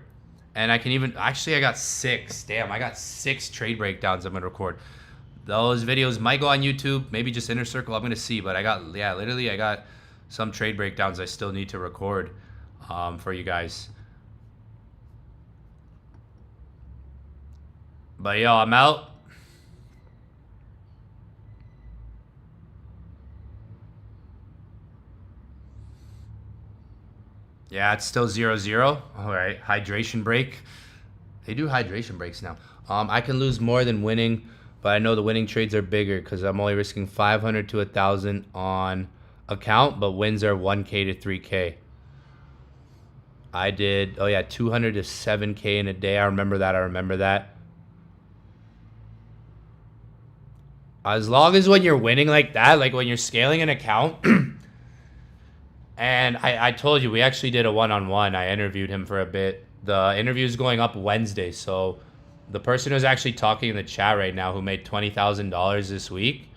And I got 6. Damn, I got 6 trade breakdowns I'm going to record. Those videos might go on YouTube, maybe just Inner Circle. I'm going to see. But I got some trade breakdowns I still need to record for you guys. But yo, I'm out. Yeah, it's still 0-0. All right, hydration break. They do hydration breaks now. I can lose more than winning, but I know the winning trades are bigger because I'm only risking 500 to 1,000 on account, but wins are 1K to 3K. I did, 200 to 7K in a day. I remember that. As long as when you're winning like that, like when you're scaling an account, and I told you, we actually did a one-on-one. I interviewed him for a bit. The interview is going up Wednesday, so the person who's actually talking in the chat right now who made $20,000 this week,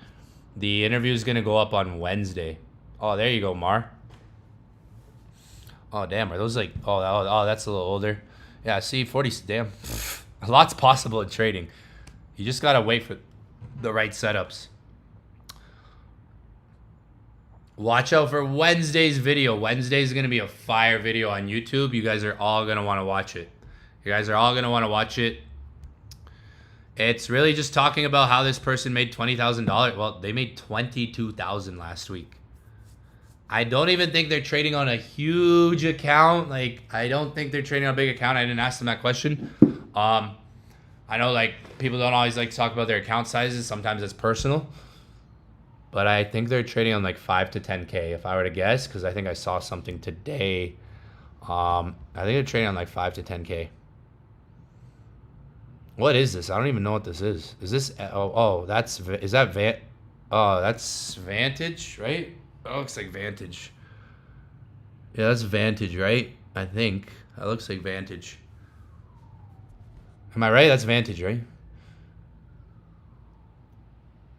the interview is going to go up on Wednesday. Oh, there you go, Mar. Oh, damn, are those like, oh, that's a little older. Yeah, see, 40, damn. A lot's possible in trading. You just got to wait for the right setups. Watch out for Wednesday's video. Wednesday's going to be a fire video on YouTube. You guys are all going to want to watch it. It's really just talking about how this person made $20,000. Well, they made $22,000 last week. I don't even think they're trading on a huge account. Like, I don't think they're trading on a big account. I didn't ask them that question. I know, like, people don't always like to talk about their account sizes. Sometimes it's personal. But I think they're trading on like 5 to 10K if I were to guess, because I think I saw something today. I think they're trading on like 5 to 10K. What is this? I don't even know what this is. Is this? Oh, that's is that Oh, that's Vantage, right? Oh, looks like Vantage. Yeah, that's Vantage, right? I think that looks like Vantage. Am I right? That's Vantage, right?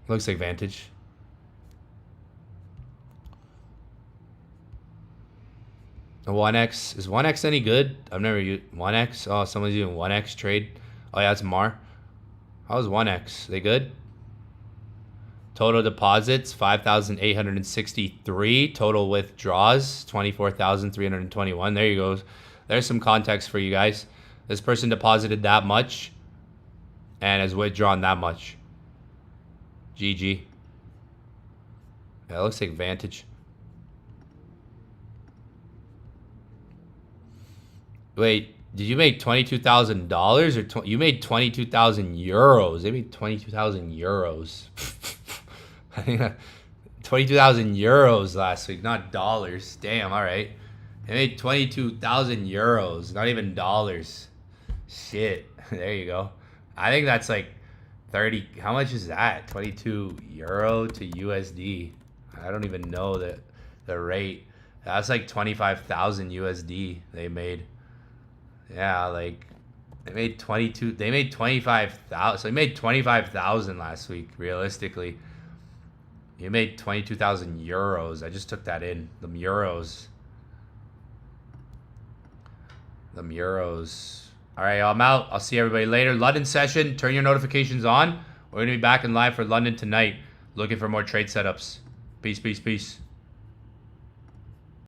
Looks like Vantage. A 1x. Is 1x any good? I've never used 1x. Oh, someone's using 1x trade. Oh, yeah, it's Mar. How's 1x? They good? Total deposits, 5,863. Total withdrawals, 24,321. There you go. There's some context for you guys. This person deposited that much and has withdrawn that much. GG. Yeah, it looks like Vantage. Wait, did you make $22,000 or you made 22,000 euros? They made 22,000 euros. I think 22,000 euros last week, not dollars. Damn, all right. They made 22,000 euros, not even dollars. Shit. There you go. I think that's like 30. How much is that? 22 euro to USD. I don't even know the rate. That's like 25,000 USD they made. Yeah, like they made 25,000. So they made 25,000 last week, realistically. You made 22,000 euros. I just took that in. The euros. All right, I'm out. I'll see everybody later. London session. Turn your notifications on. We're going to be back in live for London tonight. Looking for more trade setups. Peace, peace, peace.